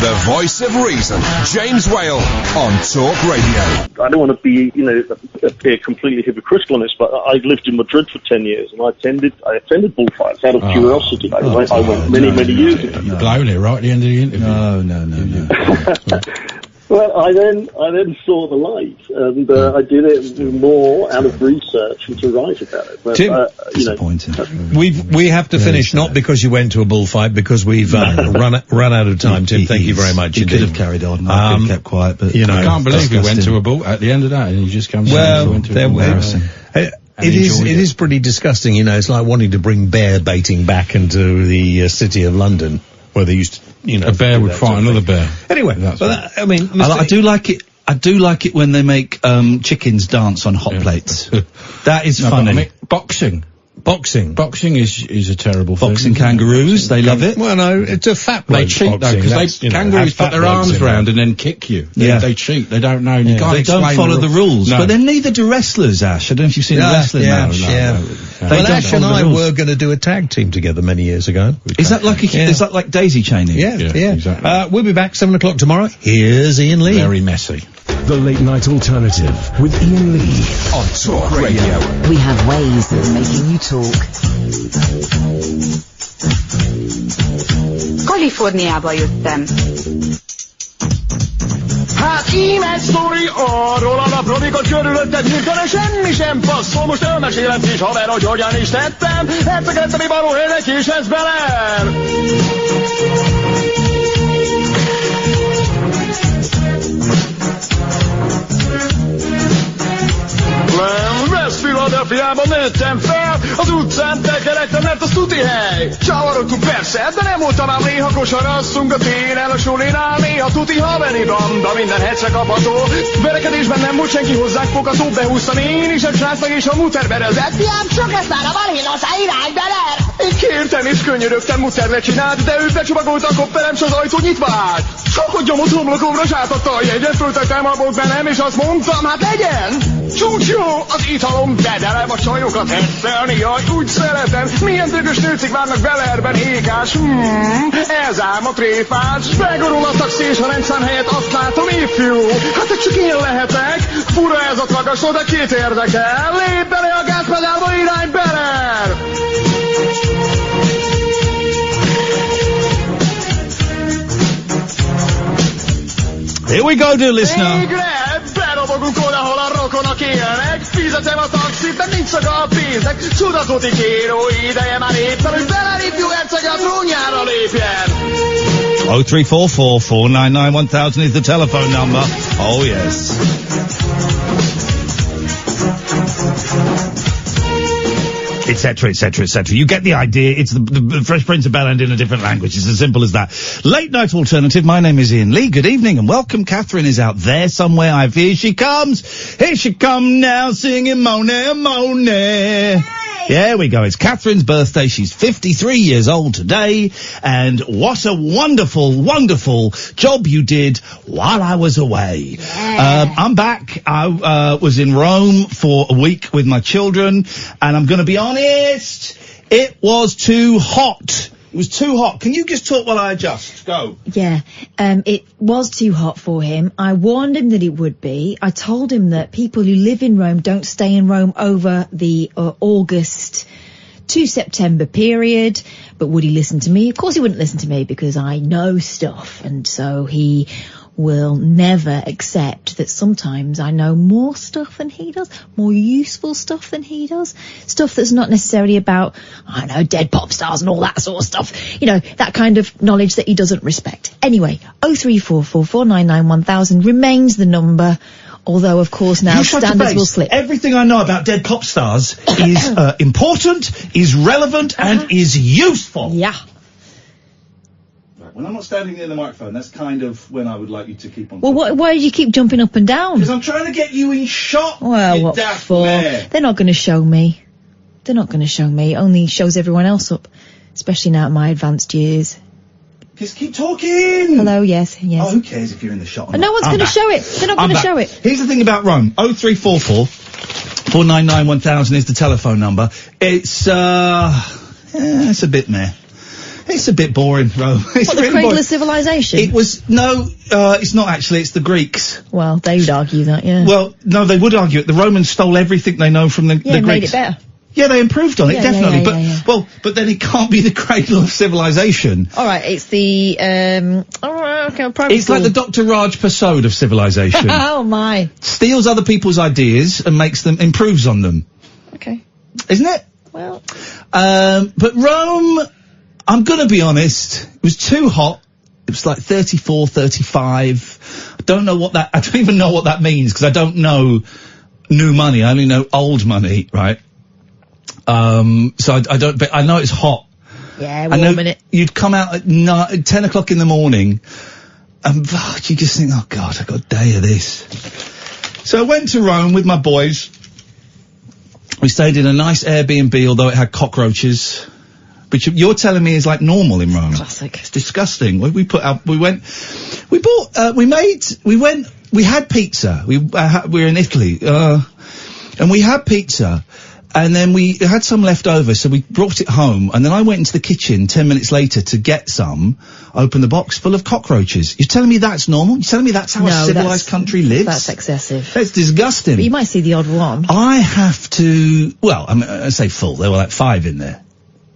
The voice of reason, James Whale on Talk Radio. I don't want to be, appear completely hypocritical on this, but I lived in Madrid for 10 years, and I attended bullfights out of curiosity. I went many years ago. You're blowing it right at the end of the interview. No. Well, I then saw the light, and I did it more out of research and to write about it. But, Tim, disappointing. We have to finish, not because you went to a bullfight, because we've run out of time. Tim, thank you very much. You could have carried on. I could have kept quiet, but I can't believe you went to a bull at the end of that, and you just come. Embarrassing. It is pretty disgusting. It's like wanting to bring bear baiting back into the city of London, where they used to. A bear would fight another bear. Anyway, I do like it. I do like it when they make chickens dance on hot plates. That is funny. Boxing is a terrible thing. Boxing kangaroos, they love it. Well, no, it's a fat bloke. They cheat though, because kangaroos put their arms round and then kick you. They cheat. They don't know. You can't they don't follow the rules. No. But then neither do wrestlers, Ash. I don't know if you've seen the wrestling match. Well, Ash and I were going to do a tag team together many years ago. Is that like daisy chaining? Yeah. Exactly. We'll be back 7 o'clock tomorrow. Here's Iain Lee. Very messy. The Late Night Alternative with Iain Lee on Talk Radio. We have ways of making you talk. Kaliforniába jöttem. Hát ím egy sztori arról a napról, mikor körülötted hirtelen semmi sem passzol. Most elmesélem kis haver, hogy hogyan is tettem. Hercegettem mi valóhelynek és ez belem. West Philadelphiában nőttem fel, az utcán tekerektem, mert az tuti hely. Csavarogtunk persze, de nem voltam ám néha kosarasszunk a téren a sulinál, néha tuti haveri banda, minden hetre kapható. Verekedésben nem volt senki hozzánk fogató, behúztam én is egy srácnak és a muter berezett. Fiam, sok lesz már a Valhillosa irány beler! Én kértem és könyörögtem, muter lecsinált, de ő becsomagolta a kopperem, s az ajtó nyitva állt. Sok gyomot homlokomra sátatta a jegyet, föltettem a bokbenem, és azt mondtam, hát legyen! Csúcs jó, az italom, bedelem a csajokat hesszelni, jaj, úgy szeretem. Milyen dögös nőcik várnak Belerben, ékás, ez ám a tréfás. Begorul a taxi és a rendszám helyett azt látom, ifjú. Hát csak én lehetek, fura ez a tragasztó, de két érdekel. Lép bele a gázpedálba, irány Beler! Here we go, dear listener. Végre berobogunk oda, hol a rokonak élnek. Fizetem a taxit, de nincs szaga a pénznek. Csudatoti kéró ideje már éppen, hogy Beler ifjú herceg a trónjára lépjen. 0344 499 1000 is the telephone number. Oh yes. Etc., etc., etc. You get the idea. It's the Fresh Prince of Bel-Air in a different language. It's as simple as that. Late Night Alternative. My name is Iain Lee. Good evening and welcome. Catherine is out there somewhere. Here she comes. Here she come now singing Monet, Monet. There we go. It's Catherine's birthday. She's 53 years old today. And what a wonderful, wonderful job you did while I was away. Yeah. I'm back. I was in Rome for a week with my children. And I'm going to be honest, it was too hot. It was too hot. Can you just talk while I adjust? Go. Yeah, it was too hot for him. I warned him that it would be. I told him that people who live in Rome don't stay in Rome over the August to September period. But would he listen to me? Of course he wouldn't listen to me because I know stuff. And so he will never accept that sometimes I know more stuff than he does, more useful stuff than he does, stuff that's not necessarily about, I don't know, dead pop stars and all that sort of stuff, that kind of knowledge that he doesn't respect. Anyway, 0344 499 1000 remains the number, although of course now standards will slip. Everything I know about dead pop stars is important, is relevant and is useful. Yeah. When I'm not standing near the microphone, that's kind of when I would like you to keep on. Well, why do you keep jumping up and down? Because I'm trying to get you in shot. Well, what for? They're not going to show me. They're not going to show me. It only shows everyone else up, especially now at my advanced years. Just keep talking. Hello, yes. Oh, who cares if you're in the shot or no one's going to show it. They're not going to show it. Here's the thing about Rome. 0344 499 1000 is the telephone number. It's a bit meh. It's a bit boring, Rome. It's What, the really cradle boring. of civilization? It was, no, it's not actually, it's the Greeks. Well, they would argue that, yeah. Well, no, they would argue it. The Romans stole everything they know from the Greeks. made it better. Yeah, they improved on it, definitely. Yeah. But then it can't be the cradle of civilization. Alright, it's the, It's like the Dr. Raj Persaud of civilization. Oh my. Steals other people's ideas and improves on them. Okay. Isn't it? Well. But Rome, I'm gonna be honest, it was too hot. It was like 34, 35. I don't even know what that means, because I don't know new money. I only know old money, right? So I don't, but I know it's hot. Yeah, warming it. You'd come out at 10 o'clock in the morning, and you just think, oh God, I've got a day of this. So I went to Rome with my boys. We stayed in a nice Airbnb, although it had cockroaches, which you're telling me is like normal in Rome. Classic. It's disgusting. We had pizza. We were in Italy, and we had pizza. And then we had some left over, so we brought it home, and then I went into the kitchen 10 minutes later to get some, open the box full of cockroaches. You're telling me that's normal? You're telling me that's how a civilized country lives? That's excessive. That's disgusting. But you might see the odd one. I have to, well, I say full, there were like 5 in there.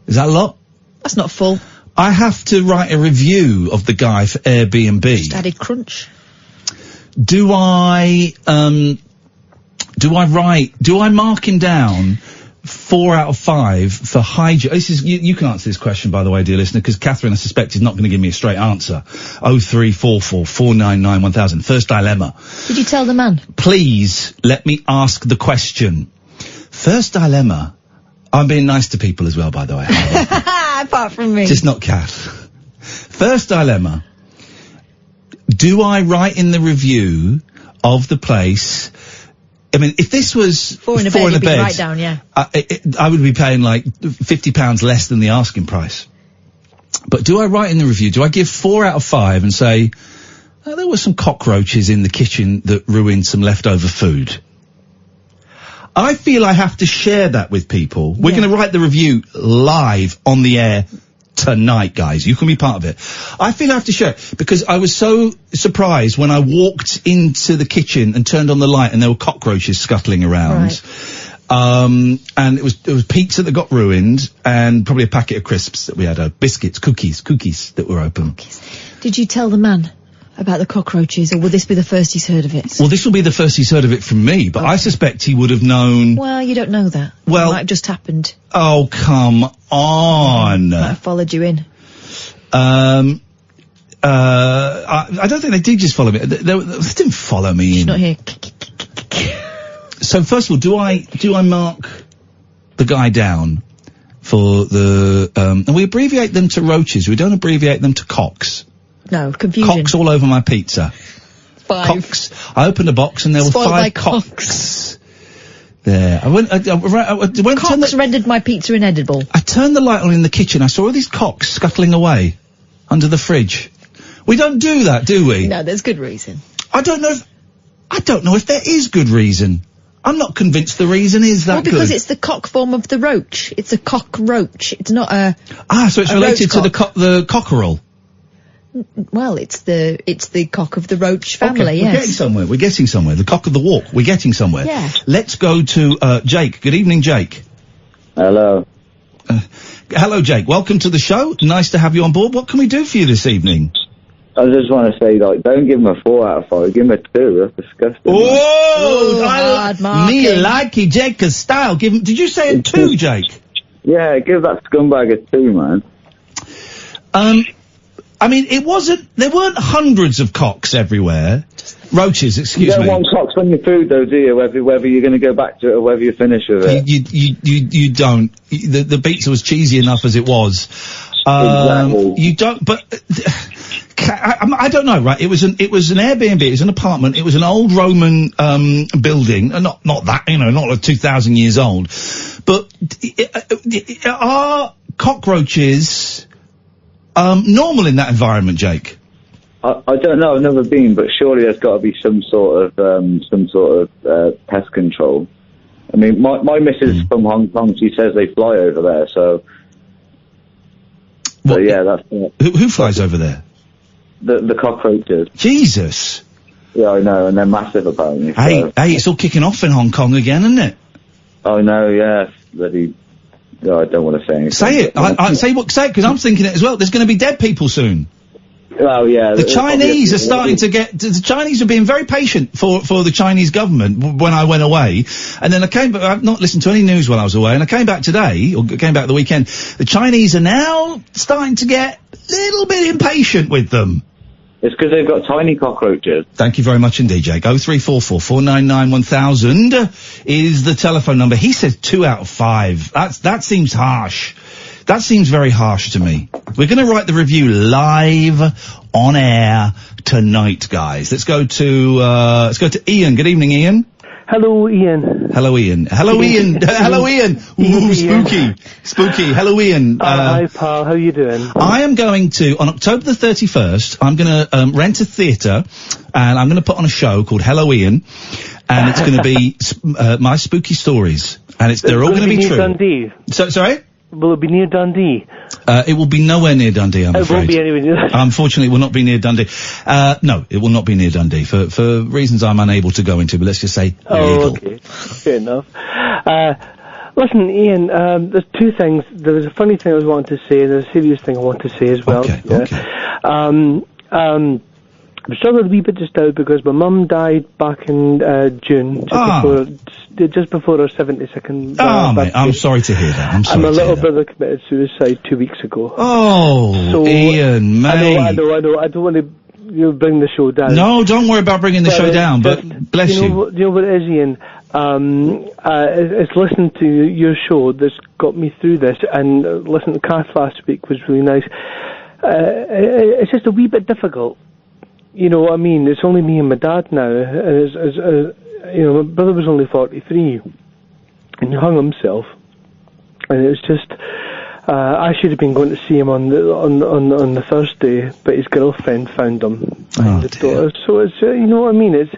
Is that a lot? That's not full. I have to write a review of the guy for Airbnb. Just added crunch. Do I mark him down 4 out of 5 for hygiene? This is, you can answer this question, by the way, dear listener, because Catherine, I suspect, is not going to give me a straight answer. 0344 499 1000. First dilemma. Did you tell the man? Please let me ask the question. First dilemma. I'm being nice to people as well, by the way. Apart from me. Just not Kath. First dilemma. Do I write in the review of the place? I mean, if this was four in a bed, right down, yeah. I would be paying like £50 less than the asking price. But do I write in the review, do I give 4 out of 5 and say, there were some cockroaches in the kitchen that ruined some leftover food? I feel I have to share that with people. We're going to write the review live on the air tonight, guys. You can be part of it. I feel I have to share it because I was so surprised when I walked into the kitchen and turned on the light and there were cockroaches scuttling around. Right. And it was pizza that got ruined and probably a packet of crisps that we had, biscuits, cookies that were open. Did you tell the man about the cockroaches, or will this be the first he's heard of it? Well, this will be the first he's heard of it from me, but I suspect he would have known. Well, you don't know that. Well, it might have just happened. Oh, come on. Might have followed you in. I don't think they did just follow me. They didn't follow me in. She's not here. So first of all, do I mark the guy down for the, and we abbreviate them to roaches. We don't abbreviate them to cocks. No, confusion. Cocks all over my pizza. 5. Cocks. I opened the box and there were 5 cocks. There. Cocks rendered my pizza inedible. I turned the light on in the kitchen. I saw all these cocks scuttling away under the fridge. We don't do that, do we? No, there's good reason. I don't know if there is good reason. I'm not convinced the reason is that good. Well, because it's the cock form of the roach. It's a cockroach. It's not a... so it's related to the cockerel. Well, it's the cock of the roach family, okay, yes. We're getting somewhere. The cock of the walk. We're getting somewhere. Yeah. Let's go to, Jake. Good evening, Jake. Hello. Hello, Jake. Welcome to the show. Nice to have you on board. What can we do for you this evening? I just want to say, don't give him a 4 out of 5. Give him a 2. That's disgusting. Oh, hard marking. Me likey Jake's style. Did you say a 2, Jake? Yeah, give that scumbag a 2, man. I mean, there weren't hundreds of cocks everywhere. Roaches, excuse me. You don't want cocks on your food, though, do you? Whether you're going to go back to it or whether you finish with it. You don't. The pizza was cheesy enough as it was. Exactly. You don't, but, I don't know, right? It was an Airbnb, it was an apartment, it was an old Roman, building, not that, not like 2,000 years old. But, are cockroaches, normal in that environment, Jake? I don't know. I've never been, but surely there's got to be some sort of pest control. I mean, my missus from Hong Kong, she says they fly over there. So But yeah, that's it. Who flies over there? The cockroaches. Jesus. Yeah, I know, and they're massive apparently. Hey, it's all kicking off in Hong Kong again, isn't it? Oh no, yes, bloody. Oh, I don't want to say anything. Say it. Say it, because I'm thinking it as well. There's going to be dead people soon. Oh yeah. The Chinese are starting to get. The Chinese are being very patient for the Chinese government when I went away, and then I came back. I've not listened to any news while I was away, and I came back today, or came back the weekend. The Chinese are now starting to get a little bit impatient with them. It's because they've got tiny cockroaches. Thank you very much indeed, Jake. 0344 499 1000 is the telephone number. He says 2 out of 5. That seems harsh. That seems very harsh to me. We're going to write the review live on air tonight, guys. Let's go to Ian. Good evening, Ian. Hello, Ian. Hello, Ian. Hello, Ian. Hello, Ian. Ooh, spooky. Spooky. Hello, Ian. Hi, pal. How you doing? I am going to, on October the 31st, I'm going to rent a theatre, and I'm going to put on a show called Hello, Ian, and it's going to be my spooky stories, and they're all going to be true. Dundee. Sorry? Will it be near Dundee? It will be nowhere near Dundee, I'm afraid. It won't be anywhere near. Unfortunately, it will not be near Dundee. No, it will not be near Dundee for reasons I'm unable to go into, but let's just say legal. Okay. Fair enough. Listen, Ian, there's two things. There was a funny thing I was wanting to say, and there's a serious thing I want to say as well. Okay. I'm struggling a wee bit just now because my mum died back in June, just before her 72nd birthday. Mate, I'm sorry to hear that. And my little brother committed suicide 2 weeks ago. Oh, so, Ian, mate. I know. I don't want to bring the show down. No, don't worry about bringing the show down, but bless you. You know what it is, Ian? It's listening to your show that's got me through this, and listening to Kath last week was really nice. It's just a wee bit difficult. You know what I mean? It's only me and my dad now. My brother was only 43, and he hung himself. And it was just, I should have been going to see him on the Thursday, but his girlfriend found him. Oh, dear. So it's, you know what I mean? It's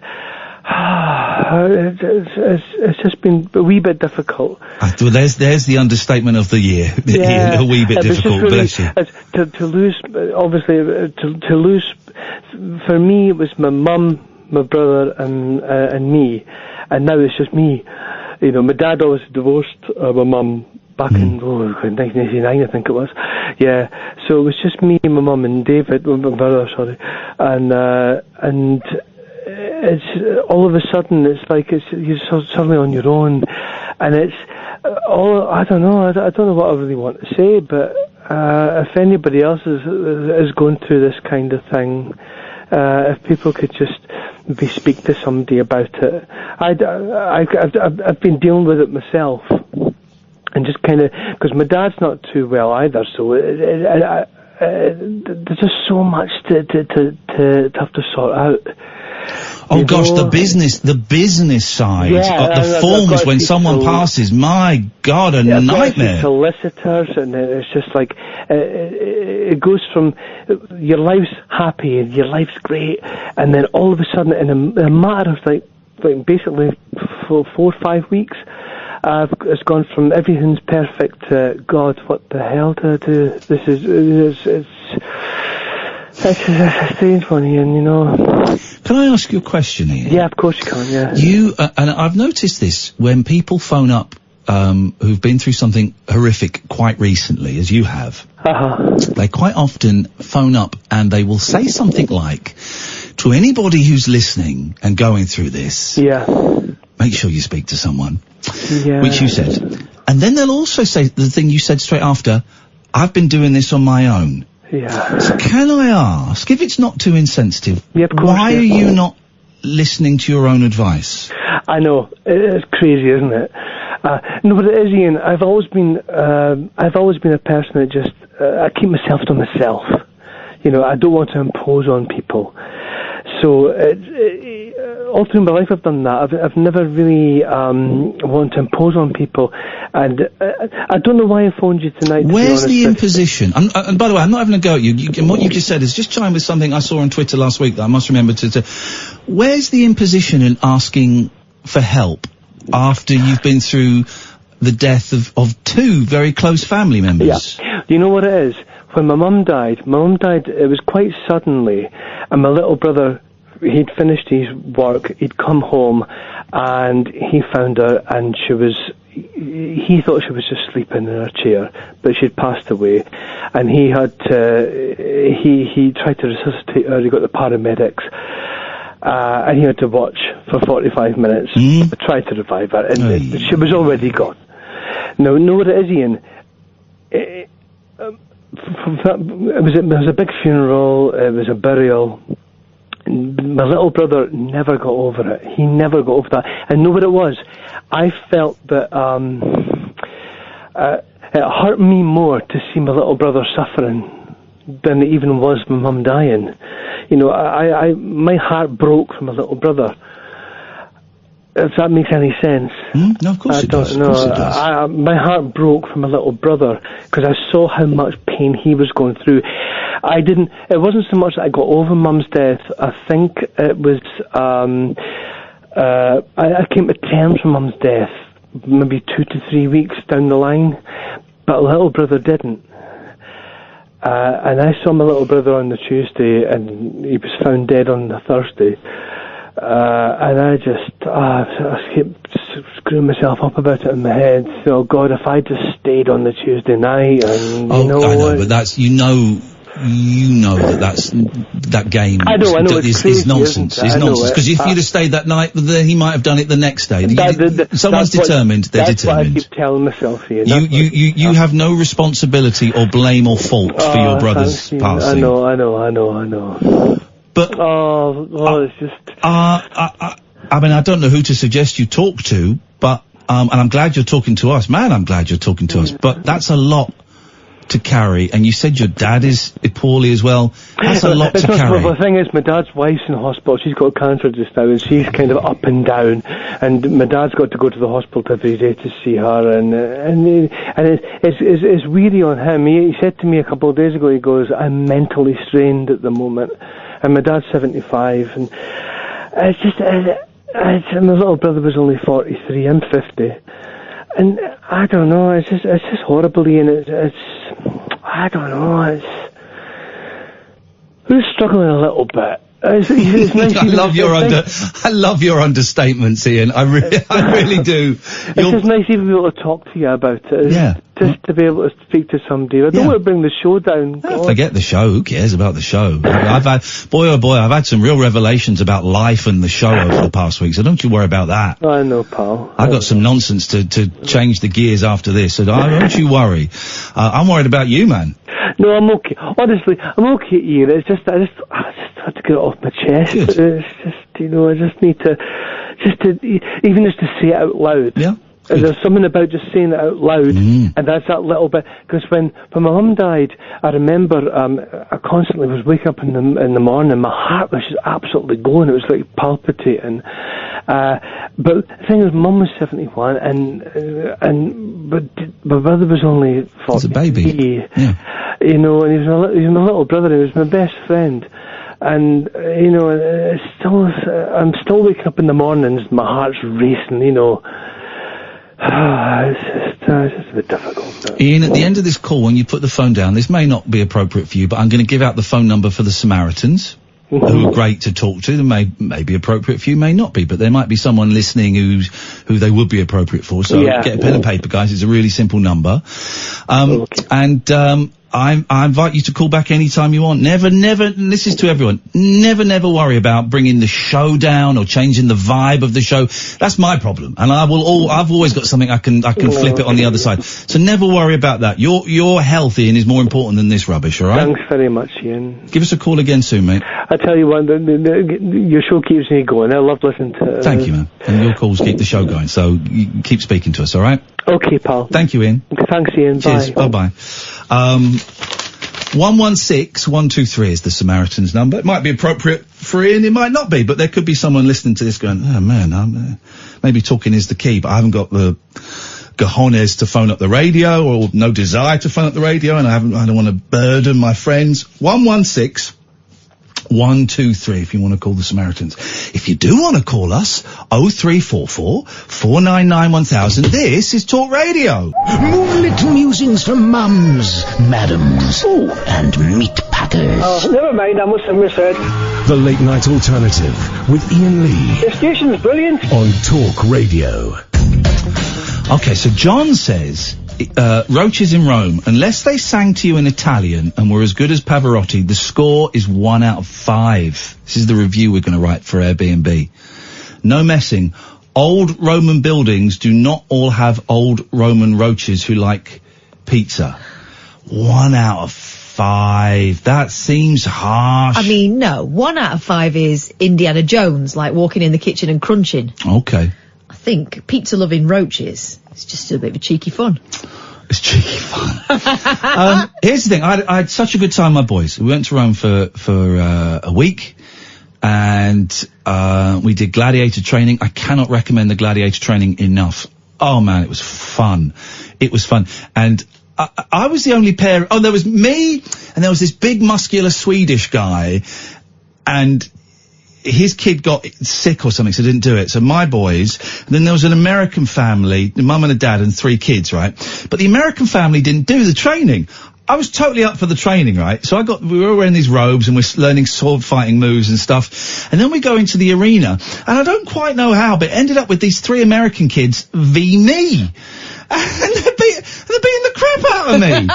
just been a wee bit difficult. Well, there's the understatement of the year. Yeah, a wee bit difficult. Really, bless you. To lose, obviously, to lose. For me, it was my mum, my brother, and me, and now it's just me. You know, my dad always divorced my mum back in 1989, I think it was. Yeah, so it was just me, my mum, and David, my brother, sorry, and it's all of a sudden it's like you're suddenly on your own, and it's all I don't know. I don't know what I really want to say, but if anybody else is going through this kind of thing, if people could just maybe speak to somebody about it. I've been dealing with it myself, and just kind of because my dad's not too well either, so there's just so much to have to sort out. Oh gosh, the business side, the forms when someone passes, my God, a nightmare. Solicitors, and it's just like, it goes from, your life's happy and your life's great, and then all of a sudden, in a matter of like basically 4 or 5 weeks, it's gone from everything's perfect to, God, what the hell do I do? This is, it's a strange one, Ian, you know. Can I ask you a question, Ian? Yeah, of course you can, yeah. You, and I've noticed this, when people phone up, who've been through something horrific quite recently, as you have, they quite often phone up and they will say something like, to anybody who's listening and going through this, make sure you speak to someone, which you said. And then they'll also say the thing you said straight after, I've been doing this on my own. Yeah. So can I ask, if it's not too insensitive, why are you not listening to your own advice? I know, it's crazy, isn't it? No, but it is, Ian. I've always been a person that just I keep myself to myself. You know, I don't want to impose on people. So all through my life I've done that. I've never really wanted to impose on people, and I don't know why I phoned you tonight. Where's the imposition? And by the way, I'm not having a go at you. And what you just said is just chime with something I saw on Twitter last week that I must remember to. Where's the imposition in asking for help after you've been through the death of two very close family members? Yeah. Do you know what it is? when my mum died, it was quite suddenly, and my little brother, he'd finished his work, he'd come home, and he found her, and he thought she was just sleeping in her chair, but she'd passed away, and he had he tried to resuscitate her. He got the paramedics, and he had to watch for 45 minutes, tried to revive her, and she was already gone. Now, know what it is, Ian? It was a big funeral. It was a burial. My little brother never got over it. He never got over that. And know what it was? I felt that it hurt me more to see my little brother suffering than it even was my mum dying. You know, my heart broke for my little brother. If that makes any sense. No, of course it does. My heart broke for my little brother because I saw how much pain he was going through. It wasn't so much that I got over Mum's death. I think it was, I came to terms with Mum's death maybe 2 to 3 weeks down the line, but little brother didn't. And I saw my little brother on the Tuesday, and he was found dead on the Thursday. And I kept screwing myself up about it in my head. So, God, if I just stayed on the Tuesday night, and I know, but that's that game. I know, is nonsense. It's nonsense because if you'd have stayed that night, then he might have done it the next day. Someone's determined. They're determined. That's what I keep telling myself here. You have no responsibility or blame or fault for your brother's passing. I know. But it's just. I mean, I don't know who to suggest you talk to, but and I'm glad you're talking to us, man. I'm glad you're talking to us. But that's a lot to carry, and you said your dad is poorly as well. That's a lot to carry. Well, the thing is, my dad's wife's in hospital. She's got cancer just now, and she's kind of up and down. And my dad's got to go to the hospital every day to see her, and it's weary on him. He said to me a couple of days ago, he goes, "I'm mentally strained at the moment." And my dad's 75, and it's just, my little brother was only 43, I'm 50. And I don't know, it's just horrible, Ian. I don't know, we're struggling a little bit. It's nice I love your understatements, Ian. I really do. It's just nice even to be able to talk to you about it. Just to be able to speak to somebody. I don't want to bring the show down. Forget the show. Who cares about the show? I've had some real revelations about life and the show over the past week, so don't you worry about that. I know, pal. I got some nonsense to change the gears after this, so don't you worry. I'm worried about you, man. No, I'm okay. Honestly, I'm okay, Ian. It's just, I just had to get it off my chest. Good. It's just, I just need to even just to say it out loud. Yeah. There's something about just saying it out loud, and that's that little bit. Because when my mum died, I remember I constantly was waking up in the morning, my heart was just absolutely going. It was like palpitating. But the thing is, Mum was 71, but my brother was only 40. He's a baby. Yeah. You know, and he was my little brother. He was my best friend. And I'm still waking up in the mornings. My heart's racing. It's just a bit difficult. Ian, at the end of this call, when you put the phone down, this may not be appropriate for you, but I'm going to give out the phone number for the Samaritans, who are great to talk to. They may be appropriate for you, may not be, but there might be someone listening who they would be appropriate for. So get a pen and paper, guys. It's a really simple number. I invite you to call back anytime you want. Never, and this is to everyone, never worry about bringing the show down or changing the vibe of the show. That's my problem. And I've always got something I can flip it on the other side. So never worry about that. Your health, Ian, is more important than this rubbish, alright? Thanks very much, Ian. Give us a call again soon, mate. I tell you what, your show keeps me going. I love listening to it. Thank you, man. And your calls keep the show going, so you keep speaking to us, alright? Okay, pal. Thank you, Ian. Thanks, Ian. Cheers. Bye. Bye-bye. 116-123 is the Samaritan's number. It might be appropriate for Ian, it might not be, but there could be someone listening to this going, oh man, maybe talking is the key, but I haven't got the cojones to phone up the radio, or no desire to phone up the radio, and I don't want to burden my friends. 116-123. 123 if you want to call the Samaritans. If you do want to call us, 0344 499 1000. This is Talk Radio. Moonlit musings from mums, madams, and meat packers. Oh, never mind, I must have misheard. The Late Night Alternative with Iain Lee. The station's brilliant. On Talk Radio. Okay, so John says, Roaches in Rome, unless they sang to you in Italian and were as good as Pavarotti, the score is 1 out of 5. This is the review we're going to write for Airbnb. No messing. Old Roman buildings do not all have old Roman roaches who like pizza. 1 out of 5. That seems harsh. I mean, no. 1 out of 5 is Indiana Jones, like walking in the kitchen and crunching. Okay. I think pizza-loving roaches, it's just a bit of a cheeky fun. It's cheeky fun. Here's the thing. I had such a good time with my boys. We went to Rome for a week, and we did gladiator training. I cannot recommend the gladiator training enough. Oh, man, it was fun. It was fun. And I was the only pair. Oh, there was me, and there was this big muscular Swedish guy, and his kid got sick or something, so didn't do it. So my boys, and then there was an American family, a mum and a dad and 3 kids, right? But the American family didn't do the training. I was totally up for the training, right? So we were wearing these robes and we're learning sword fighting moves and stuff. And then we go into the arena, and I don't quite know how, but it ended up with these 3 American kids v me. And they're beating the crap out of me.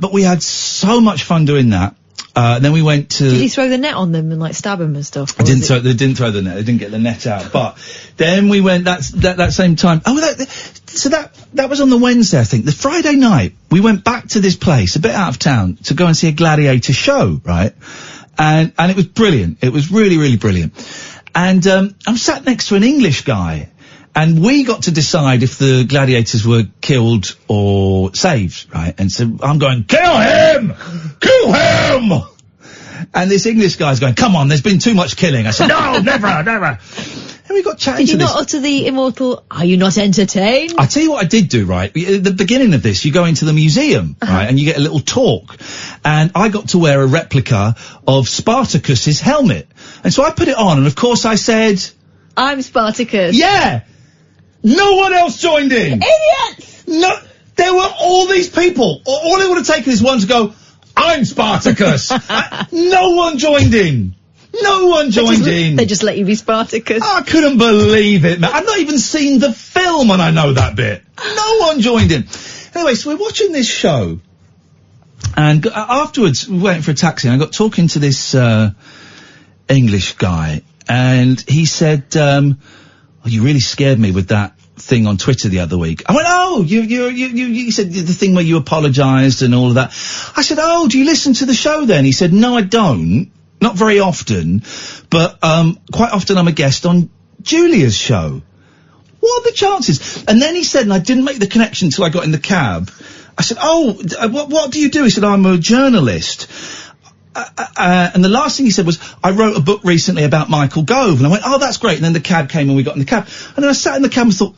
But we had so much fun doing that. Then we went to... Did you throw the net on them and, like, stab them and stuff? They didn't throw the net. They didn't get the net out. But then we went that same time... Oh, that was on the Wednesday, I think. The Friday night, we went back to this place, a bit out of town, to go and see a gladiator show, right? And it was brilliant. It was really, really brilliant. And I'm sat next to an English guy, and we got to decide if the gladiators were killed or saved, right? And so I'm going, kill him! Kill him! And this English guy's going, come on, there's been too much killing. I said, no, never, never. And we got chatting to this. Did you not utter the immortal, are you not entertained? I tell you what I did do, right? At the beginning of this, you go into the museum, right? And you get a little talk. And I got to wear a replica of Spartacus's helmet. And so I put it on, and of course I said... I'm Spartacus. Yeah! No one else joined in! Idiots! No, there were all these people. All it would have taken is one to go, I'm Spartacus! No one joined in. No one joined in. They just let you be Spartacus. I couldn't believe it, man. I've not even seen the film and I know that bit. No one joined in. Anyway, so we're watching this show. And afterwards, we went for a taxi, and I got talking to this English guy. And he said, you really scared me with that thing on Twitter the other week. I went, oh, you said the thing where you apologised and all of that. I said, oh, do you listen to the show then? He said, no, I don't. Not very often, but quite often I'm a guest on Julia's show. What are the chances? And then he said, and I didn't make the connection until I got in the cab. I said, oh, what do you do? He said, I'm a journalist. And the last thing he said was, I wrote a book recently about Michael Gove. And I went, oh, that's great. And then the cab came and we got in the cab. And then I sat in the cab and thought,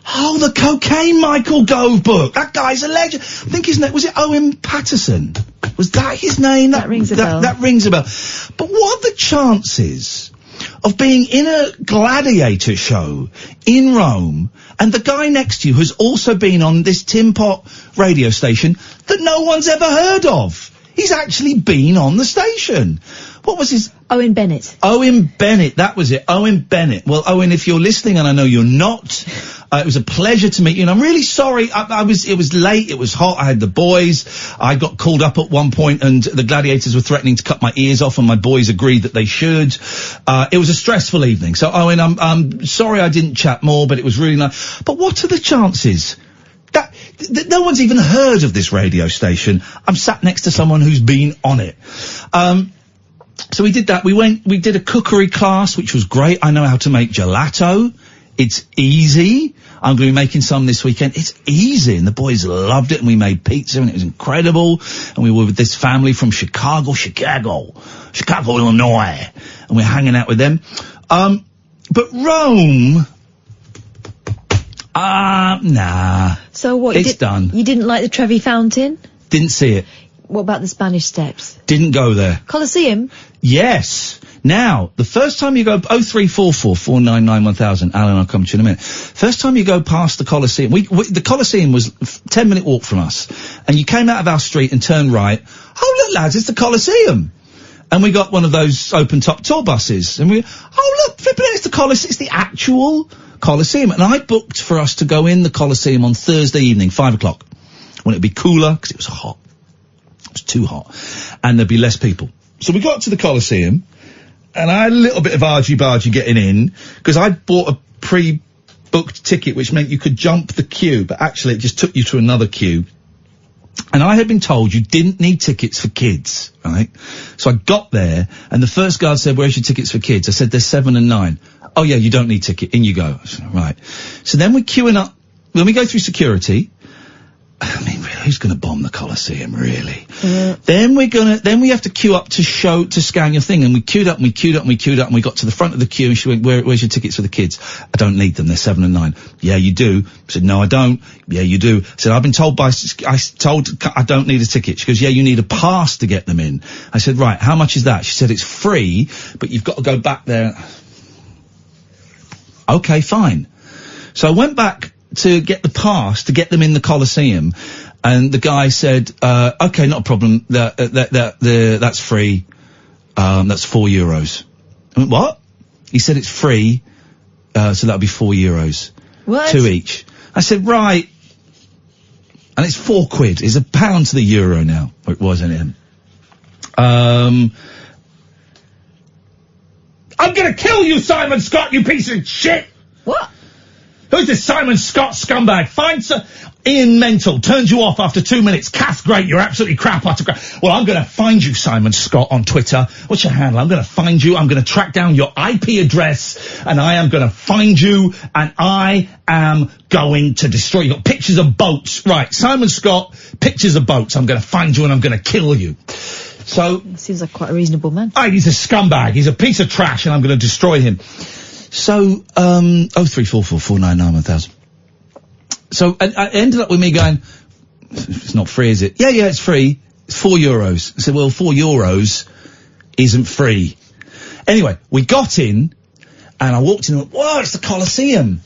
oh, the cocaine Michael Gove book. That guy's a legend. I think his name, was it Owen Patterson? Was that his name? That rings a bell. That rings a bell. But what are the chances of being in a gladiator show in Rome, and the guy next to you has also been on this Tin Pot radio station that no one's ever heard of? He's actually been on the station. What was his... Owen Bennett. Owen Bennett, that was it. Owen Bennett. Well, Owen, if you're listening, and I know you're not, it was a pleasure to meet you, and I'm really sorry. It was late, it was hot, I had the boys. I got called up at one point, and the gladiators were threatening to cut my ears off, and my boys agreed that they should. It was a stressful evening. So, Owen, I'm sorry I didn't chat more, but it was really nice. But what are the chances? That no one's even heard of this radio station. I'm sat next to someone who's been on it. So we did that. We did a cookery class, which was great. I know how to make gelato. It's easy. I'm going to be making some this weekend. It's easy, and the boys loved it, and we made pizza, and it was incredible. And we were with this family from Chicago, Illinois, and we're hanging out with them. But Rome... nah. So what? It's done. You didn't like the Trevi Fountain? Didn't see it. What about the Spanish Steps? Didn't go there. Colosseum? Yes. Now, the first time you go, 0344 499 1000, Alan, I'll come to you in a minute. First time you go past the Colosseum, the Colosseum was 10-minute walk from us, and you came out of our street and turned right. Oh, look, lads, it's the Colosseum. And we got one of those open-top tour buses, and look, flipping it, it's the Colosseum, it's the actual Colosseum. And I booked for us to go in the Colosseum on Thursday evening, 5 o'clock, when it'd be cooler, because it was hot. It was too hot. And there'd be less people. So we got to the Colosseum, and I had a little bit of argy-bargy getting in, because I bought a pre-booked ticket, which meant you could jump the queue, but actually it just took you to another queue. And I had been told you didn't need tickets for kids, right? So I got there, and the first guard said, where's your tickets for kids? I said, there's 7 and 9. Oh yeah, you don't need ticket. In you go. I said, right. So then we're queuing up. When we go through security, I mean, really, who's going to bomb the Colosseum, really? Then we have to queue up to scan your thing. And we queued up, and and we got to the front of the queue, and she went, where's your tickets for the kids? I don't need them. They're 7 and 9. Yeah, you do. I said, no, I don't. Yeah, you do. I said, I've been told I don't need a ticket. She goes, yeah, you need a pass to get them in. I said, right, how much is that? She said, it's free, but you've got to go back there. Okay, fine. So I went back to get the pass to get them in the Colosseum, and the guy said, okay, not a problem, that's free, that's €4. I went, what? He said it's free, so that'll be €4. What? 2 each. I said, right. And it's £4. It's £1 to the euro now. Or it was, isn't it? I'm gonna kill you, Simon Scott, you piece of shit! What? Who's this Simon Scott scumbag? Iain Mental turns you off after 2 minutes. Kath, great, you're absolutely crap. Well, I'm going to find you, Simon Scott, on Twitter. What's your handle? I'm going to find you. I'm going to track down your IP address, and I am going to find you, and I am going to destroy you. You've got pictures of boats. Right, Simon Scott, pictures of boats. I'm going to find you, and I'm going to kill you. So... Seems like quite a reasonable man. He's a scumbag. He's a piece of trash, and I'm going to destroy him. So, 0344 499 1000. So, I ended up with me going, it's not free, is it? Yeah, it's free. It's €4. I said, well, €4 isn't free. Anyway, we got in, and I walked in and went, whoa, it's the Colosseum.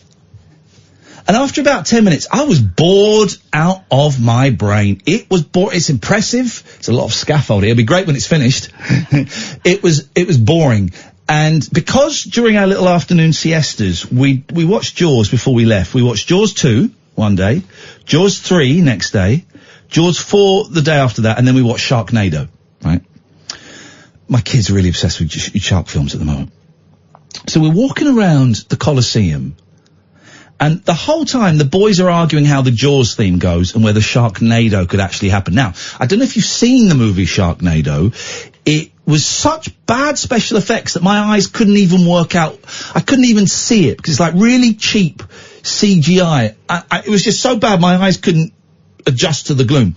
And after about 10 minutes, I was bored out of my brain. It was boring. It's impressive. It's a lot of scaffolding. It'll be great when it's finished. It was boring. And because during our little afternoon siestas, we watched Jaws before we left. We watched Jaws 2 one day, Jaws 3 next day, Jaws 4 the day after that, and then we watched Sharknado, right? My kids are really obsessed with shark films at the moment. So we're walking around the Colosseum, and the whole time the boys are arguing how the Jaws theme goes and whether Sharknado could actually happen. Now, I don't know if you've seen the movie Sharknado. It was such bad special effects that my eyes couldn't even work out. I couldn't even see it because it's like really cheap CGI. It was just so bad my eyes couldn't adjust to the gloom.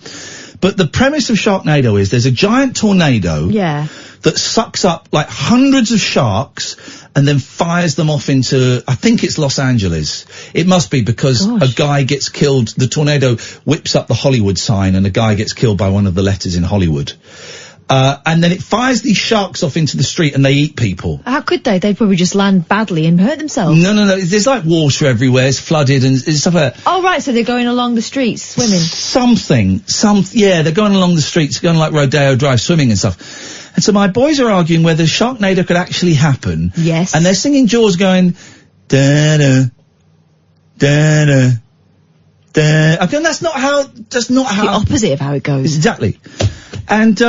But the premise of Sharknado is there's a giant tornado that sucks up like hundreds of sharks and then fires them off into, I think it's Los Angeles. It must be because a guy gets killed. The tornado whips up the Hollywood sign and a guy gets killed by one of the letters in Hollywood. And then it fires these sharks off into the street and they eat people. How could they? They'd probably just land badly and hurt themselves. No. There's like water everywhere. It's flooded and stuff like that. Oh, right. So they're going along the streets, swimming. They're going along the streets, going like Rodeo Drive, swimming and stuff. And so my boys are arguing whether Sharknado could actually happen. Yes. And they're singing Jaws going, da-da, da-da, da. Okay, that's not how... The opposite of how it goes. Exactly. And,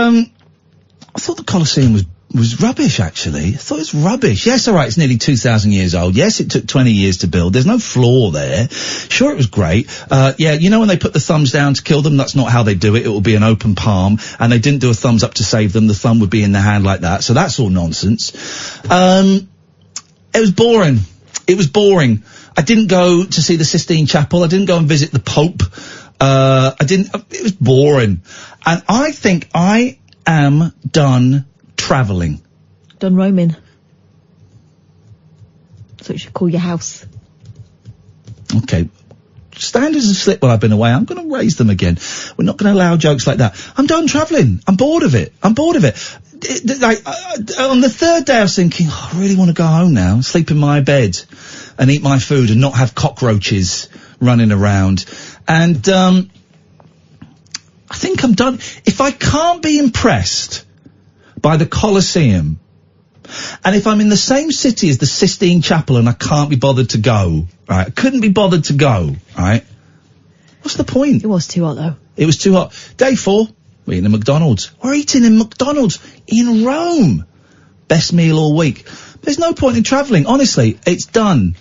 I thought the Colosseum was rubbish, actually. I thought it was rubbish. Yes, all right, it's nearly 2,000 years old. Yes, it took 20 years to build. There's no flaw there. Sure, it was great. You know when they put the thumbs down to kill them? That's not how they do it. It will be an open palm. And they didn't do a thumbs up to save them. The thumb would be in the hand like that. So that's all nonsense. It was boring. It was boring. I didn't go to see the Sistine Chapel. I didn't go and visit the Pope. It was boring. And I think I am done travelling. Done roaming. That's what you should call your house. Okay. Standards have slipped while I've been away. I'm going to raise them again. We're not going to allow jokes like that. I'm done travelling. I'm bored of it. On the third day I was thinking, I really want to go home now, sleep in my bed and eat my food and not have cockroaches running around. And, I think I'm done. If I can't be impressed by the Colosseum, and if I'm in the same city as the Sistine Chapel and I can't be bothered to go, right? I couldn't be bothered to go, right? What's the point? It was too hot, though. It was too hot. Day 4, we're eating in McDonald's. We're eating in McDonald's in Rome. Best meal all week. There's no point in travelling. Honestly, it's done.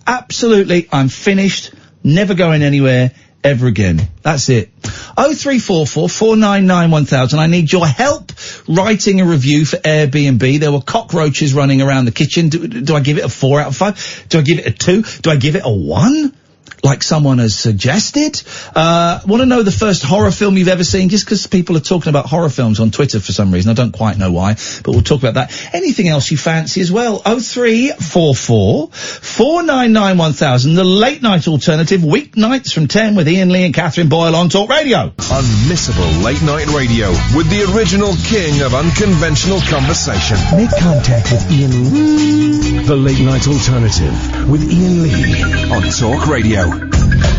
Absolutely, I'm finished. Never going anywhere ever again. That's it. 0344 499 1000. I need your help writing a review for Airbnb. There were cockroaches running around the kitchen. Do I give it a 4 out of 5? Do I give it a 2? Do I give it a 1? Like someone has suggested? Want to know the first horror film you've ever seen? Just because people are talking about horror films on Twitter for some reason. I don't quite know why, but we'll talk about that. Anything else you fancy as well? 0344 499 1000. The late night alternative, weeknights from 10 with Iain Lee and Catherine Boyle on Talk Radio. Unmissable late night radio with the original king of unconventional conversation. Make contact with Iain Lee. The late night alternative with Iain Lee on Talk Radio.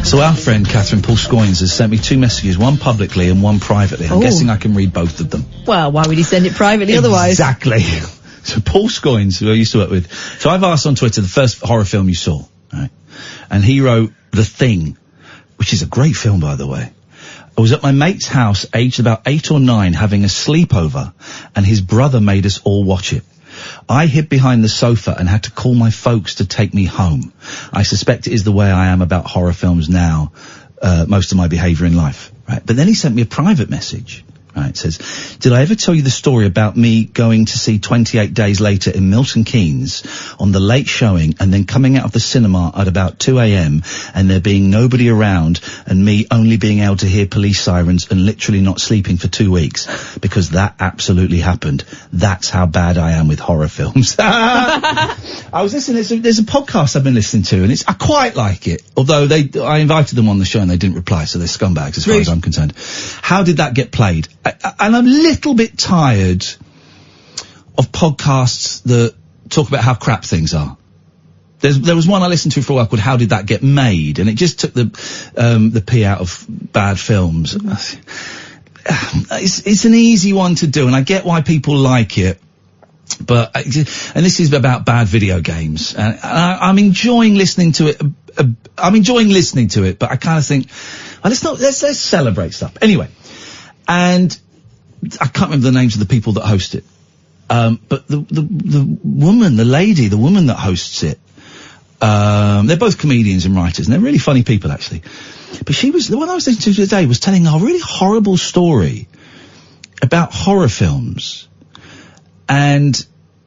So our friend Catherine Paul Scoynes has sent me 2 messages, one publicly and one privately. I'm guessing I can read both of them. Well, why would he send it privately otherwise? Exactly. So Paul Scoynes, who I used to work with. So I've asked on Twitter the first horror film you saw, right? And he wrote The Thing, which is a great film, by the way. I was at my mate's house, aged about 8 or 9, having a sleepover, and his brother made us all watch it. I hid behind the sofa and had to call my folks to take me home. I suspect it is the way I am about horror films now, most of my behaviour in life, right? But then he sent me a private message, right? It says, did I ever tell you the story about me going to see 28 Days Later in Milton Keynes on the late showing and then coming out of the cinema at about 2 a.m. and there being nobody around and me only being able to hear police sirens and literally not sleeping for 2 weeks? Because that absolutely happened. That's how bad I am with horror films. I was listening, there's a podcast I've been listening to and I quite like it. Although I invited them on the show and they didn't reply, so they're scumbags as far as I'm concerned. How did that get played? And I'm a little bit tired of podcasts that talk about how crap things are. There was one I listened to for a while called How Did That Get Made? And it just took the pee out of bad films. It's an easy one to do, and I get why people like it. And this is about bad video games. And I'm enjoying listening to it. But I kind of think, well, let's celebrate stuff. Anyway. And I can't remember the names of the people that host it. But the woman that hosts it, they're both comedians and writers, and they're really funny people, actually. But the one I was listening to today was telling a really horrible story about horror films. And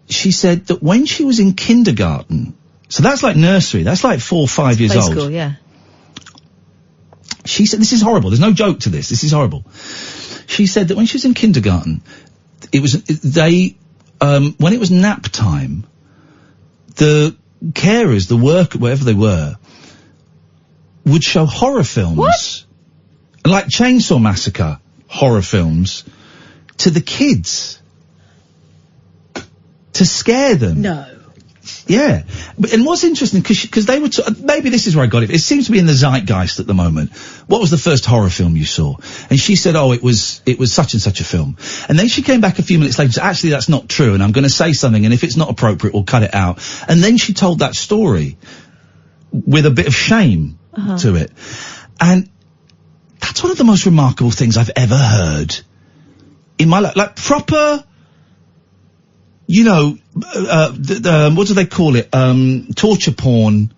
she said that when she was in kindergarten, so that's like nursery, that's like 4 or 5 years old. School, yeah. She said, this is horrible, there's no joke to this is horrible. She said that when she was in kindergarten, when it was nap time, the carers, the worker, wherever they were, would show horror films. What? Like Chainsaw Massacre horror films to the kids. To scare them. No. Yeah. And what's interesting, because they were, maybe this is where I got it. It seems to be in the zeitgeist at the moment. What was the first horror film you saw? And she said, it was such and such a film. And then she came back a few minutes later and said, actually, that's not true. And I'm going to say something. And if it's not appropriate, we'll cut it out. And then she told that story with a bit of shame to it. And that's one of the most remarkable things I've ever heard in my life. Like proper, you know, what do they call it? Torture porn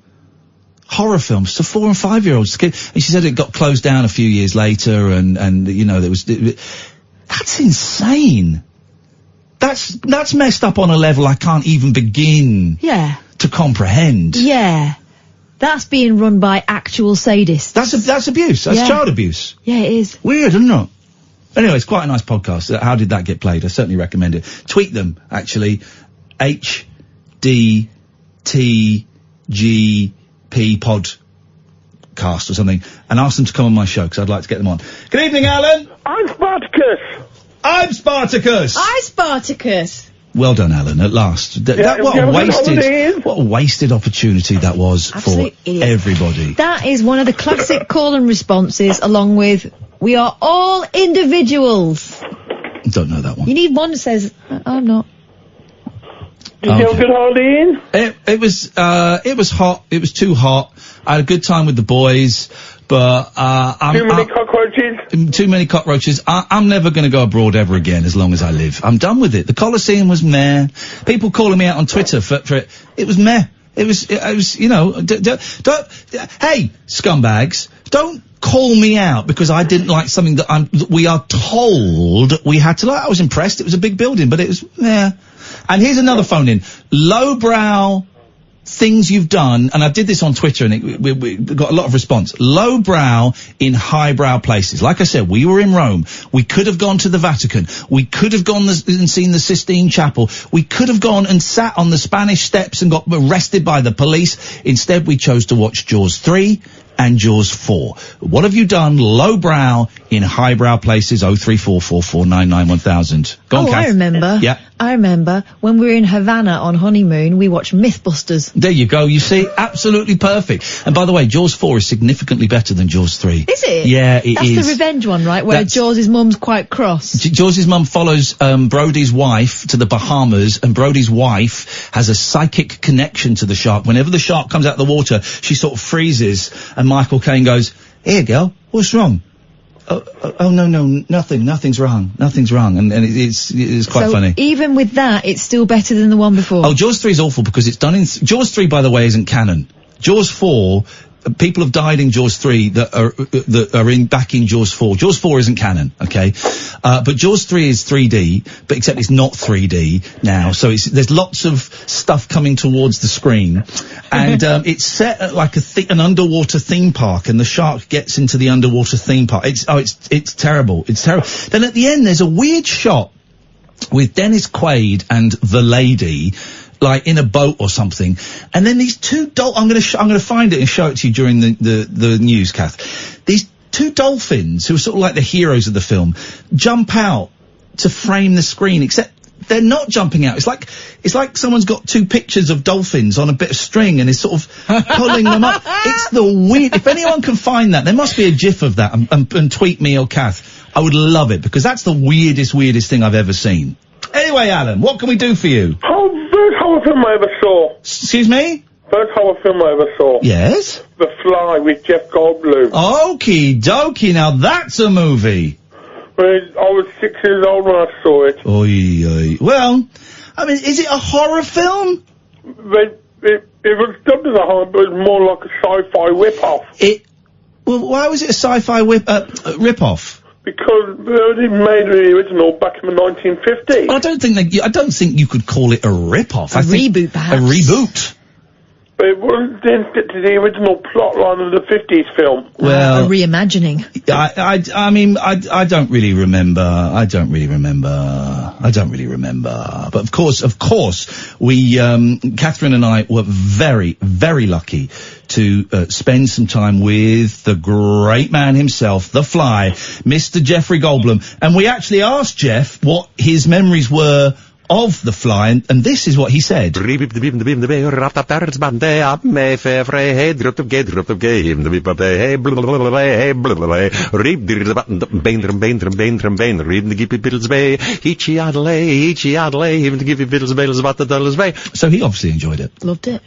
horror films to 4 and 5 year olds. And she said it got closed down a few years later and you know, that's insane. That's messed up on a level I can't even begin to comprehend. Yeah. That's being run by actual sadists. That's abuse. That's child abuse. Yeah, it is. Weird, isn't it? Anyway, it's quite a nice podcast. How Did That Get Played? I certainly recommend it. Tweet them, actually. HDTGP pod. cast or something and ask them to come on my show, because I'd like to get them on. Good evening, Alan. I'm Spartacus. I'm Spartacus. I'm Spartacus. What a wasted opportunity that was Absolute for idiot. Everybody. That is one of the classic call and responses, along with "We are all individuals." Don't know that one. You need one that says, "I'm not." Did you have a good holiday, Ian? It was hot. It was too hot. I had a good time with the boys, but too many cockroaches. Too many cockroaches. I'm never going to go abroad ever again as long as I live. I'm done with it. The Colosseum was meh. People calling me out on Twitter for it. It was meh. It was. You know. Hey, scumbags! Don't call me out because I didn't like something that we are told we had to like. I was impressed. It was a big building, but it was meh. And here's another phone in. Lowbrow things you've done, and I did this on Twitter, and we got a lot of response. Lowbrow in highbrow places. Like I said, we were in Rome. We could have gone to the Vatican. We could have gone and seen the Sistine Chapel. We could have gone and sat on the Spanish Steps and got arrested by the police. Instead, we chose to watch Jaws 3 and Jaws 4. What have you done, lowbrow in highbrow places? 03444991000. Go on, Kath. I remember. Yeah. I remember when we were in Havana on honeymoon, we watched Mythbusters. There you go. You see, absolutely perfect. And by the way, Jaws 4 is significantly better than Jaws 3. Is it? Yeah, it That's is. the revenge one, right? Where Jaws' mum's quite cross. Jaws' mum follows Brody's wife to the Bahamas, and Brody's wife has a psychic connection to the shark. Whenever the shark comes out of the water, she sort of freezes, and Michael Caine goes, "Here, girl, what's wrong?" Oh, no, nothing's wrong, and it's quite funny. Even with that, it's still better than the one before. Oh, Jaws 3 is awful because it's done in, Jaws 3, by the way, isn't canon. Jaws 4, people have died in Jaws 3 that are back in Jaws 4. Jaws 4 isn't canon, okay? But Jaws 3 is 3D, but except it's not 3D now, so there's lots of stuff coming towards the screen, and it's set at like an underwater theme park, and the shark gets into the underwater theme park. It's terrible. It's terrible. Then at the end, there's a weird shot with Dennis Quaid and the lady, like in a boat or something, and then these two I'm going to find it and show it to you during the news, Kath. These two dolphins, who are sort of like the heroes of the film, jump out to frame the screen, except they're not jumping out. It's like someone's got two pictures of dolphins on a bit of string and is sort of pulling them up. It's the weird. If anyone can find that, there must be a GIF of that and tweet me or Kath. I would love it, because that's the weirdest thing I've ever seen. Anyway, Alan, what can we do for you? First horror film I ever saw. Excuse me? First horror film I ever saw. Yes? The Fly with Jeff Goldblum. Okie dokie, now that's a movie. I was 6 years old when I saw it. Oy, oy. Well, I mean, is it a horror film? It was dubbed as a horror, but it was more like a sci-fi whip-off. Well, why was it a sci-fi rip-off? Because it made the original back in the 1950s. Well, I don't think you could call it a rip-off. A reboot, perhaps. A reboot. But it didn't fit to the original plot line of the 50s film. Well, a reimagining. I mean, I don't really remember. But of course, we, Catherine and I were very, very lucky to spend some time with the great man himself, the Fly, Mr. Jeffrey Goldblum. And we actually asked Jeff what his memories were of the Fly, and this is what he said. So he obviously enjoyed it. Loved it.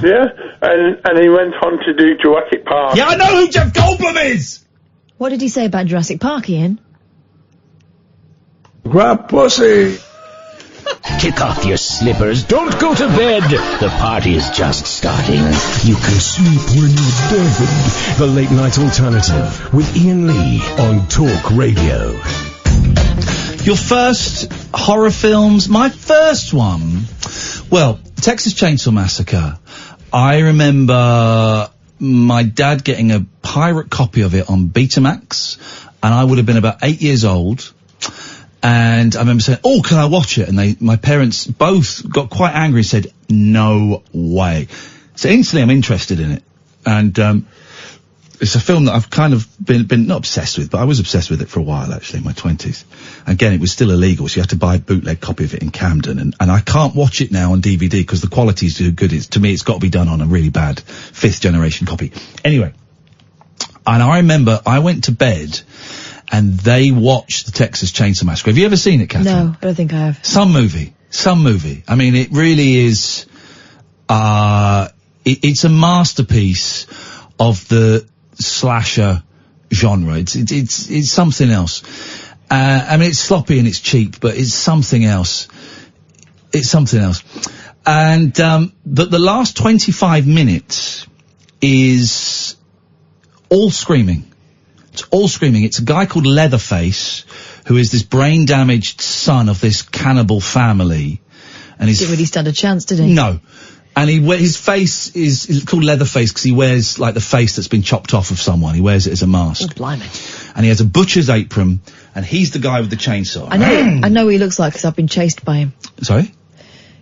Yeah, and he went on to do Jurassic Park. Yeah, I know who Jeff Goldblum is! What did he say about Jurassic Park, Ian? Grab pussy! Kick off your slippers. Don't go to bed. The party is just starting. You can sleep when you're dead. The Late Night Alternative with Iain Lee on Talk Radio. Your first horror films? My first one? Well, Texas Chainsaw Massacre. I remember my dad getting a pirate copy of it on Betamax, and I would have been about 8 years old. And I remember saying, "Oh, can I watch it?" And my parents both got quite angry and said, "No way." So instantly I'm interested in it. And It's a film that I've kind of been not obsessed with, but I was obsessed with it for a while, actually, in my 20s. Again, it was still illegal, so you had to buy a bootleg copy of it in Camden, and I can't watch it now on DVD because the quality's too good. To me, it's got to be done on a really bad 5th generation copy. Anyway, and I remember I went to bed and they watched the Texas Chainsaw Massacre. Have you ever seen it, Catherine? No, I don't think I have. Some movie. I mean, it really is, it's a masterpiece of the slasher genre. It's something else. I mean, it's sloppy and it's cheap, but it's something else. And, the last 25 minutes is all screaming. It's all screaming. It's a guy called Leatherface, who is this brain-damaged son of this cannibal family. And Didn't really stand a chance, did he? No. And his face is called Leatherface because he wears, like, the face that's been chopped off of someone. He wears it as a mask. Oh, blimey. And he has a butcher's apron, and he's the guy with the chainsaw. I know what he looks like because I've been chased by him. Sorry?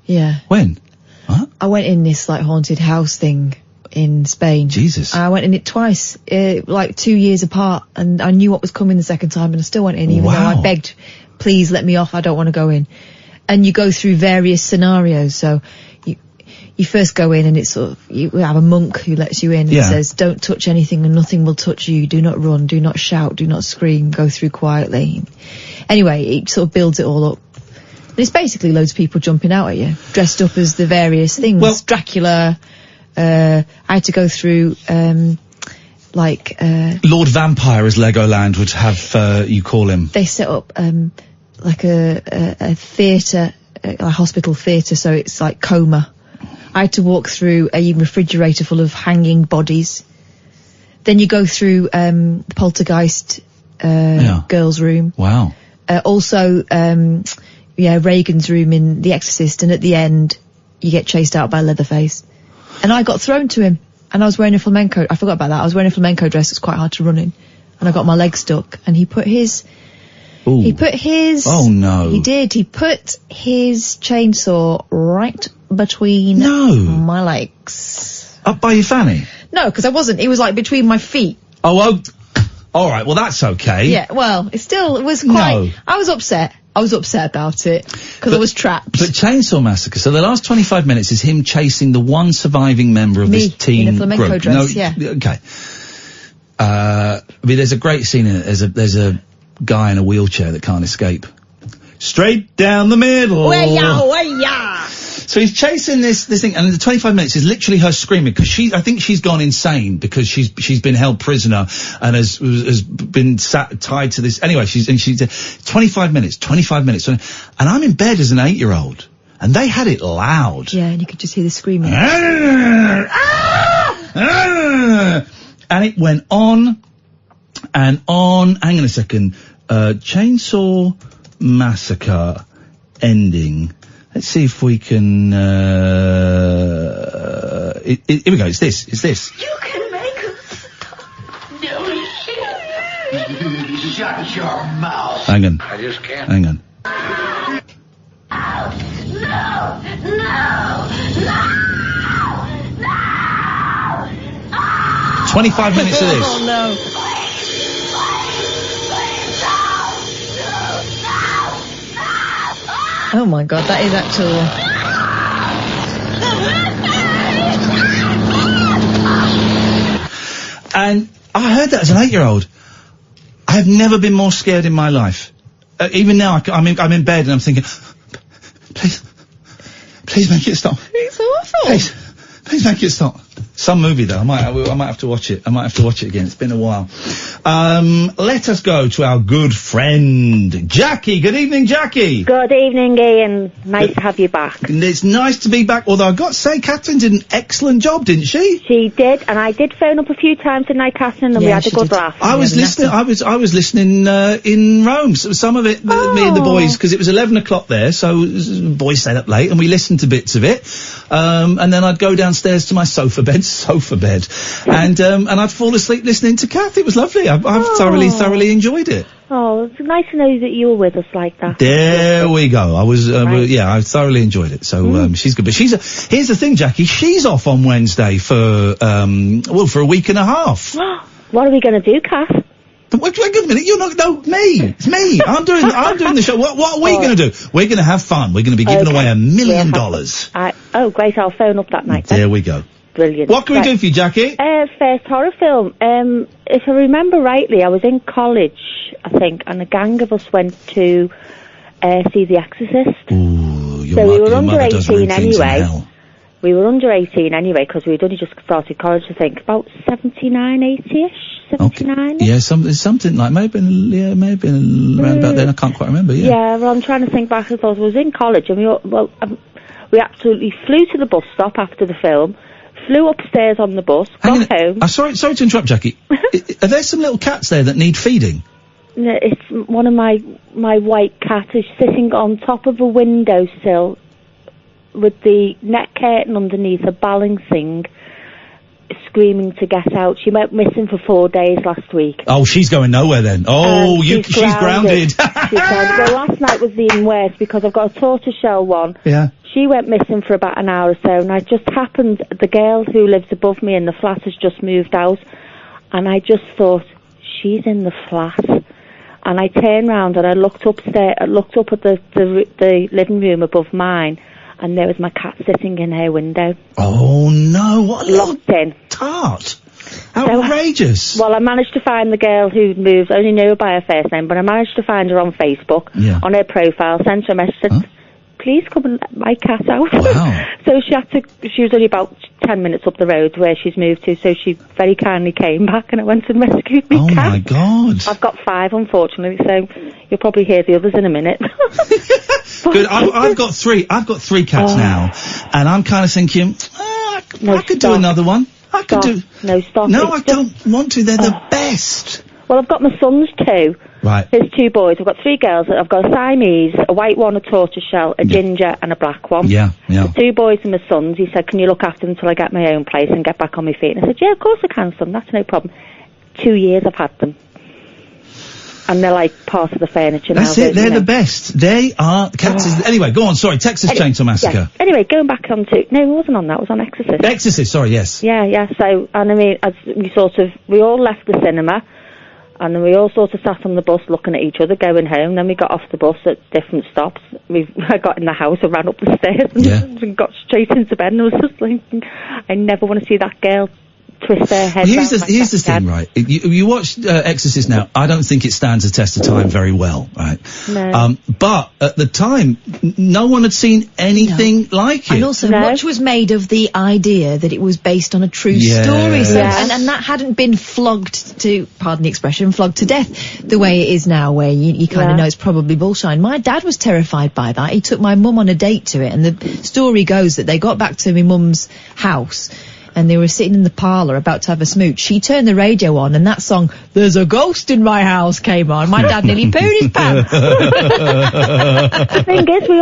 Yeah. When? What? I went in this, like, haunted house thing in Spain. Jesus. I went in it twice, like 2 years apart, and I knew what was coming the second time, and I still went in, even though I begged, please let me off, I don't want to go in. And you go through various scenarios, so you first go in and it's sort of, you have a monk who lets you in and says, don't touch anything and nothing will touch you, do not run, do not shout, do not scream, go through quietly. Anyway, it sort of builds it all up. And it's basically loads of people jumping out at you, dressed up as the various things. Well, Dracula, I had to go through, Lord Vampire, as Legoland would have, you call him. They set up, like a theatre, a hospital theatre, so it's like coma. I had to walk through a refrigerator full of hanging bodies. Then you go through the poltergeist girl's room. Wow. Also, Reagan's room in The Exorcist, and at the end, you get chased out by Leatherface. And I got thrown to him, and I was wearing a flamenco. I forgot about that. I was wearing a flamenco dress. It's quite hard to run in, and I got my leg stuck. And he put his. Ooh. He put his. Oh no. He did. He put his chainsaw right between my legs. Up by your fanny? No, because I wasn't. It was like between my feet. Oh, all right. Well, that's okay. Yeah. Well, it was quite. No. I was upset about it because I was trapped. But Chainsaw Massacre. So the last 25 minutes is him chasing the one surviving member of this teen in a flamenco group. Dress, yeah. Okay. I mean, there's a great scene in it. There's a guy in a wheelchair that can't escape. Straight down the middle. Way-ya! So he's chasing this thing, and the 25 minutes is literally her screaming because I think she's gone insane because she's been held prisoner and has been tied to this. Anyway, she's 25 minutes, and I'm in bed as an 8-year-old, and they had it loud. Yeah, and you could just hear the screaming. And it went on and on. Hang on a second. Chainsaw Massacre ending. Let's see if we can, here we go, it's this. You can make us stop. No shit. Shut your mouth. Hang on. I just can't. Hang on. No. 25 minutes of this. Oh no. Oh my god, that is actual. And I heard that as an 8-year-old. I have never been more scared in my life. Even now, I'm in bed and I'm thinking, please make it stop. It's awful. Please make it stop. Some movie though. I might have to watch it. I might have to watch it again. It's been a while. Let us go to our good friend Jackie. Good evening, Jackie. Good evening, Ian. Nice to have you back. It's nice to be back. Although I've got to say, Catherine did an excellent job, didn't she? She did, and I did phone up a few times tonight, Catherine, and we had a good laugh. I was listening. I was listening in Rome. So some of it, me and the boys, because it was 11 o'clock there. So the boys stayed up late, and we listened to bits of it. And then I'd go downstairs to my sofa bed, and I'd fall asleep listening to Kath. It was lovely. I've thoroughly enjoyed it. Oh, it's nice to know that you were with us like that. There we go. I was, I thoroughly enjoyed it. So, she's good. But here's the thing, Jackie, she's off on Wednesday for a week and a half. What are we going to do, Kath? Wait a minute, you're not, no, me. It's me. I'm doing the show. What are we going to do? We're going to have fun. We're going to be giving away $1 million. Oh, great, I'll phone up that night then. There we go. Brilliant. What can we do for you, Jackie? First horror film. If I remember rightly, I was in college, I think, and a gang of us went to see The Exorcist. Ooh, so we were under 18 anyway. We were under 18 anyway, because we'd only just started college, I think, about 79, 80-ish, 79. Okay. Yeah, something like, maybe around about then, I can't quite remember, Yeah, well, I'm trying to think back, I was in college, and we absolutely flew to the bus stop after the film, flew upstairs on the bus, got home. Sorry to interrupt, Jackie. Are there some little cats there that need feeding? No, it's one of my white cat is sitting on top of a windowsill with the net curtain underneath a balancing, screaming to get out. She went missing for 4 days last week. Oh, she's going nowhere then. Oh, she's grounded. She's grounded. Well, last night was even worse because I've got a tortoiseshell one. Yeah. She went missing for about an hour or so, and I just happened, the girl who lives above me in the flat has just moved out, and I just thought, she's in the flat. And I turned round and I looked upstairs, I looked up at the living room above mine, and there was my cat sitting in her window. Oh no, what a locked in. Tart. Outrageous. Well, I managed to find the girl who moved, I only knew her by her first name, but I managed to find her on Facebook, on her profile, sent her a message, said, please come and let my cat out. Wow. So she was only about 10 minutes up the road where she's moved to, so she very kindly came back and I went and rescued me cat. Oh my God. I've got 5, unfortunately, so you'll probably hear the others in a minute. Good, I've got 3. I've got 3 cats now, and I'm kind of thinking, I could do another one. I could do... No, stop. No, I don't want to. They're the best. Well, I've got my sons too. Right. There's 2 boys. I've got 3 girls. I've got a Siamese, a white one, a tortoiseshell, a ginger, and a black one. Yeah. The 2 boys are my sons. He said, can you look after them until I get my own place and get back on my feet? And I said, yeah, of course I can, son. That's no problem. 2 years I've had them. And they're like part of the furniture now. That's it. They're the best. They are cats. Anyway, go on. Sorry, Texas Chainsaw Massacre. Yeah. Anyway, going back on to... No, it wasn't on that. It was on Exorcist. Exorcist, sorry, yes. Yeah. So, and I mean, we all left the cinema, and then we all sort of sat on the bus looking at each other going home. Then we got off the bus at different stops. I got in the house and ran up the stairs and got straight into bed, and I was just thinking, I never want to see that girl twist their head. Well, here's the thing, right? You watch Exorcist now. I don't think it stands the test of time very well, right? No. But at the time, no one had seen anything like it. And also, much was made of the idea that it was based on a true story. So, and that hadn't been flogged to, pardon the expression, flogged to death the way it is now, where you kind of know it's probably bullshit. My dad was terrified by that. He took my mum on a date to it, and the story goes that they got back to my mum's house, and they were sitting in the parlour about to have a smooch. She turned the radio on, and that song, There's a Ghost in My House, came on. My dad nearly pooed his pants. The thing is, we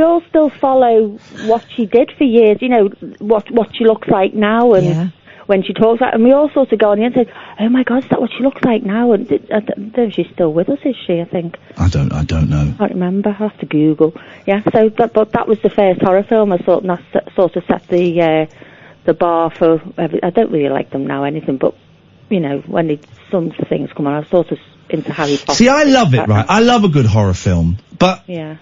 all still follow what she did for years, you know, what she looks like now, and when she talks like, and we all sort of go on the inside, oh my God, is that what she looks like now? And she's still with us, is she, I think? I don't know. I can't remember. I'll have to Google. Yeah, so, but that was the first horror film I thought, and that sort of set the bar for I don't really like them now, anything, but, you know, when some things come on, I'm sort of into Harry Potter. See, I love it, right? I love a good horror film, but I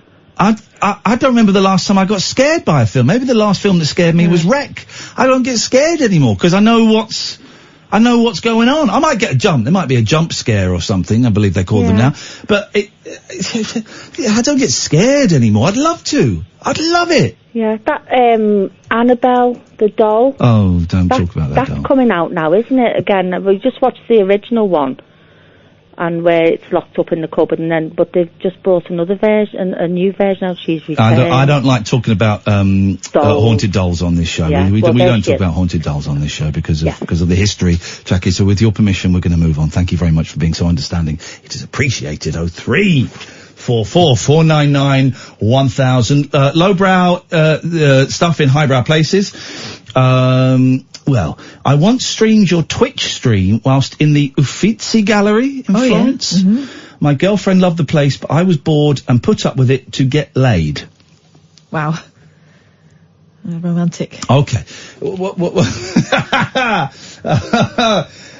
don't remember the last time I got scared by a film. Maybe the last film that scared me was Wreck. I don't get scared anymore, because I know what's going on. I might get a jump. There might be a jump scare or something, I believe they call them now. But I don't get scared anymore. I'd love to. I'd love it. Yeah, that Annabelle, the doll. Oh, don't talk about that doll. That's coming out now, isn't it? Again, we just watched the original one, and where it's locked up in the cupboard, but they've just brought another version, a new version of She's Returned. I don't like talking about haunted dolls on this show. Yeah. We don't talk about haunted dolls on this show because of the history, Jackie. So with your permission, we're going to move on. Thank you very much for being so understanding. It is appreciated. 03444991,000. Lowbrow stuff in highbrow places. Well, I once streamed your Twitch stream whilst in the Uffizi Gallery in Florence. Yeah. Mm-hmm. My girlfriend loved the place, but I was bored and put up with it to get laid. Wow. Romantic. Okay.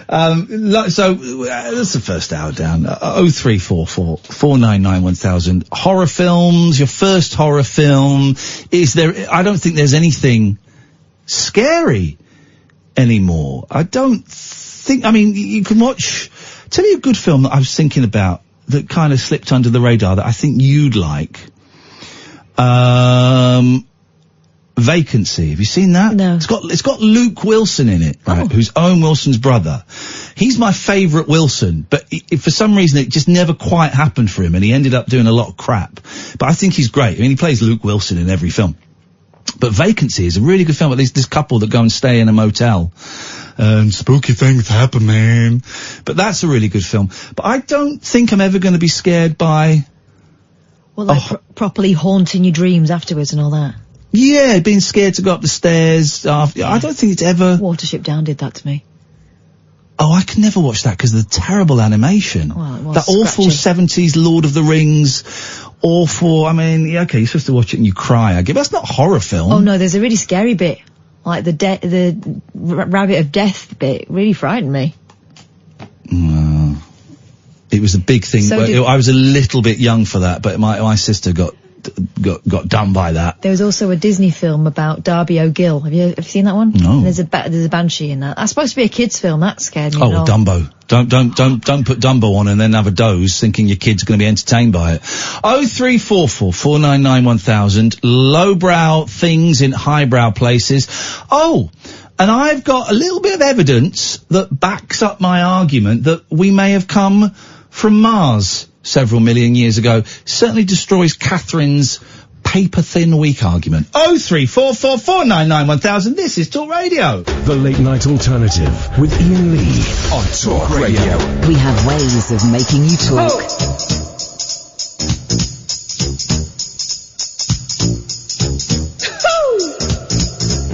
That's the first hour down. 0344 499 1000. Horror films, your first horror film. I don't think there's anything scary anymore. I mean, you can watch, tell me a good film that I was thinking about that kind of slipped under the radar that I think you'd like. Vacancy. Have you seen that? No. It's got Luke Wilson in it, right? Who's Owen Wilson's brother. He's my favourite Wilson, but for some reason it just never quite happened for him, and he ended up doing a lot of crap. But I think he's great. I mean, he plays Luke Wilson in every film. But Vacancy is a really good film about this couple that go and stay in a motel. Spooky things happen, man. But that's a really good film. But I don't think I'm ever going to be scared by... Well, like properly haunting your dreams afterwards and all that. Yeah, being scared to go up the stairs. I don't think it's ever... Watership Down did that to me. Oh, I can never watch that because of the terrible animation. Well, it was that awful 70s Lord of the Rings, awful... I mean, yeah, okay, you're supposed to watch it and you cry. I guess that's not a horror film. Oh, no, there's a really scary bit. Like the Rabbit of Death bit really frightened me. It was a big thing. I was a little bit young for that, but my sister got done by that. There was also a Disney film about Darby O'Gill. Have you seen that one? No. There's a banshee in that. That's supposed to be a kids' film. That scared me. Oh, well, Dumbo. Don't put Dumbo on and then have a doze thinking your kid's going to be entertained by it. 0344 499 1000. Lowbrow things in highbrow places. Oh, and I've got a little bit of evidence that backs up my argument that we may have come from Mars several million years ago. Certainly destroys Catherine's paper-thin weak argument. 0344 499 1000. This is Talk Radio. The Late Night Alternative with Iain Lee on Talk Radio. We have ways of making you talk.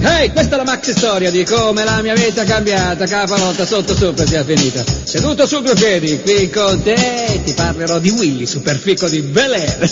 Hey, questa è la maxi storia di come la mia vita è cambiata, capanotta sotto sopra sia finita. Seduto su due piedi, qui con te, ti parlerò di Willy, superfico di Bel Air.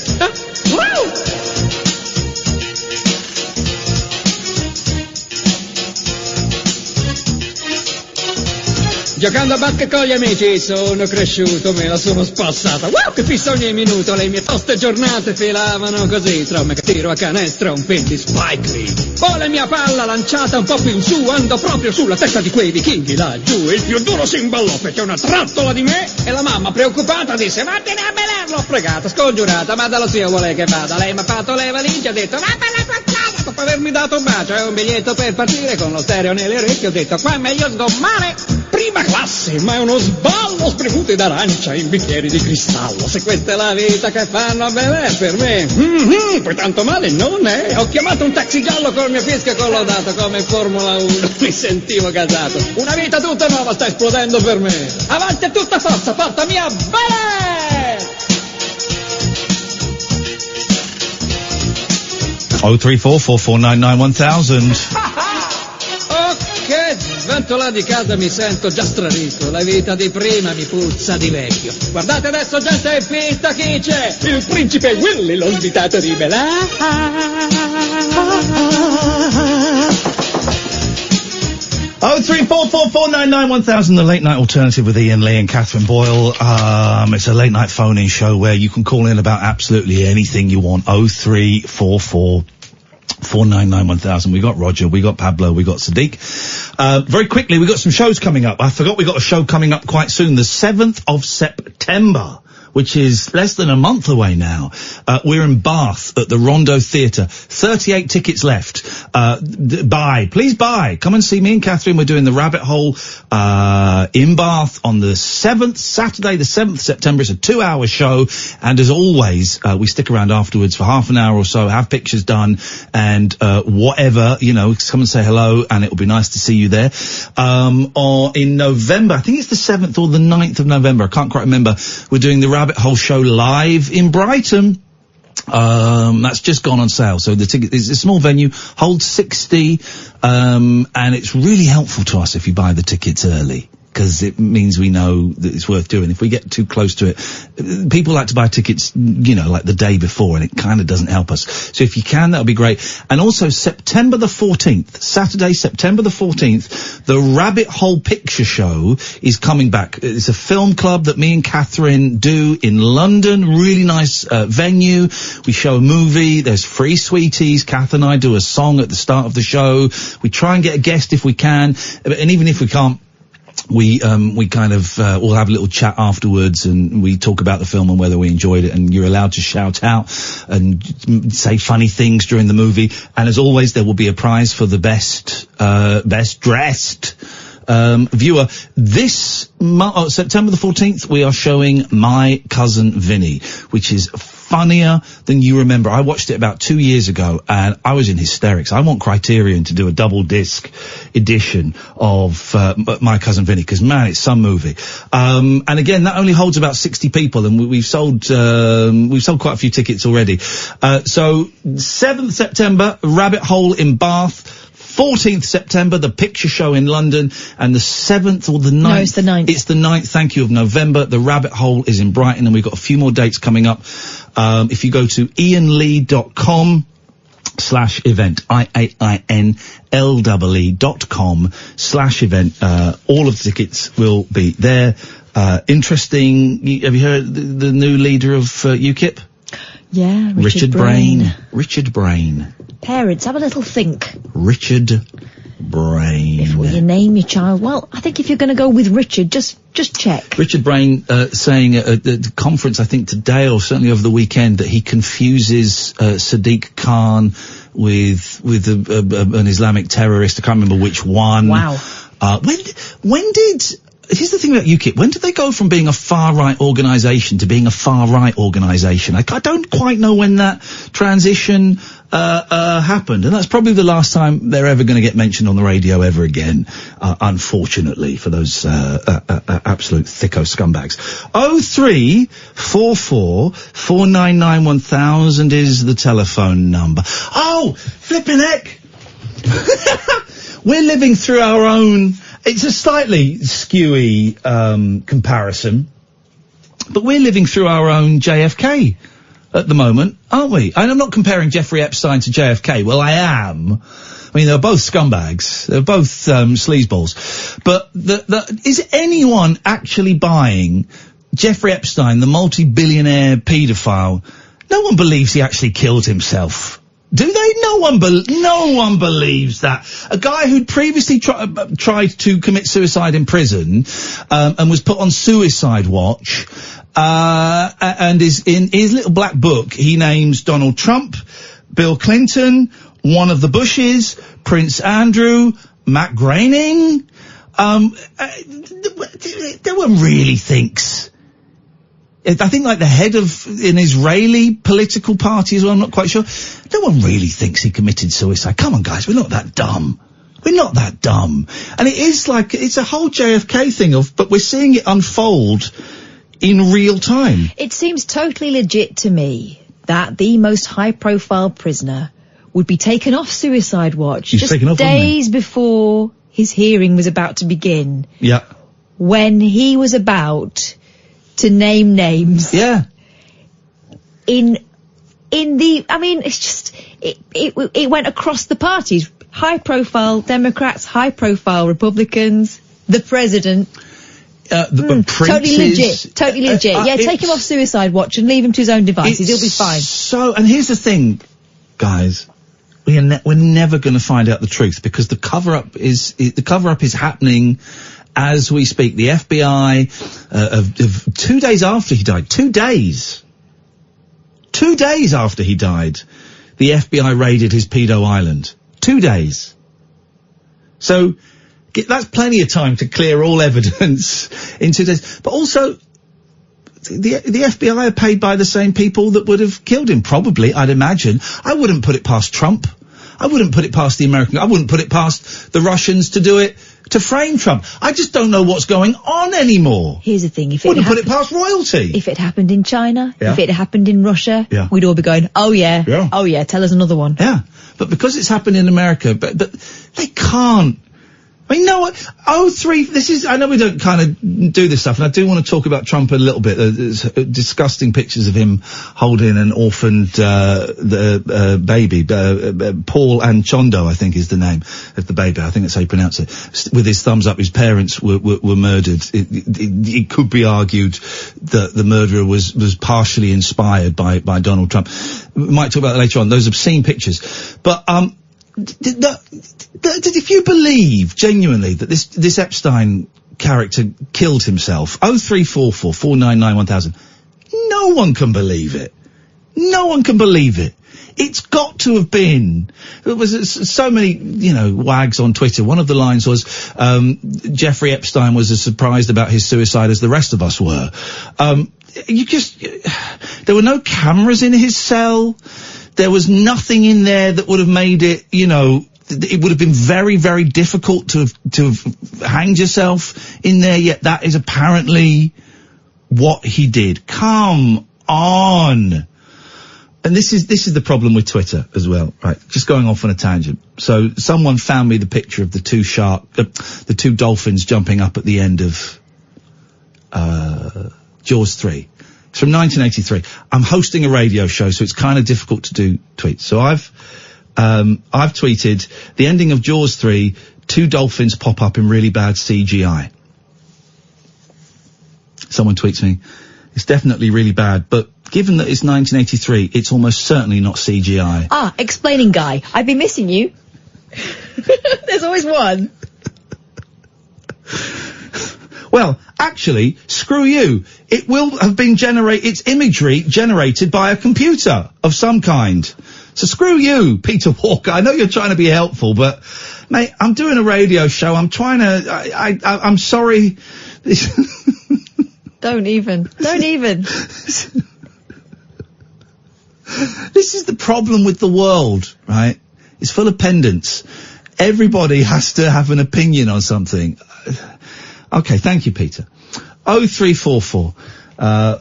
Giocando a basket con gli amici sono cresciuto, me la sono spassata. Wow, che fissa ogni minuto, le mie toste giornate filavano così. Tra un mega tiro a canestro, un pin di Spike Lee. Poi la mia palla lanciata un po' più in su, andò proprio sulla testa di quei vichinghi laggiù. Il più duro si imballò, fece una trottola di me e la mamma preoccupata disse: vattene a Bel Air. L'ho pregata, scongiurata, ma dallo zio vuole che vada. Lei mi ha fatto le valigie, ha detto: va per la tua strada. Dopo avermi dato un bacio e un biglietto per partire con lo stereo nelle orecchie, ho detto: qua è meglio sgommare. Prima classe, ma è uno sballo, spremuti d'arancia in bicchieri di cristallo. Se questa è la vita che fanno a Bel Air per me, poi tanto male non è. Ho chiamato un taxi giallo col mio fischio collaudato come Formula 1, mi sentivo gasato. Una vita tutta nuova sta esplodendo per me. Avanti a tutta forza, portami a Bel Air! 0344 499 1000. Che sventola di casa mi sento già strarito, la vita di prima mi puzza di vecchio. Guardate adesso gente in pista, chi c'è? Il principe Willy, lo svitato di Bel Air. 0344 499 1000, the Late Night Alternative with Iain Lee and Catherine Boyle. It's a late night phone-in show where you can call in about absolutely anything you want. 0344 499 1000. We got Roger, we got Pablo, we got Sadiq. Very quickly, we got some shows coming up. I forgot we got a show coming up quite soon, the 7th of September, which is less than a month away now. We're in Bath at the Rondo Theatre. 38 tickets left. Please buy. Come and see me and Catherine. We're doing the Rabbit Hole, in Bath on the 7th, Saturday the 7th September. It's a 2-hour show. And as always, we stick around afterwards for half an hour or so, have pictures done and, whatever, come and say hello and it'll be nice to see you there. Or in November, I think it's the 7th or the 9th of November. I can't quite remember. We're doing the Rabbit Hole show live in Brighton. That's just gone on sale. So the ticket is a small venue, holds 60, and it's really helpful to us if you buy the tickets early. because it means we know that it's worth doing. If we get too close to it, people like to buy tickets, like the day before, and it kind of doesn't help us. So if you can, that would be great. And also September the 14th, Saturday, September the 14th, the Rabbit Hole Picture Show is coming back. It's a film club that me and Catherine do in London. Really nice venue. We show a movie. There's free sweeties. Kath and I do a song at the start of the show. We try and get a guest if we can, and even if we can't, we kind of we'll have a little chat afterwards, and we talk about the film and whether we enjoyed it, and you're allowed to shout out and say funny things during the movie. And as always, there will be a prize for the best dressed viewer. This September the 14th, we are showing My Cousin Vinny, which is funnier than you remember. I watched it about 2 years ago, and I was in hysterics. I want Criterion to do a double disc edition of My Cousin Vinny, because man, it's some movie. And again, that only holds about 60 people, and we've sold quite a few tickets already. So 7th September, Rabbit Hole in Bath. 14th September, the Picture Show in London, and the 7th or the 9th? No, it's the 9th. It's the 9th, thank you, of November. The Rabbit Hole is in Brighton, and we've got a few more dates coming up. If you go to iainlee.com/event, IAINLEE.com/event, all of the tickets will be there. Interesting. Have you heard the new leader of UKIP? Yeah, Richard Brain. Richard Brain. Parents, have a little think. Richard Brain. Before you name your child. Well, I think if you're going to go with Richard, just check. Richard Brain saying at the conference, I think today or certainly over the weekend, that he confuses Sadiq Khan with an Islamic terrorist. I can't remember which one. Wow. When did... Here's the thing about UKIP. When did they go from being a far-right organisation to being a far-right organisation? I don't quite know when that transition happened. And that's probably the last time they're ever going to get mentioned on the radio ever again, unfortunately, for those absolute thicko scumbags. 0344 499 1000 is the telephone number. Oh, flippin' heck! We're living through our own... It's a slightly skewy comparison, but we're living through our own JFK at the moment, aren't we? And I'm not comparing Jeffrey Epstein to JFK. Well, I am. I mean, they're both scumbags. They're both sleazeballs. But is anyone actually buying Jeffrey Epstein, the multi-billionaire paedophile? No one believes he actually killed himself. Do they? No one believes that. A guy who'd previously tried to commit suicide in prison, and was put on suicide watch, and is in his little black book, he names Donald Trump, Bill Clinton, one of the Bushes, Prince Andrew, Matt Groening. No one really thinks. I think like the head of an Israeli political party as well, I'm not quite sure. No one really thinks he committed suicide. Come on, guys, we're not that dumb. We're not that dumb. And it is like, it's a whole JFK thing but we're seeing it unfold in real time. It seems totally legit to me that the most high-profile prisoner would be taken off suicide watch just days before his hearing was about to begin. Yeah. When he was about to name names. Yeah. It's just, it went across the parties. High profile Democrats, high profile Republicans, the president. Totally legit. Yeah, take him off suicide watch and leave him to his own devices. He'll be fine. So, and here's the thing, guys. We're never going to find out the truth, because the cover-up is happening as we speak. The FBI, 2 days after he died, 2 days after he died, the FBI raided his pedo island. 2 days. So, that's plenty of time to clear all evidence in 2 days. But also, the FBI are paid by the same people that would have killed him, probably, I'd imagine. I wouldn't put it past Trump. I wouldn't put it past the American. I wouldn't put it past the Russians to do it to frame Trump. I just don't know what's going on anymore. Here's the thing: wouldn't put it past royalty. If it happened in China, yeah. If it happened in Russia, yeah. We'd all be going, "Oh yeah, tell us another one." Yeah, but because it's happened in America, but they can't I mean, no, 03, I know we don't kind of do this stuff, and I do want to talk about Trump a little bit. There's disgusting pictures of him holding an orphaned, baby, Paul Anchondo, I think is the name of the baby. I think that's how you pronounce it. With his thumbs up, his parents were murdered. It could be argued that the murderer was partially inspired by Donald Trump. We might talk about that later on, those obscene pictures. But, if you believe genuinely that this Epstein character killed himself, 0344 499 1000, no one can believe it. No one can believe it. It's got to have been. There was so many, wags on Twitter. One of the lines was, Jeffrey Epstein was as surprised about his suicide as the rest of us were. There were no cameras in his cell. There was nothing in there that would have made it, it would have been very, very difficult to have hanged yourself in there, yet that is apparently what he did. Come on. And this is the problem with Twitter as well, right? Just going off on a tangent. So someone found me the picture of the two dolphins jumping up at the end of, Jaws 3. It's from 1983. I'm hosting a radio show, so it's kind of difficult to do tweets. So I've tweeted the ending of Jaws 3, two dolphins pop up in really bad CGI. Someone tweets me, it's definitely really bad, but given that it's 1983, it's almost certainly not CGI. Explaining guy. I've been missing you. There's always one. Well, actually, screw you. It will have been it's imagery generated by a computer of some kind. So screw you, Peter Walker. I know you're trying to be helpful, but, mate, I'm doing a radio show. I'm trying to, I'm sorry. Don't even. This is the problem with the world, right? It's full of pedants. Everybody has to have an opinion on something. Okay, thank you, Peter. 0344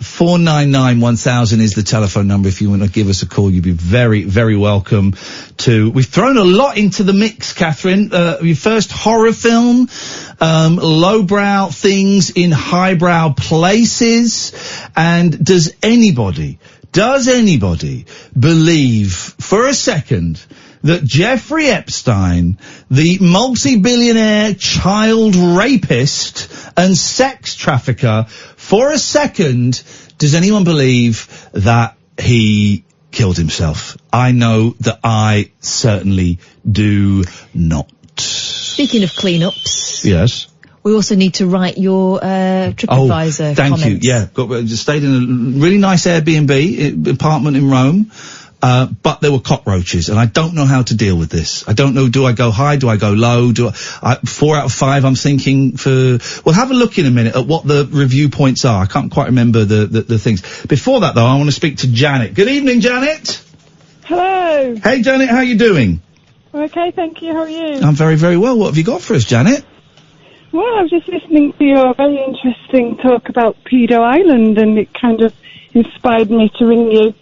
499 1000 is the telephone number. If you want to give us a call, you'd be very, very welcome to. We've thrown a lot into the mix, Catherine. Your first horror film, lowbrow things in highbrow places. And does anybody believe for a second that Jeffrey Epstein, the multi-billionaire child rapist and sex trafficker, for a second, does anyone believe that he killed himself? I know that I certainly do not. Speaking of clean-ups. Yes. We also need to write your TripAdvisor thank comments. you. Yeah, just stayed in a really nice Airbnb apartment in Rome. But there were cockroaches, and I don't know how to deal with this. I don't know, do I go high, do I go low, 4 out of 5 I'm thinking we'll have a look in a minute at what the review points are. I can't quite remember the things. Before that though, I want to speak to Janet. Good evening, Janet. Hello. Hey Janet, how you doing? Okay, thank you, how are you? I'm very, very well. What have you got for us, Janet? Well, I was just listening to your very interesting talk about Pedo Island, and it kind of inspired me to ring you.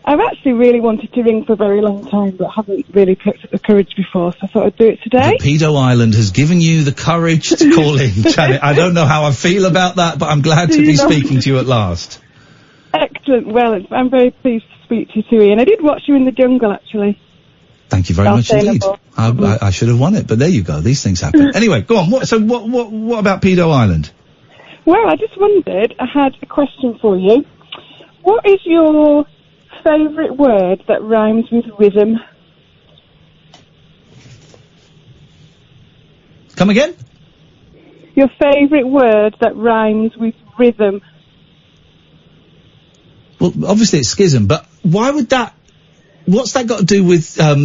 I've actually really wanted to ring for a very long time, but haven't really picked up the courage before, so I thought I'd do it today. The Pedo Island has given you the courage to call in, Janet. I don't know how I feel about that, but I'm glad to be speaking to you at last. Excellent. Well, I'm very pleased to speak to you too, Ian. I did watch you in the jungle, actually. Thank you very much indeed. I should have won it, but there you go. These things happen. Anyway, go on. What about Pedo Island? Well, I just wondered, I had a question for you. What is your favourite word that rhymes with rhythm? Come again? Your favourite word that rhymes with rhythm. Well, obviously it's schism, but why would that... What's that got to do with... Have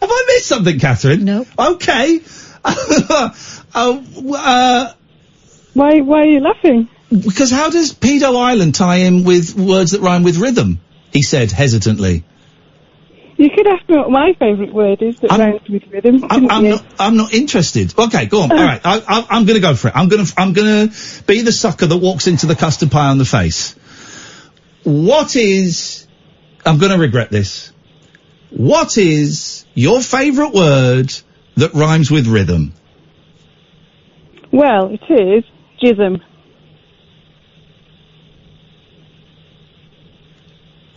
I missed something, Catherine? No. Okay. Why are you laughing? Because how does Pedo Island tie in with words that rhyme with rhythm? He said hesitantly. You could ask me what my favourite word is that rhymes with rhythm. I'm not interested. Okay, go on. All right, I'm going to go for it. I'm going to be the sucker that walks into the custard pie on the face. What is... I'm going to regret this. What is Your favourite word that rhymes with rhythm. Well, it is jism.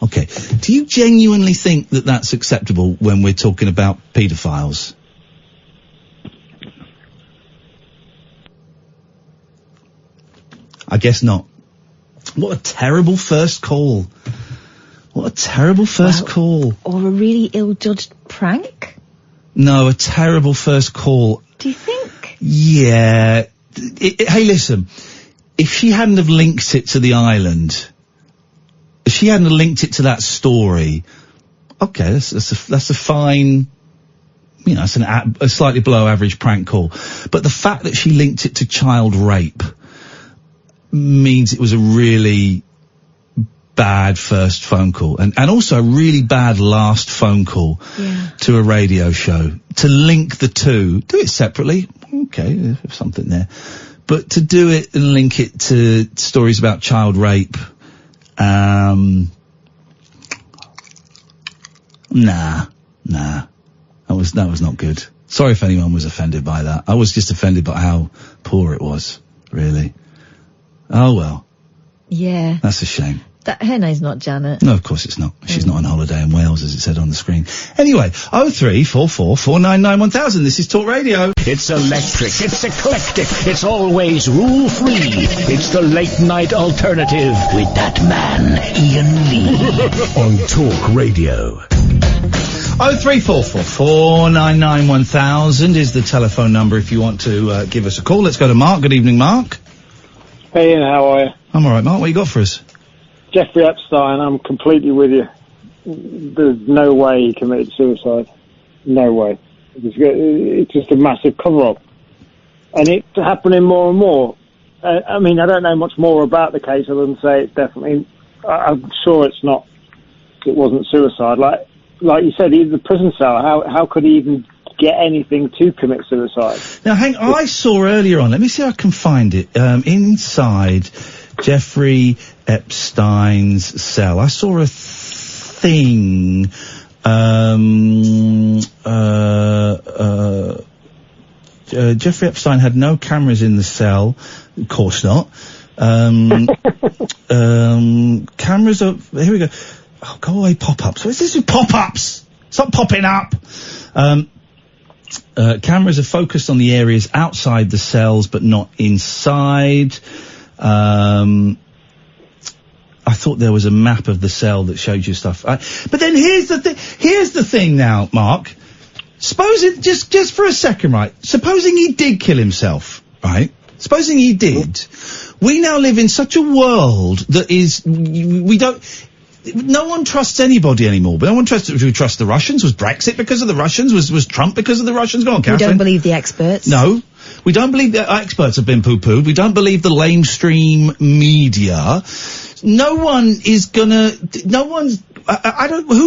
Okay. Do you genuinely think that that's acceptable when we're talking about paedophiles? I guess not. What a terrible first call. What a terrible first call. Or a really ill-judged prank? No, a terrible first call. Do you think? Yeah. Hey, listen. If she hadn't have linked it to the island, if she hadn't have linked it to that story, okay, that's a fine, you know, it's a slightly below average prank call. But the fact that she linked it to child rape means it was a really bad first phone call and also a really bad last phone call to a radio show. To link the two, do it separately, okay, there's something there. But to do it and link it to stories about child rape, nah. That was not good. Sorry if anyone was offended by that. I was just offended by how poor it was, really. Oh well. Yeah. That's a shame. Her name's not Janet. No, of course it's not. She's not on holiday in Wales, as it said on the screen. Anyway, 0344 499 1000. This is Talk Radio. It's electric. It's eclectic. It's always rule-free. It's the late night alternative with that man, Iain Lee, on Talk Radio. 0344 499 1000 is the telephone number if you want to give us a call. Let's go to Mark. Good evening, Mark. Hey, Ian, how are you? I'm all right, Mark. What you got for us? Jeffrey Epstein, I'm completely with you. There's no way he committed suicide. No way. It's just a massive cover-up. And it's happening more and more. I mean, I don't know much more about the case other than say it's definitely... I'm sure it wasn't suicide. Like you said, he's in the prison cell. How could he even get anything to commit suicide? Now, I saw earlier on, let me see if I can find it, inside Jeffrey Epstein's cell. I saw a thing, Jeffrey Epstein had no cameras in the cell. Of course not. Cameras are, here we go. Oh, go away, pop-ups. What is this with pop-ups? Stop popping up. Cameras are focused on the areas outside the cells, but not inside. I thought there was a map of the cell that showed you stuff. But then here's the thing now, Mark. Supposing, just for a second, right? Supposing he did kill himself, right? Supposing he did. We now live in such a world that no one trusts anybody anymore. But no one trusts the Russians. Was Brexit because of the Russians? Was Trump because of the Russians? Go on, Catherine. We don't believe the experts. No. We don't believe the experts have been poo-pooed. We don't believe the lamestream media. No one's, who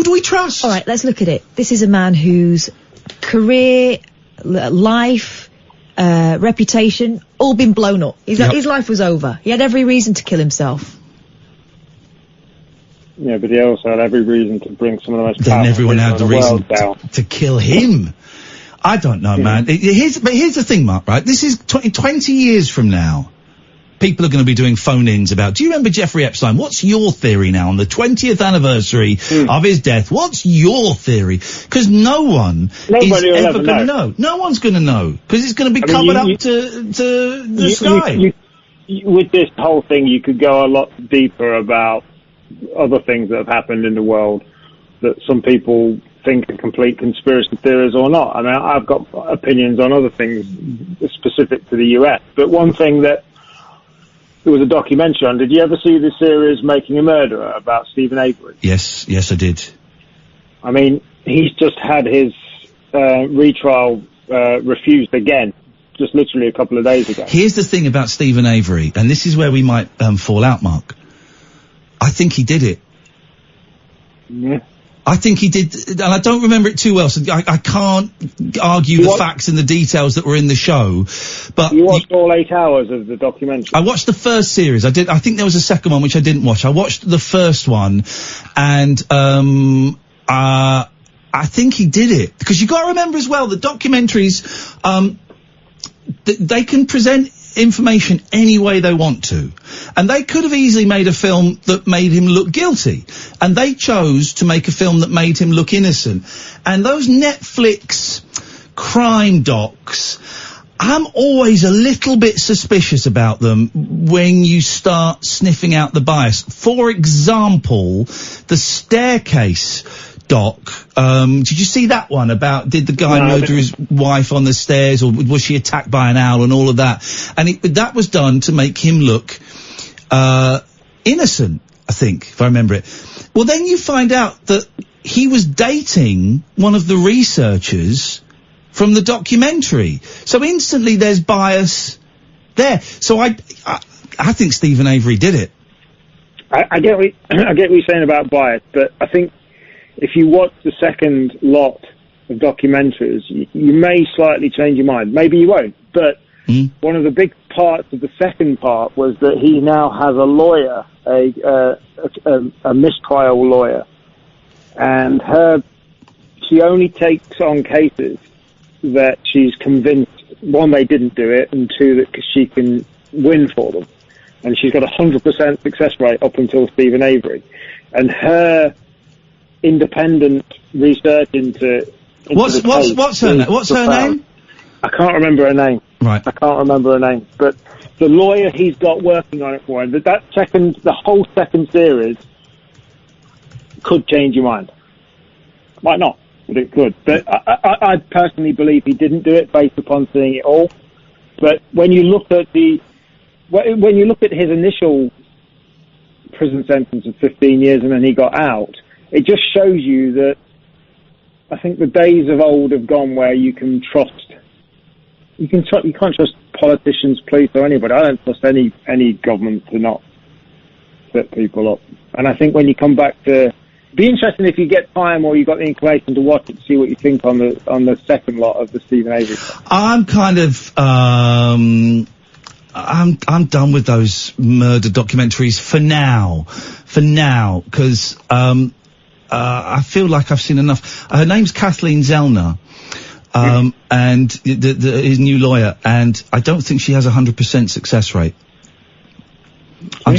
do we trust? All right, let's look at it. This is a man whose career, life, reputation, all been blown up. His life was over. He had every reason to kill himself. Yeah, but he also had every reason to bring some of the most then everyone had the reason to kill him. I don't know, man. Here's the thing, Mark, right? This is 20 years from now. People are going to be doing phone-ins about, do you remember Jeffrey Epstein? What's your theory now on the 20th anniversary of his death? What's your theory? Because nobody is ever going to know. No one's going to know. Because it's going to be covered up to the sky. With this whole thing, you could go a lot deeper about other things that have happened in the world that some people think are complete conspiracy theories or not. I mean, I've got opinions on other things specific to the US. But one thing that there was a documentary on, did you ever see the series Making a Murderer about Stephen Avery? Yes, I did. I mean, he's just had his retrial refused again, just literally a couple of days ago. Here's the thing about Stephen Avery, and this is where we might fall out, Mark. I think he did it. Yeah. I think he did, and I don't remember it too well, so I can't argue the facts and the details that were in the show. But you watched all 8 hours of the documentary? I watched the first series. I think there was a second one which I didn't watch. I watched the first one, and I think he did it. Because you've got to remember as well that documentaries, they can present information any way they want to. And they could have easily made a film that made him look guilty. And they chose to make a film that made him look innocent. And those Netflix crime docs, I'm always a little bit suspicious about them when you start sniffing out the bias. For example, the Staircase doc. Did you see that one about did the guy murder his wife on the stairs, or was she attacked by an owl and all of that? And that was done to make him look innocent, I think, if I remember it. Well, then you find out that he was dating one of the researchers from the documentary. So instantly there's bias there. So I think Stephen Avery did it. I get what you're saying about bias, but I think if you watch the second lot of documentaries, you may slightly change your mind. Maybe you won't. But one of the big parts of the second part was that he now has a lawyer, a mistrial lawyer, and she only takes on cases that she's convinced, one, they didn't do it, and two, that she can win for them. And she's got a 100% success rate up until Stephen Avery. And her independent research into what's her name? I can't remember her name. Right. I can't remember her name. But the lawyer he's got working on it for him, the whole second series could change your mind. Might not, but it could. But I personally believe he didn't do it based upon seeing it all. But when you look at his initial prison sentence of 15 years and then he got out, it just shows you that I think the days of old have gone where you can't trust politicians, police, or anybody. I don't trust any government to not set people up. And I think when you come back to, be interesting if you get time or you got the inclination to watch it to see what you think on the second lot of the Stephen Avery stuff. I'm kind of I'm done with those murder documentaries for now, because I feel like I've seen enough. Her name's Kathleen Zellner, and his new lawyer, and I don't think she has 100% success rate. I'm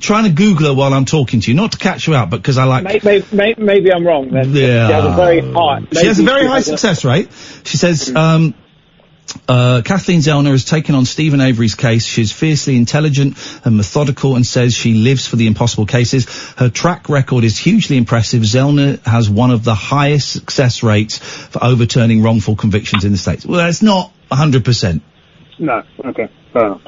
trying to Google her while I'm talking to you, not to catch you out, but because I like. Maybe I'm wrong. Then. Yeah. She has a very high. She has a very high success rate. She says. Kathleen Zellner has taken on Stephen Avery's case. She's fiercely intelligent and methodical and says she lives for the impossible cases. Her track record is hugely impressive. Zellner has one of the highest success rates for overturning wrongful convictions in the States. Well, that's not 100%. No, okay, fair enough.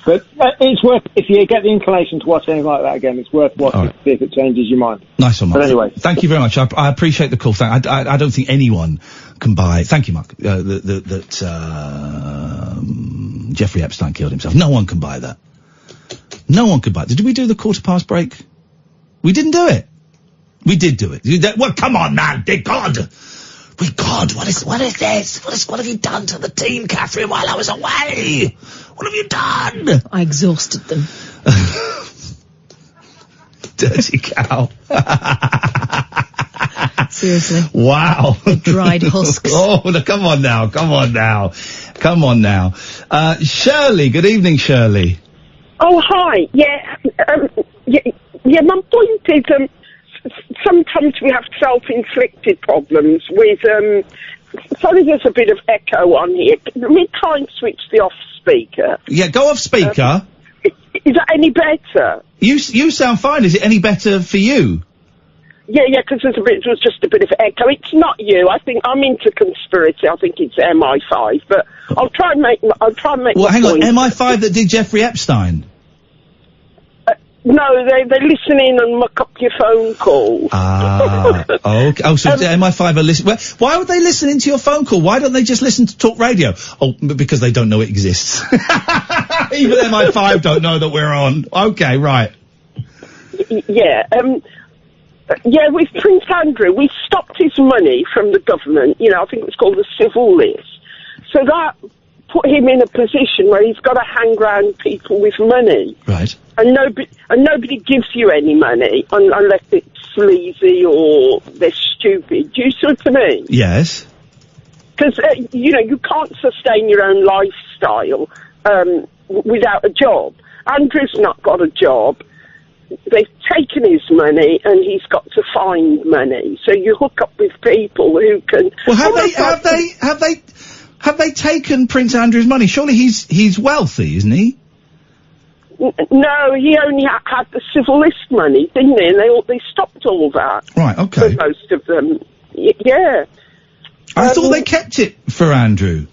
But it's worth, if you get the inclination to watch anything like that again, it's worth watching to see if it changes your mind. Nice one, Mark. But anyway. Thank you very much. I appreciate the call. I don't think anyone can buy. Thank you, Mark. That Jeffrey Epstein killed himself. No one can buy that. No one could buy it. Did we do the quarter past break? We didn't do it. We did do it. Well, come on, man. Dear God. God, what is this? What have you done to the team, Catherine, while I was away? What have you done? I exhausted them. Dirty cow. Seriously. Wow. The dried husks. Oh, come on now. Shirley, good evening, Shirley. Oh, hi. Yeah, my point is, sometimes we have self-inflicted problems with, sorry there's a bit of echo on here. Can we try and switch the off speaker? Yeah, go off speaker. Is that any better? You sound fine. Is it any better for you? Yeah, because there's just a bit of echo. It's not you. I think I'm into conspiracy. I think it's MI5, but I'll try and make. Well, hang on, MI5 that did Jeffrey Epstein. No, they listen in and muck up your phone call. Okay. Oh, so MI5 are listening. Why would they listen into your phone call? Why don't they just listen to talk radio? Oh, because they don't know it exists. Even MI5 don't know that we're on. Okay, right. Yeah, yeah, with Prince Andrew, we stopped his money from the government. You know, I think it was called the civil list. So that put him in a position where he's got to hang around people with money. Right. and nobody gives you any money unless it's sleazy or they're stupid. Do you see what I mean? Yes. Because, you can't sustain your own lifestyle without a job. Andrew's not got a job. They've taken his money and he's got to find money. So you hook up with people who can... Well, have they taken Prince Andrew's money? Surely he's wealthy, isn't he? No, he only had the civil list money, didn't he? And they stopped all that. Right, okay. For most of them. Yeah. I thought they kept it for Andrew.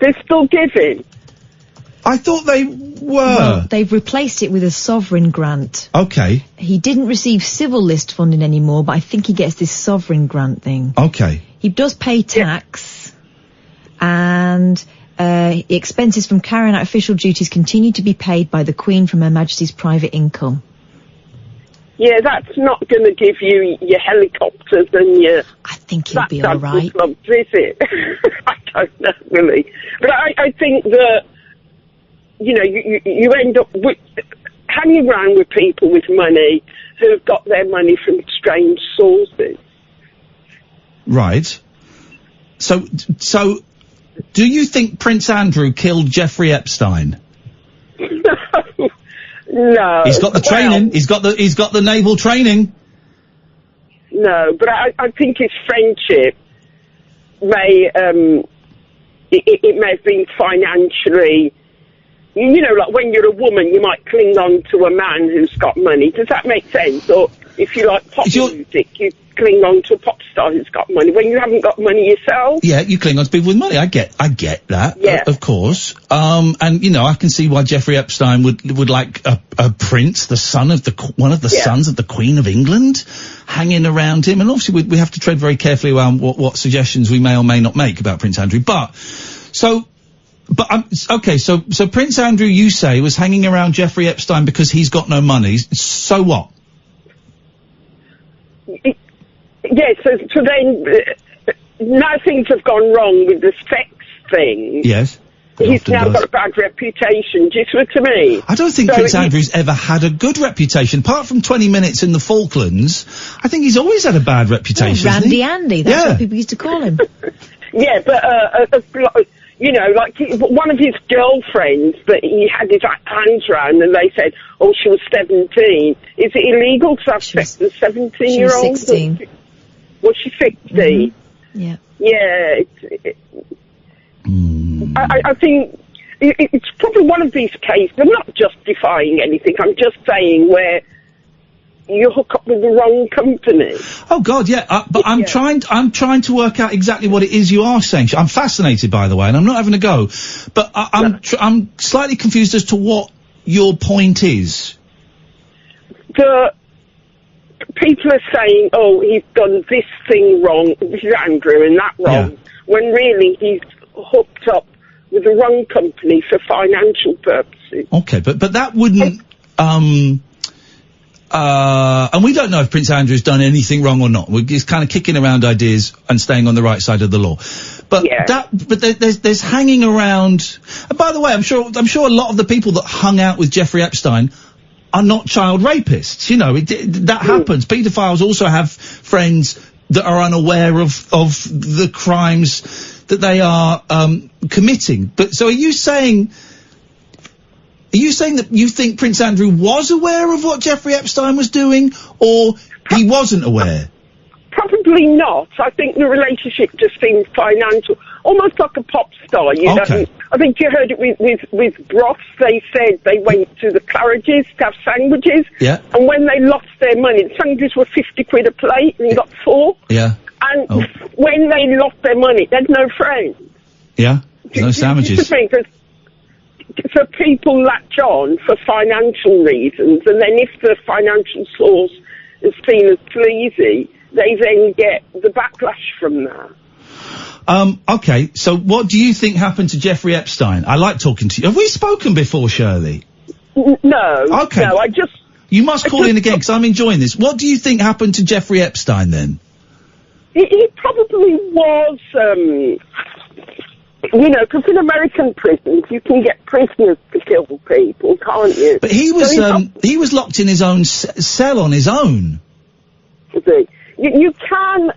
They're still giving. I thought they were. Well, they've replaced it with a sovereign grant. Okay. He didn't receive civil list funding anymore, but I think he gets this sovereign grant thing. Okay. He does pay tax, and expenses from carrying out official duties continue to be paid by the Queen from Her Majesty's private income. Yeah, that's not going to give you your helicopters and your... I think he'll be all right. Clubs, is it? I don't know, really. But I think that, you end up hanging around with people with money who've got their money from strange sources. Right. So, do you think Prince Andrew killed Jeffrey Epstein? No. He's got the training. He's got the naval training. No, but I think his friendship may it may have been financially. Like when you're a woman, you might cling on to a man who's got money. Does that make sense? Or if you like pop music, you cling on to a pop star who's got money. When you haven't got money yourself, yeah, you cling on to people with money. I get that. Yeah. Of course. And I can see why Jeffrey Epstein would like a prince, the son of one of the sons of the Queen of England, hanging around him. And obviously we have to tread very carefully around what suggestions we may or may not make about Prince Andrew. So Prince Andrew, you say, was hanging around Jeffrey Epstein because he's got no money. So what? Yes, so then now things have gone wrong with the sex thing. Yes. He's now got a bad reputation. Do you see what I mean? I don't think Prince Andrew's ever had a good reputation. Apart from 20 minutes in the Falklands, I think he's always had a bad reputation. Randy Andy, that's what people used to call him. Yeah, but like one of his girlfriends that he had his hands around, and they said, "Oh, she was 17." Is it illegal to have sex with a 17-year-old? She was 16. Was she 16? Mm-hmm. Yeah. Yeah. I think it's probably one of these cases. I'm not justifying anything. I'm just saying where you hook up with the wrong company. Oh God, yeah. But I'm trying to work out exactly what it is you are saying. I'm fascinated, by the way, and I'm not having a go. But I'm slightly confused as to what your point is. The people are saying, "Oh, he's done this thing wrong. This is Andrew, and that wrong." Yeah. When really he's hooked up with the wrong company for financial purposes. Okay, but that wouldn't. And we don't know if Prince Andrew's done anything wrong or not. We're just kind of kicking around ideas and staying on the right side of the law. But there's hanging around. And by the way, I'm sure a lot of the people that hung out with Jeffrey Epstein are not child rapists. That happens. Paedophiles also have friends that are unaware of the crimes that they are committing. But so are you saying that you think Prince Andrew was aware of what Jeffrey Epstein was doing, or he wasn't aware? Probably not. I think the relationship just seemed financial, almost like a pop star. You know, I think you heard it with Broth. They said they went to the Claridge's to have sandwiches, and when they lost their money, the sandwiches were 50 quid a plate, and you got 4. Yeah. And when they lost their money, they had no friends. Yeah, no sandwiches. So people latch on for financial reasons, and then if the financial source is seen as sleazy, they then get the backlash from that. Okay, so what do you think happened to Jeffrey Epstein? I like talking to you. Have we spoken before, Shirley? No. Okay. No, You must call in again, because I'm enjoying this. What do you think happened to Jeffrey Epstein, then? He probably was, You know, because in American prisons you can get prisoners to kill people, can't you? But he was locked in his own cell on his own. See, you can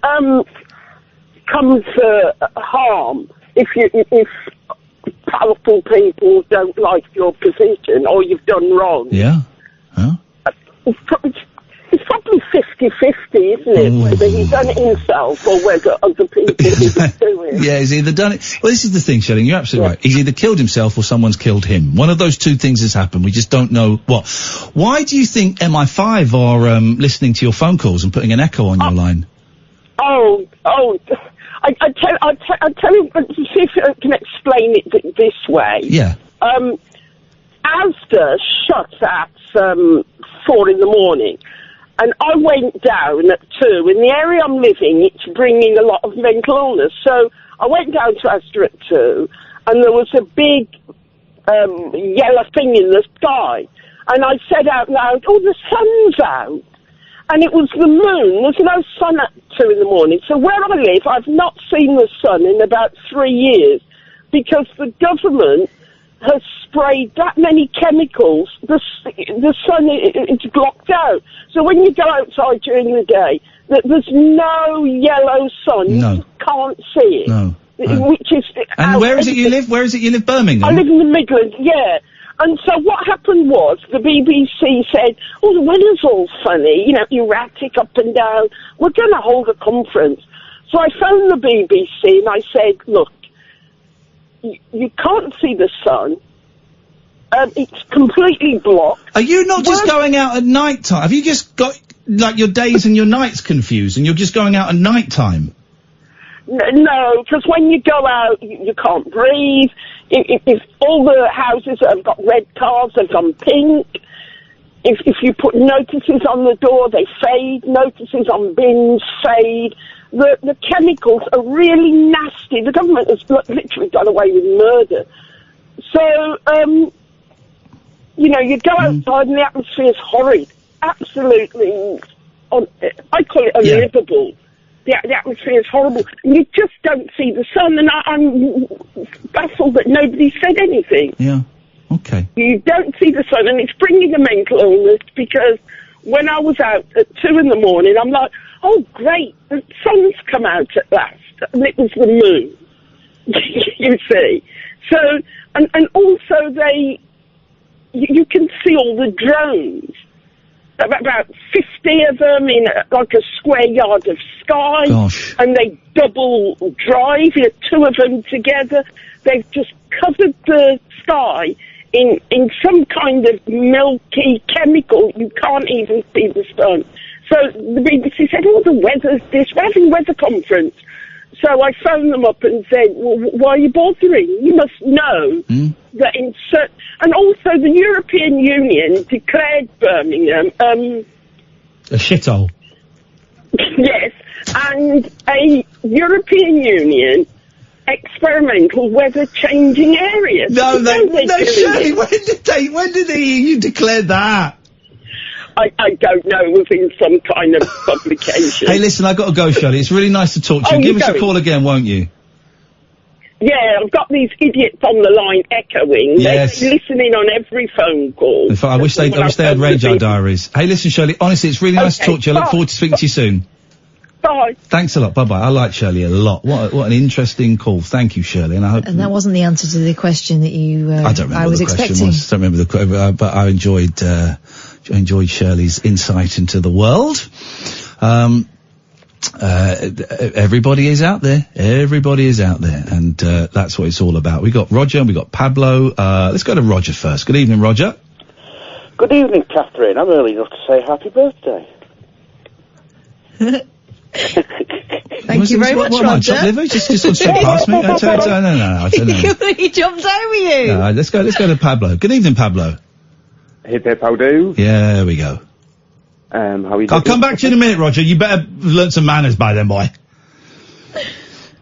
come to harm if powerful people don't like your position or you've done wrong. Yeah. Huh? It's probably 50-50, isn't it? Whether he's done it himself or whether other people do it. Yeah, he's either done it... Well, this is the thing, Shirley, you're absolutely right. He's either killed himself or someone's killed him. One of those two things has happened. We just don't know what. Why do you think MI5 are listening to your phone calls and putting an echo on your line? I tell you, see if I can explain it this way. Yeah. Asda shut at 4 in the morning. And I went down at 2. In the area I'm living, it's bringing a lot of mental illness. So I went down to Asda at 2, and there was a big yellow thing in the sky. And I said out loud, "Oh, the sun's out." And it was the moon. There's no sun at 2 in the morning. So where I live, I've not seen the sun in about 3 years because the government has sprayed that many chemicals, the sun, it's blocked out. So when you go outside during the day, there's no yellow sun. No. You just can't see it. No. Which is... And where is it you live? Where is it you live? Birmingham? I live in the Midlands, yeah. And so what happened was, the BBC said, "Oh, the weather's all funny, you know, erratic up and down. We're going to hold a conference." So I phoned the BBC and I said, "Look, you can't see the sun. It's completely blocked." Are you not just going out at night time? Have you just got, like, your days and your nights confused and you're just going out at night time? No, because when you go out, you can't breathe. If all the houses have got red cars, they've gone pink. If you put notices on the door, they fade. Notices on bins fade. The chemicals are really nasty. The government has literally done away with murder. So, you know, you go outside and the atmosphere's horrid. Absolutely, I call it unlivable. Yeah. The atmosphere is horrible. And you just don't see the sun, and I'm baffled that nobody said anything. Yeah, okay. You don't see the sun, and it's bringing a mental illness, because when I was out at 2 in the morning, I'm like, "Oh, great, the sun's come out at last." And it was the moon, you see. So, and also you can see all the drones. About 50 of them in like a square yard of sky. Gosh. And they double drive, 2 of them together. They've just covered the sky in some kind of milky chemical. You can't even see the sun. So the BBC said, "Oh, the weather's this. We're having a weather conference." So I phoned them up and said, "Well, why are you bothering? You must know that in certain..." And also the European Union declared Birmingham... a shithole. Yes, and a European Union experimental weather-changing area. No, Shirley, when did the EU declare that? I don't know, it was in some kind of publication. Hey, listen, I've got to go, Shirley. It's really nice to talk to you. Give us a call again, won't you? Yeah, I've got these idiots on the line echoing. Yes. They're listening on every phone call. In fact, I wish they had radio diaries. Hey, listen, Shirley, honestly, it's really nice to talk to you. I look forward to speaking to you soon. Bye. Thanks a lot. Bye-bye. I like Shirley a lot. What an interesting call. Thank you, Shirley. And I hope... And that wasn't the answer to the question that you... I don't remember what the question was. I don't remember the question, but I enjoyed Shirley's insight into the world. Everybody is out there. Everybody is out there. And that's what it's all about. We got Roger and we got Pablo. Let's go to Roger first. Good evening, Roger. Good evening, Catherine. I'm early enough to say happy birthday. Thank you very much, Roger. Just gone straight past me. No, I don't know. He jumped over you. No, let's go to Pablo. Good evening, Pablo. Hip hip, how do? Yeah, there we go. How are you doing? I'll come back to you in a minute, Roger. You better have learnt some manners by then, boy.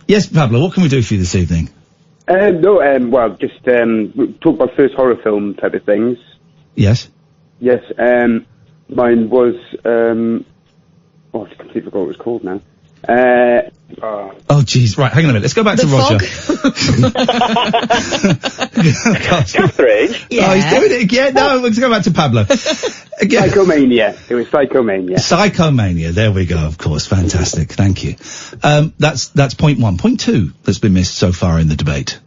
Yes, Pablo, what can we do for you this evening? Well, just talk about first horror film type of things. Yes. Yes, mine was, I completely forgot what it was called now. Oh, jeez. Right, hang on a minute. Let's go back to Roger. Catherine? Yeah. Oh, he's doing it again. No, let's go back to Pablo. Again. Psychomania. It was Psychomania. Psychomania. There we go. Of course. Fantastic. Thank you. That's point one. Point two that's been missed so far in the debate.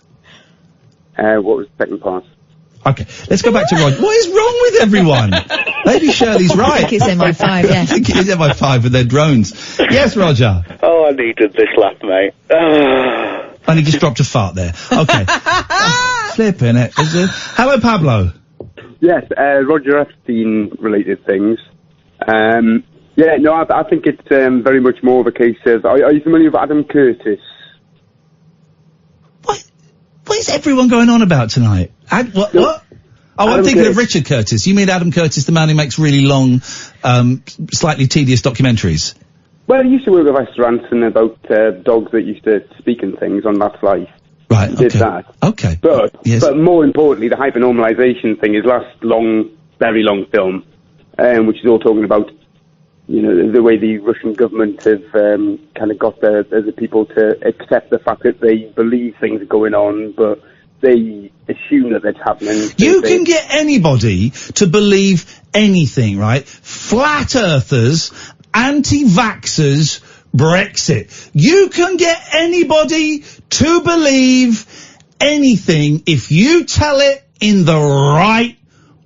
What was the second part? Okay, let's go back to Roger. What is wrong with everyone? Maybe Shirley's right. I think it's MI5, yeah. I think it is MI5 with their drones. Yes, Roger. Oh, I needed this laugh, mate. And he just dropped a fart there. Okay. Flipping it. Hello, Pablo. Yes, Roger Epstein related things. I think it's very much more of a case of, are you familiar with Adam Curtis? What is everyone going on about tonight? What? Oh, I'm thinking of Richard Curtis. You mean Adam Curtis, the man who makes really long, slightly tedious documentaries? Well, he used to work at restaurants and about dogs that used to speak and things on That's Life. Right, he did that. Okay. But more importantly, the hypernormalization thing, his last very long film, which is all talking about, the way the Russian government have kind of got the people to accept the fact that they believe things are going on, but they assume that it's happening. You can get anybody to believe anything, right? Flat earthers, anti-vaxxers, Brexit. You can get anybody to believe anything if you tell it in the right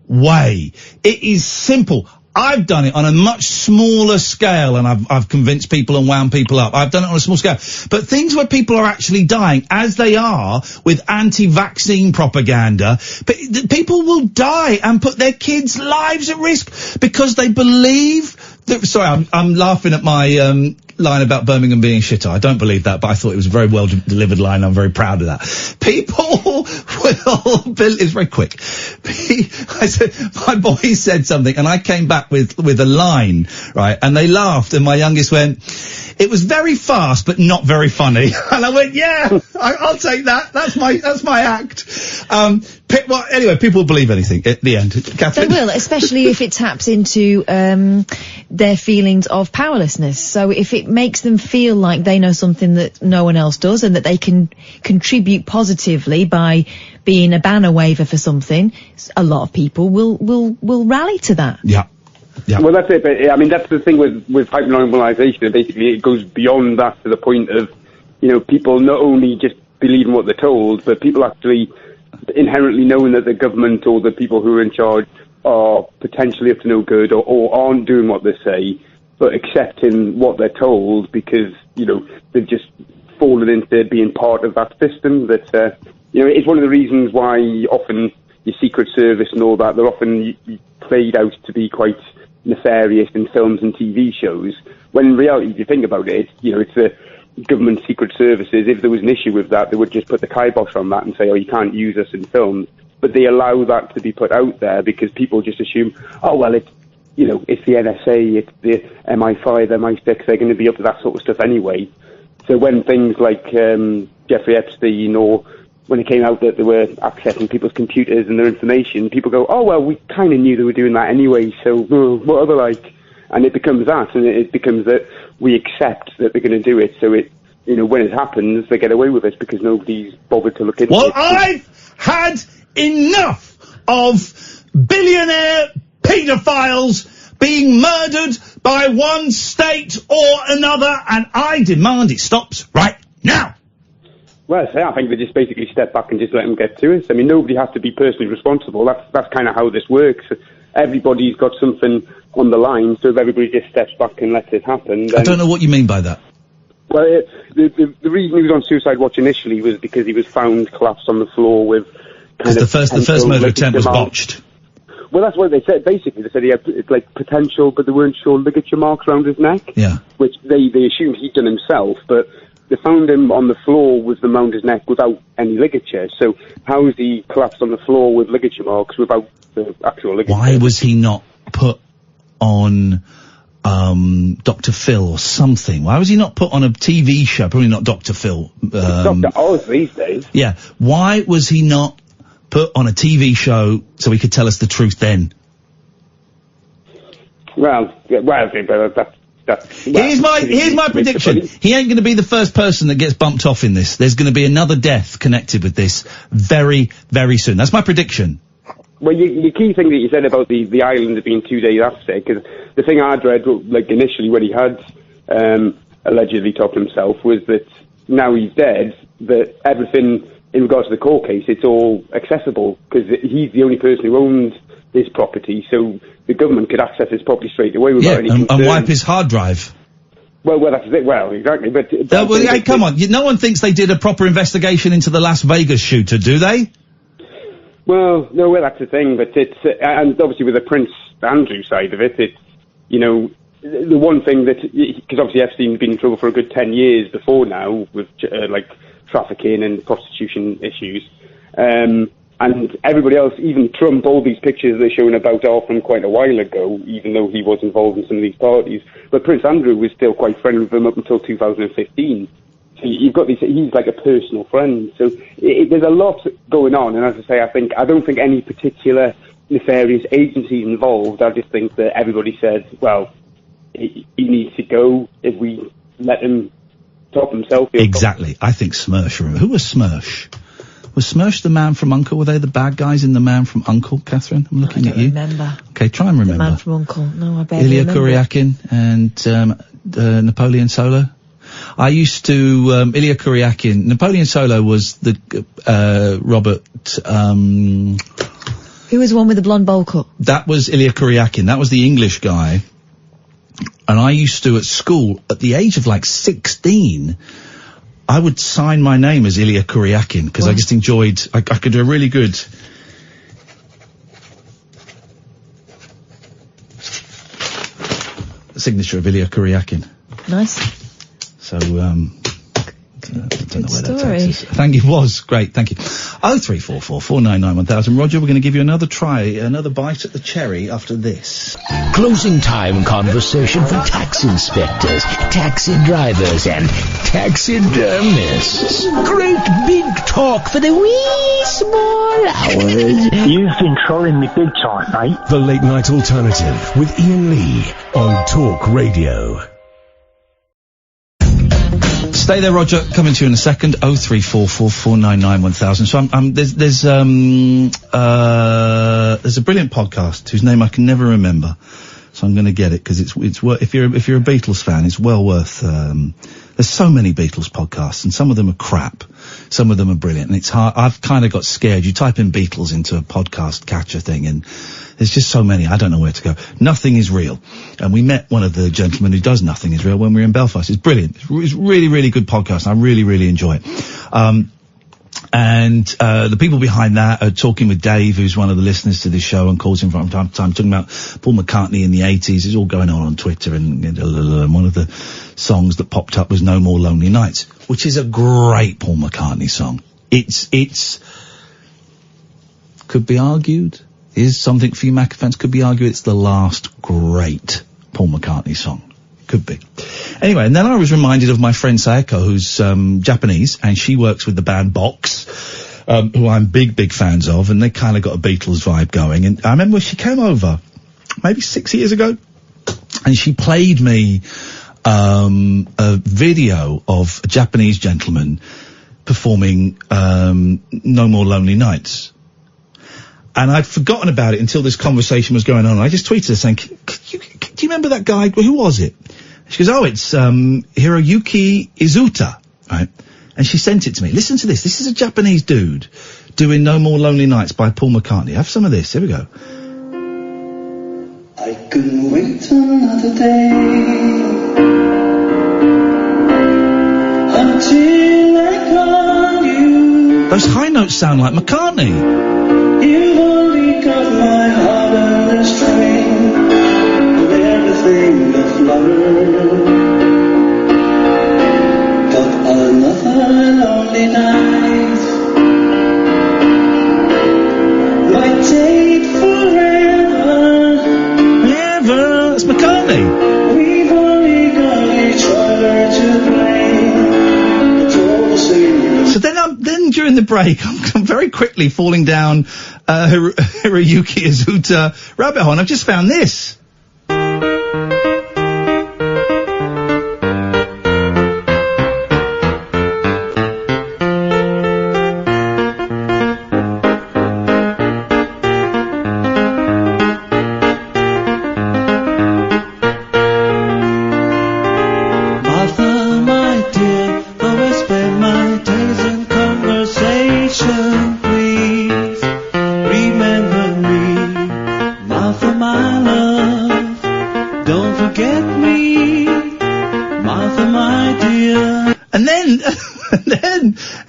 way. It is simple. I've done it on a much smaller scale, and I've convinced people and wound people up. I've done it on a small scale. But things where people are actually dying, as they are with anti-vaccine propaganda, people will die and put their kids' lives at risk because they believe that... Sorry, I'm laughing at my line about Birmingham being shitter. I don't believe that, but I thought it was a very well delivered line. I'm very proud of that. People will... It's very quick. I said, my boy said something, and I came back with a line, right? And they laughed, and my youngest went, it was very fast, but not very funny. And I went, yeah, I'll take that. That's my act. Anyway, people will believe anything at the end. Catherine? They will, especially if it taps into their feelings of powerlessness. So if it makes them feel like they know something that no one else does and that they can contribute positively by being a banner waver for something, a lot of people will rally to that. Yeah. Yeah. Well, that's it. But I mean, that's the thing with hypernormalization. Basically, it goes beyond that to the point of, people not only just believing what they're told, but people actually inherently knowing that the government or the people who are in charge are potentially up to no good or aren't doing what they say, but accepting what they're told because, they've just fallen into being part of that system. That, it's one of the reasons why often your Secret Service and all that, they're often played out to be quite nefarious in films and TV shows, when in reality, if you think about it, it's the government secret services. If there was an issue with that, they would just put the kibosh on that and say, you can't use us in films. But they allow that to be put out there because people just assume, it's the NSA, it's the MI5, MI6, they're going to be up to that sort of stuff anyway. So when things like Jeffrey Epstein, or when it came out that they were accessing people's computers and their information, people go, we kind of knew they were doing that anyway, so what are they like? And it becomes that, and it becomes that we accept that they're going to do it, so it, when it happens, they get away with it because nobody's bothered to look into it. Well, I've had enough of billionaire paedophiles being murdered by one state or another, and I demand it stops right now. Well, I think they just basically step back and just let them get to it. I mean, nobody has to be personally responsible. That's kind of how this works. Everybody's got something on the line, so if everybody just steps back and lets it happen... Then... I don't know what you mean by that. Well, the reason he was on suicide watch initially was because he was found collapsed on the floor with... Because the first murder attempt was botched. Well, that's what they said. Basically, they said he had potential, but they weren't sure ligature marks around his neck. Yeah. Which they assumed he'd done himself, but they found him on the floor with them around his neck without any ligature. So how is he collapsed on the floor with ligature marks without the actual ligature? Why was he not put on Dr. Phil or something? Why was he not put on a TV show? Probably not Dr. Phil. Dr. Oz these days. Yeah. Why was he not put on a TV show so he could tell us the truth then? Well, that's Here's my prediction. He ain't going to be the first person that gets bumped off in this. There's going to be another death connected with this very, very soon. That's my prediction. Well, the key thing that you said about the island being 2 days after, because the thing I'd read, like initially when he had allegedly topped himself, was that now he's dead, that everything in regards to the court case, it's all accessible, because he's the only person who owns this property, so the government could access his property straight away without any concern. And wipe his hard drive. Well, that's it. Well, exactly. But hey, come on. No one thinks they did a proper investigation into the Las Vegas shooter, do they? Well, no, that's the thing. But it's and obviously with the Prince Andrew side of it, it's, you know, the one thing that, because obviously Epstein's been in trouble for a good 10 years before now with like trafficking and prostitution issues. And everybody else, even Trump, all these pictures they're showing about are from quite a while ago, even though he was involved in some of these parties. But Prince Andrew was still quite friendly with him up until 2015. So you've got these, he's like a personal friend. So there's a lot going on. And as I say, I don't think any particular nefarious agency involved. I just think that everybody said, well, he needs to go if we let him top himself. Exactly. I think Smersh. Who was Smersh? Was Smersh the Man from U.N.C.L.E.? Were they the bad guys in The Man from U.N.C.L.E., Catherine? I'm looking at you. I don't remember. Okay, try and remember. The Man from U.N.C.L.E. No, I barely Ilya remember. Kuryakin and Napoleon Solo. I used to Ilya Kuryakin. Napoleon Solo was the Robert. Who was the one with the blonde bowl cut? That was Ilya Kuryakin. That was the English guy. And I used to, at school, at the age of like 16, I would sign my name as Ilya Kuryakin because I just enjoyed. I could do a really good. Signature of Ilya Kuryakin. Nice. So, I don't know where that takes us. Thank you. It was great. Thank you. 0344 499 1000. Roger, we're going to give you another bite at the cherry after this. Closing time conversation for tax inspectors, taxi drivers, and taxidermists. Great big talk for the wee small hours. You've been trolling me big time, mate. The Late Night Alternative with Iain Lee on Talk Radio. Stay there, Roger. Coming to you in a second. 0344 499 1000. So there's a brilliant podcast whose name I can never remember. So I'm going to get it because it's if you're a Beatles fan, it's well worth. There's so many Beatles podcasts, and some of them are crap, some of them are brilliant, and it's hard. I've kind of got scared. You type in Beatles into a podcast catcher thing, and there's just so many. I don't know where to go. Nothing is real, and we met one of the gentlemen who does Nothing Is Real when we were in Belfast. It's brilliant. It's really, really good podcast. I really, really enjoy it. And the people behind that are talking with Dave, who's one of the listeners to this show and calls in from time to time, talking about Paul McCartney in the 80s. It's all going on Twitter, and one of the songs that popped up was No More Lonely Nights, which is a great Paul McCartney song. It's could be argued, is something for you Mac fans, could be argued it's the last great Paul McCartney song. Could be. Anyway, and then I was reminded of my friend Sayako, who's Japanese, and she works with the band Box, who I'm big fans of, and they kind of got a Beatles vibe going. And I remember she came over maybe 6 years ago, and she played me a video of a Japanese gentleman performing No More Lonely Nights. And I'd forgotten about it until this conversation was going on. I just tweeted her saying, do you remember that guy? Who was it? She goes, it's Hiroyuki Izuta, right? And she sent it to me. Listen to this. This is a Japanese dude doing No More Lonely Nights by Paul McCartney. Have some of this. Here we go. I couldn't wait another day until I called you. Those high notes sound like McCartney. You've only got my heart on a string of everything that flutters. But another lonely night might take forever. It's McCartney. We've only got each other to blame. It's all the same. So then during the break, I'm very quickly falling down Hiroyuki Izuta rabbit hole. And I've just found this.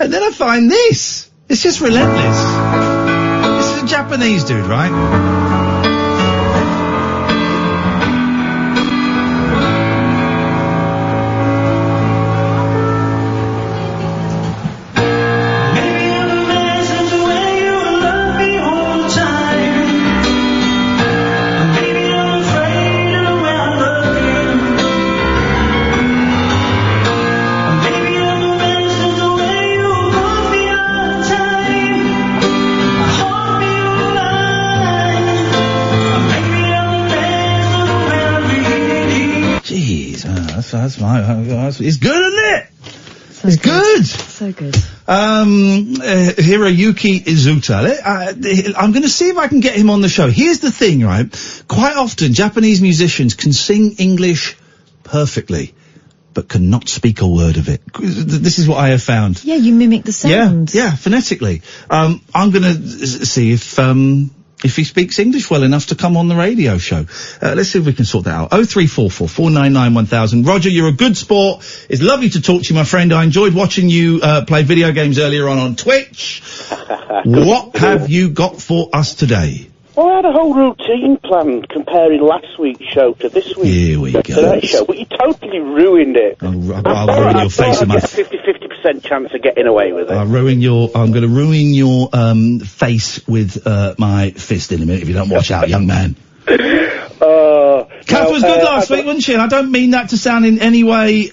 And then I find this. It's just relentless. This is a Japanese dude, right? It's good, isn't it? So it's good. So good. Hiroyuki Izuta. I'm going to see if I can get him on the show. Here's the thing, right? Quite often, Japanese musicians can sing English perfectly, but cannot speak a word of it. This is what I have found. Yeah, you mimic the sounds. Yeah, phonetically. I'm going to see if he speaks English well enough to come on the radio show. Let's see if we can sort that out. 0344 499 1000. Roger, you're a good sport. It's lovely to talk to you, my friend. I enjoyed watching you play video games earlier on Twitch. What have you got for us today? Well, I had a whole routine planned comparing last week's show to this week's. Here we go. Today's show, but you totally ruined it. I'll ruin your face. I get a 50% chance of getting away with it. I'm going to ruin your face with my fist in a minute if you don't watch out, young man. Kath was good last week, wasn't she? And I don't mean that to sound in any way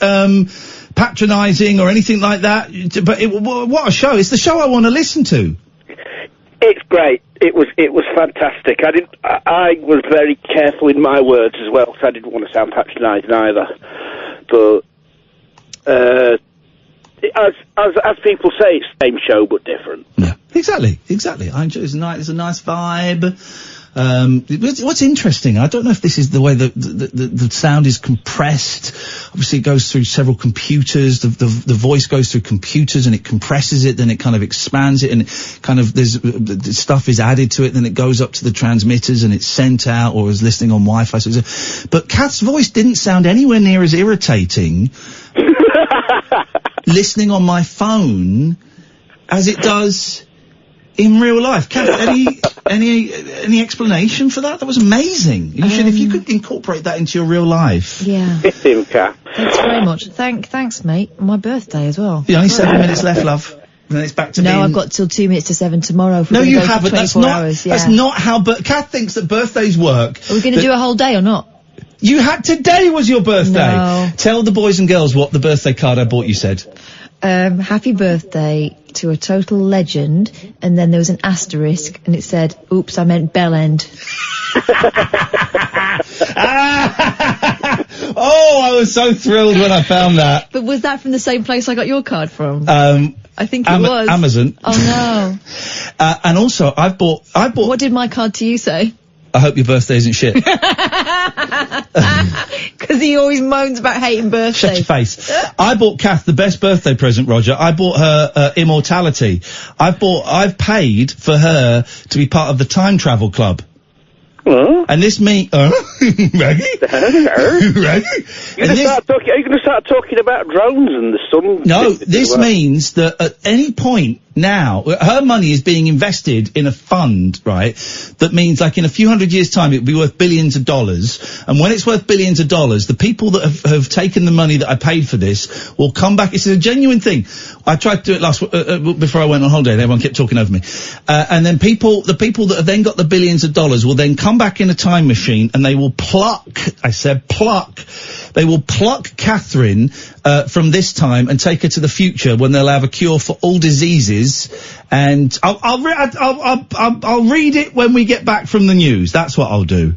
patronising or anything like that. But what a show! It's the show I want to listen to. It's great. It was fantastic. I was very careful in my words as well, because I didn't want to sound patronising either. But as people say, it's the same show but different. Yeah, exactly. I enjoy. It's a nice vibe. What's interesting, I don't know if this is the way the sound is compressed. Obviously it goes through several computers, the voice goes through computers and it compresses it, then it kind of expands it, and it kind of the stuff is added to it, then it goes up to the transmitters and it's sent out or is listening on Wi-Fi. But Kath's voice didn't sound anywhere near as irritating listening on my phone as it does in real life. Kath, any explanation for that? That was amazing. If you could incorporate that into your real life. Yeah. It's him, Kath. Thanks very much. Thanks, mate. My birthday as well. Yeah, only 7 minutes left, love. And then it's back to being... No, I've got till 2 minutes to 7 tomorrow. No, you haven't. That's not how... But Kath thinks that birthdays work. Are we going to do a whole day or not? Today was your birthday. No. Tell the boys and girls what the birthday card I bought you said. Happy birthday to a total legend, and then there was an asterisk, and it said, oops, I meant Bell End. Oh, I was so thrilled when I found that. But was that from the same place I got your card from? I think it was. Amazon. Oh no. And also, I bought... What did my card to you say? I hope your birthday isn't shit. Because he always moans about hating birthdays. Shut your face. I bought Kath the best birthday present, Roger. I bought her immortality. I've paid for her to be part of the time travel club. And this means... Raggy? Raggy? Are you going to start talking about drones and the sun? No, this means that at any point now, her money is being invested in a fund, right? That means, like, in a few hundred years' time, it will be worth billions of dollars. And when it's worth billions of dollars, the people that have taken the money that I paid for this will come back. It's a genuine thing. I tried to do it before I went on holiday, and everyone kept talking over me. And then the people that have then got the billions of dollars will then come back in a time machine, and they will pluck, I said pluck, they will pluck Catherine from this time and take her to the future when they'll have a cure for all diseases. And I'll read it when we get back from the news. That's what I'll do.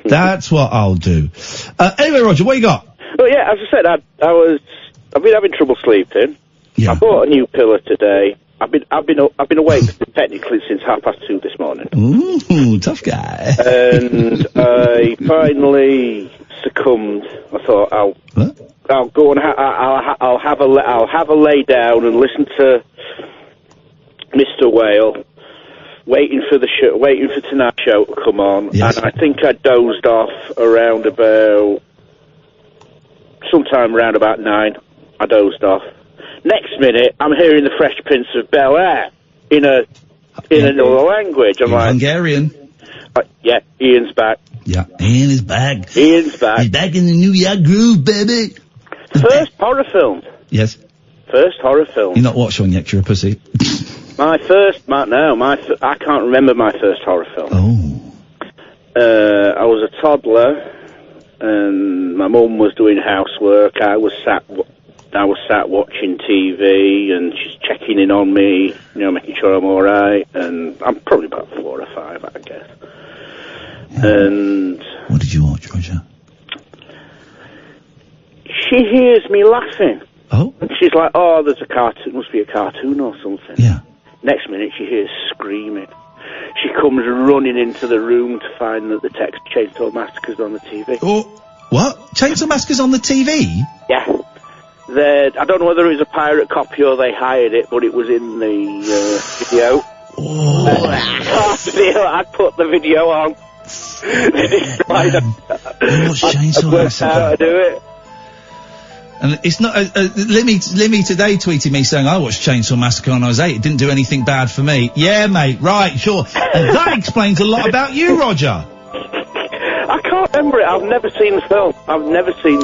That's what I'll do. Anyway, Roger, what you got? Well, yeah, as I said, I've been having trouble sleeping. Yeah. I bought a new pillow today. I've been awake technically since 2:30 this morning. Ooh, tough guy. And I finally succumbed. I thought I'll go and I'll have a lay down and listen to Mr. Whale, waiting for tonight's show to come on. Yes. And I think I dozed off sometime around about 9. I dozed off. Next minute, I'm hearing the Fresh Prince of Bel-Air in another language. I'm like, Hungarian. Yeah, Ian's back. Yeah, Ian is back. Ian's back. He's back in the New York groove, baby. First horror film. Yes. First horror film. You're not watched one yet, you're a pussy. I can't remember my first horror film. Oh. I was a toddler, and my mum was doing housework. I was sat watching TV, and she's checking in on me, making sure I'm all right. And I'm probably about 4 or 5, I guess. Yeah. And what did you watch, Roger? She hears me laughing. Oh. And she's like, "Oh, there's a cartoon. Must be a cartoon or something." Yeah. Next minute, she hears screaming. She comes running into the room to find that the Texas Chainsaw Massacre's on the TV. Oh, what? Chainsaw Massacre's on the TV? Yeah. I don't know whether it was a pirate copy or they hired it, but it was in the video. Oh. I put the video on. Chainsaw Massacre. How to do it. And it's not. Limmy today tweeted me saying I watched Chainsaw Massacre when I was 8. It didn't do anything bad for me. Yeah, mate. Right, sure. And that explains a lot about you, Roger. I can't remember it. I've never seen the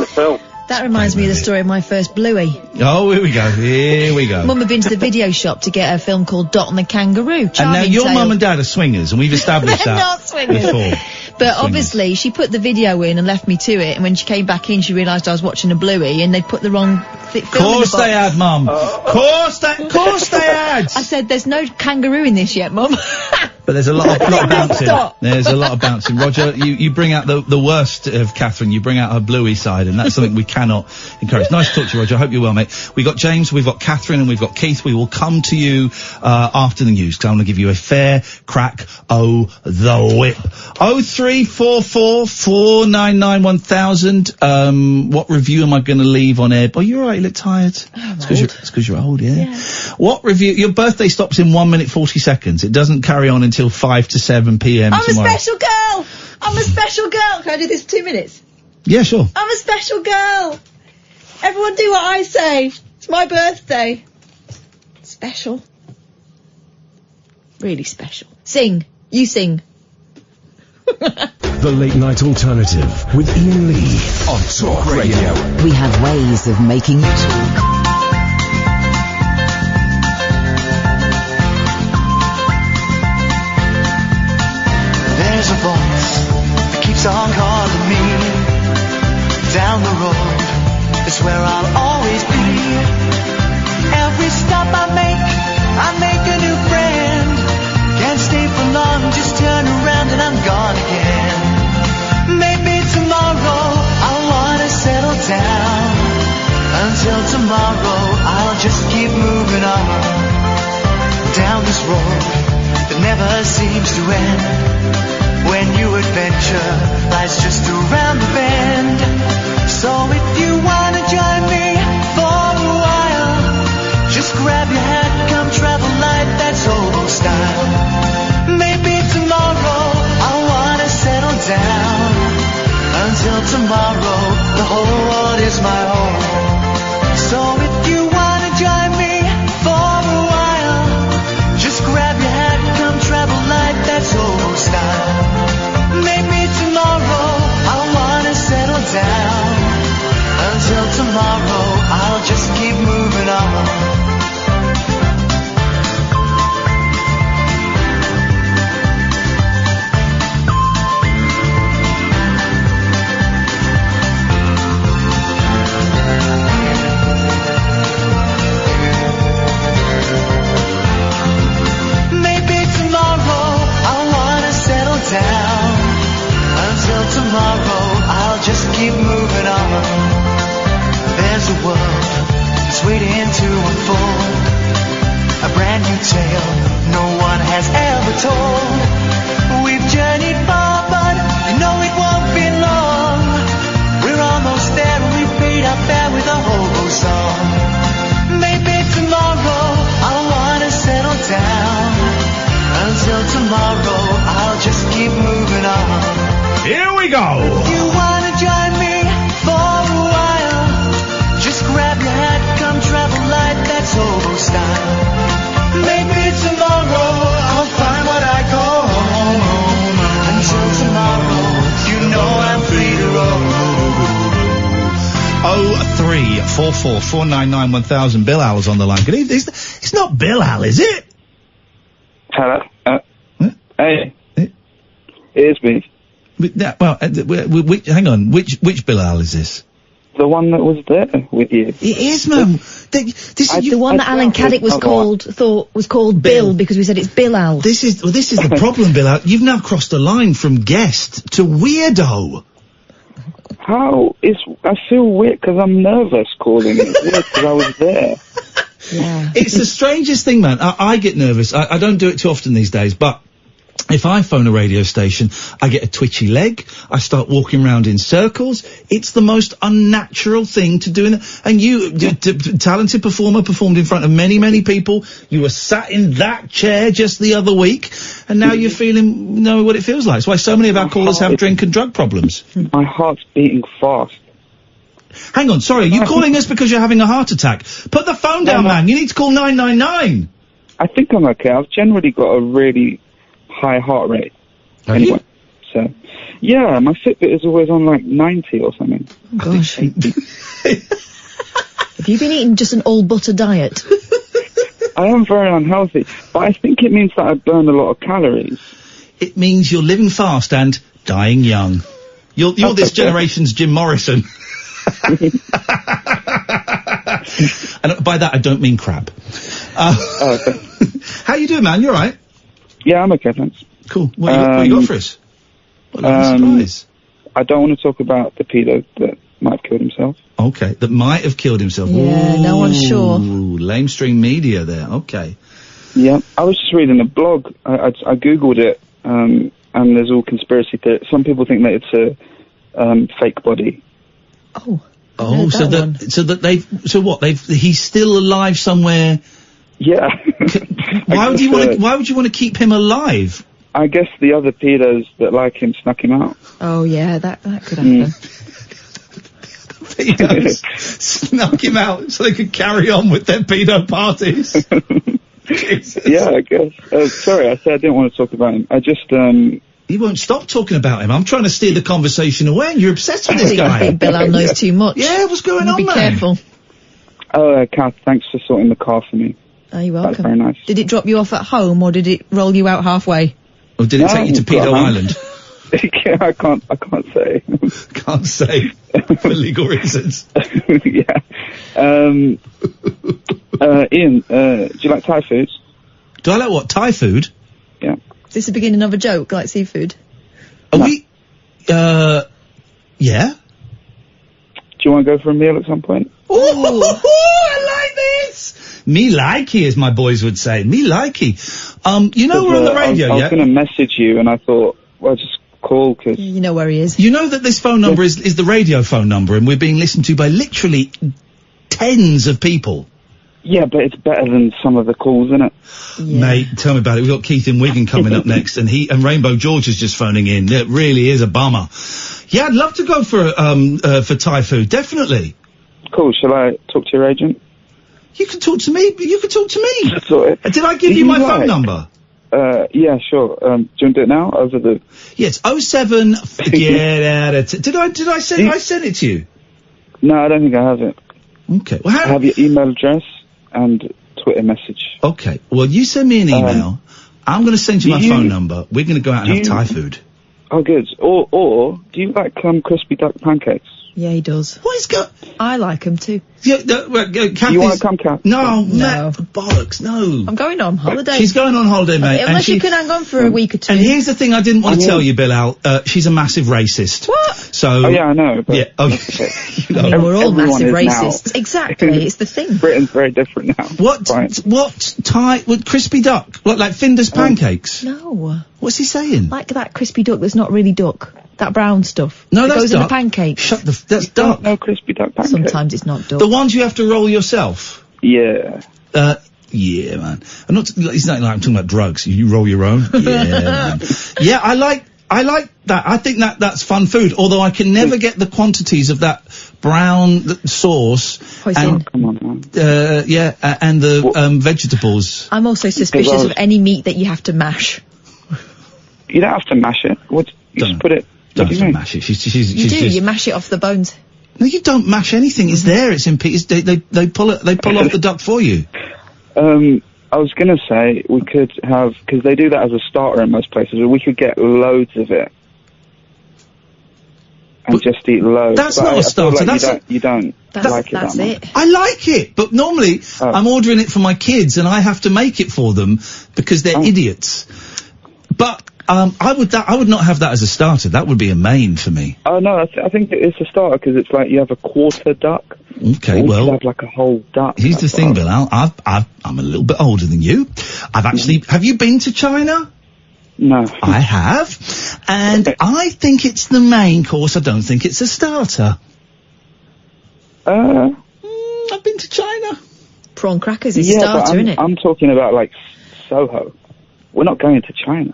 film. That reminds me of the story of my first Bluey. Oh, here we go. Mum had been to the video shop to get a film called Dot and the Kangaroo. And now your mum and dad are swingers, and we've established They're that not swingers. before. But obviously, she put the video in and left me to it, and when she came back in, she realised I was watching a Bluey, and they'd put the wrong film in the box. Of course they had, Mum. Course they had. I said, "There's no kangaroo in this yet, Mum." But there's a lot of bouncing. There's a lot of bouncing. Roger, you bring out the worst of Catherine. You bring out her Bluey side, and that's something we cannot encourage. Nice to talk to you, Roger. I hope you're well, mate. We've got James, we've got Catherine, and we've got Keith. We will come to you after the news, because I want to give you a fair crack the whip. 0344 499 1000. What review am I going to leave on air? Oh, you're all right. You look tired. It's because you're old, yeah. What review? Your birthday stops in 1 minute 40 seconds. It doesn't carry on until 5 to 7 p.m. I'm tomorrow. a special girl. Can I do this 2 minutes? Yeah, sure. I'm a special girl. Everyone do what I say. It's my birthday. Special. Really special. Sing. You sing. The Late Night Alternative with Iain Lee on Talk Radio. We have ways of making you talk. There's a voice that keeps on calling me. Down the road is where I'll always be. Every stop I make a new friend. Can't stay for long, just turn around and I'm gone again. Maybe tomorrow I'll wanna settle down. Until tomorrow I'll just keep moving on. Down this road that never seems to end. When new adventure lies just around the bend. So if you wanna join me for a while, just grab your hat, come travel light, that's old style. Maybe tomorrow I'll wanna settle down. Until tomorrow, the whole world is my home. So if you wanna join me for a while, just grab your hat, come travel light, that's old style. Maybe tomorrow I'll wanna settle down. Until tomorrow, I'll just keep moving on. Down. Until tomorrow, I'll just keep moving on. There's a world that's waiting to unfold, a brand new tale no one has ever told. We've journeyed far, but you know it won't be long. We're almost there and we've paid our fare with a hobo song. Maybe tomorrow I'll wanna settle down. Until tomorrow, I'll just keep moving on. Here we go! If you wanna join me for a while, just grab your hat, come travel light. 08444991000. Bilal on the line. Good evening. It's not Bilal, is it? Hello. Hey. It is me. Hang on. Which Bilal is this? The one that was there with you. It is, man. The one that Alan Caddick thought was called Bill because we said it's Bilal. This is the problem, Bilal. You've now crossed the line from guest to weirdo. How is... I feel weird because I'm nervous calling it weird because I was there. Yeah. It's the strangest thing, man. I get nervous. I don't do it too often these days, but if I phone a radio station, I get a twitchy leg. I start walking around in circles. It's the most unnatural thing to do. And you, talented performer, performed in front of many, many people. You were sat in that chair just the other week, and now you're know what it feels like. It's why so many of our callers have drink and drug problems. My heart's beating fast. Hang on, sorry, are you calling us because you're having a heart attack? Put the phone down, man. You need to call 999. I think I'm okay. I've generally got a really high heart rate. Anyway, so yeah, my Fitbit is always on like 90 or something. Oh, gosh. Have you been eating just an all butter diet? I am very unhealthy, but I think it means that I burn a lot of calories. It means you're living fast and dying young. You're this generation's Jim Morrison. And by that I don't mean crap. Okay. How you doing, man? You alright? Yeah, I'm okay, thanks. Cool. What you got for us? What a surprise. I don't want to talk about the pedo that might have killed himself. Okay, that might have killed himself. Yeah, no one's sure. Lamestream media there, okay. Yeah, I was just reading a blog. I googled it, and there's all conspiracy theories. Some people think that it's a fake body. Oh, he's still alive somewhere? Yeah. Why would you want to keep him alive? I guess the other pedos that like him snuck him out. Oh yeah, that could happen. Pedos snuck him out so they could carry on with their pedo parties. Yeah, I guess. Sorry, I said I didn't want to talk about him. I just You won't stop talking about him. I'm trying to steer the conversation away, and you're obsessed with this guy. I think Bilal knows too much. Yeah, what's going on, Be man? careful. Oh, Kath, thanks for sorting the car for me. Oh, you're welcome. That's very nice. Did it drop you off at home, or did it roll you out halfway? Or did it take you to Pedo Island? I can't say. Can't say for legal reasons. Yeah. Ian, do you like Thai food? Do I like what? Thai food? Yeah. Is this the beginning of a joke, like seafood? Are we? Yeah. Do you want to go for a meal at some point? Ooh, I like this! Me likey, as my boys would say. Me likey. You know we're on the radio, I was going to message you, and I thought, well, just call, because... You know where he is. You know that this phone number is the radio phone number, and we're being listened to by literally tens of people. Yeah, but it's better than some of the calls, isn't it? Yeah. Mate, tell me about it. We've got Keith in Wigan coming up next, and Rainbow George is just phoning in. It really is a bummer. Yeah, I'd love to go for Thai food, definitely. Cool. Shall I talk to your agent? You can talk to me. You can talk to me. Sorry. Did I give you my phone number? Yeah, sure. Do you want to do it now? Over the... Yes, 07... Did I send it to you? No, I don't think I have it. Okay. Well, I have your email address and Twitter message. Okay. Well, you send me an email. I'm going to send you my phone number. We're going to go out and have Thai food. Oh, good. Or do you like crispy duck pancakes? Yeah, he does. What is go? I like him too. Yeah, you want to come, Kath? No, bollocks, no. I'm going on holiday. She's going on holiday, mate. Unless you can hang on for a week or two. And here's the thing I didn't want to tell you, Bilal. She's a massive racist. What? So. Oh yeah, I know. But yeah. Oh, you know, we're all massive racists. Now. Exactly. It's the thing. Britain's very different now. What Thai with crispy duck? What, like Finder's pancakes? No. What's he saying? Like that crispy duck that's not really duck. That brown stuff. No, that that's goes duck. in the pancakes. That's duck. No crispy duck pancakes. Sometimes it's not duck. The ones you have to roll yourself. Yeah. Yeah, man. It's not like I'm talking about drugs. You roll your own. Yeah, man. Yeah, I like that. I think that's fun food. Although I can never get the quantities of that brown sauce. Hoisin. Come on, man. And the vegetables. I'm also suspicious of any meat that you have to mash. You don't have to mash it. You just put it. Don't have to mash it. You mash it off the bones. No, you don't mash anything. It's there. It's in pieces. They pull off the duck for you. I was going to say we could have, because they do that as a starter in most places, we could get loads of it and just eat loads. That's not a starter. You don't like it that much. I like it, but normally I'm ordering it for my kids and I have to make it for them because they're idiots. But I would not have that as a starter. That would be a main for me. Oh no, I think it's a starter because it's like you have a quarter duck. Okay, or well, you have like a whole duck. Here's the thing, Bill. I'm a little bit older than you. Have you been to China? No. I have, and I think it's the main course. I don't think it's a starter. I've been to China. Prawn crackers is a starter, isn't it? I'm talking about like Soho. We're not going to China.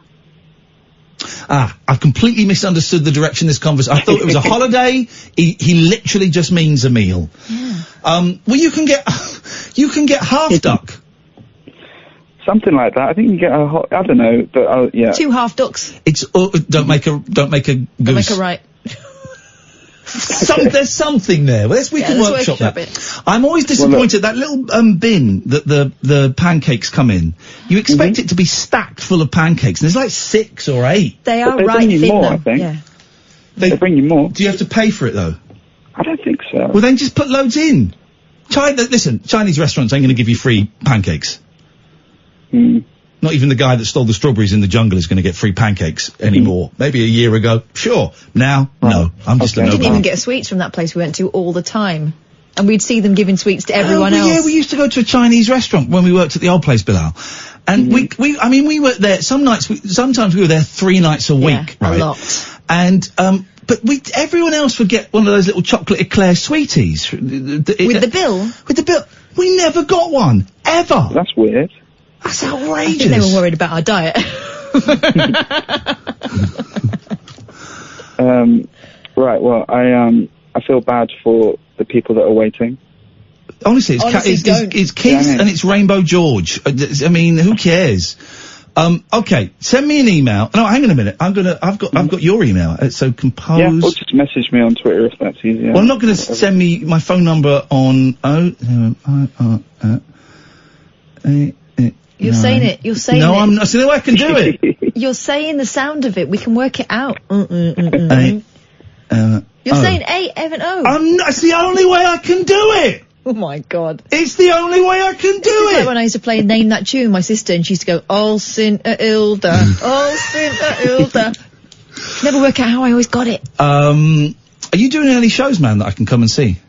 I've completely misunderstood the direction this conversation. I thought it was a holiday. He literally just means a meal. Yeah. Well, you can get half duck. Something like that. I think you can get I don't know, but yeah. 2 half ducks. It's don't make a goose. Don't make a right. There's something there. We can workshop that. I'm always disappointed that little bin that the pancakes come in. You expect it to be stacked full of pancakes, and there's like 6 or 8. They are right bring you thin, more, though. I think. Yeah. They bring you more. Do you have to pay for it though? I don't think so. Well, then just put loads in. Listen, Chinese restaurants ain't going to give you free pancakes. Not even the guy that stole the strawberries in the jungle is going to get free pancakes anymore. Maybe a year ago, sure. Now, no. I'm just a We no. didn't even get sweets from that place we went to all the time. And we'd see them giving sweets to everyone else. Yeah, we used to go to a Chinese restaurant when we worked at the old place, Bilal. And we were there, sometimes we were there 3 nights a week, right? A lot. And, but everyone else would get one of those little chocolate eclair sweeties. With the bill? With the bill. We never got one. Ever. That's weird. That's outrageous. I think they were worried about our diet. Right, well, I feel bad for the people that are waiting. Honestly, it's kids and it's Rainbow George. I mean, who cares? Okay, send me an email. No, hang on a minute. I've got your email. So compose. Yeah, or just message me on Twitter if that's easier. Well, I'm not going to send me my phone number on. You're saying it. You're saying it. No, I'm not. See, I can do it. You're saying the sound of it. We can work it out. You're saying A-F-N-O. It's the only way I can do it. Oh my God. It's the only way I can do it. Like when I used to play Name That Tune, my sister, and she used to go, All Sin a Ilda, All Sin a Ilda. Never work out how I always got it. Are you doing any shows, man, that I can come and see?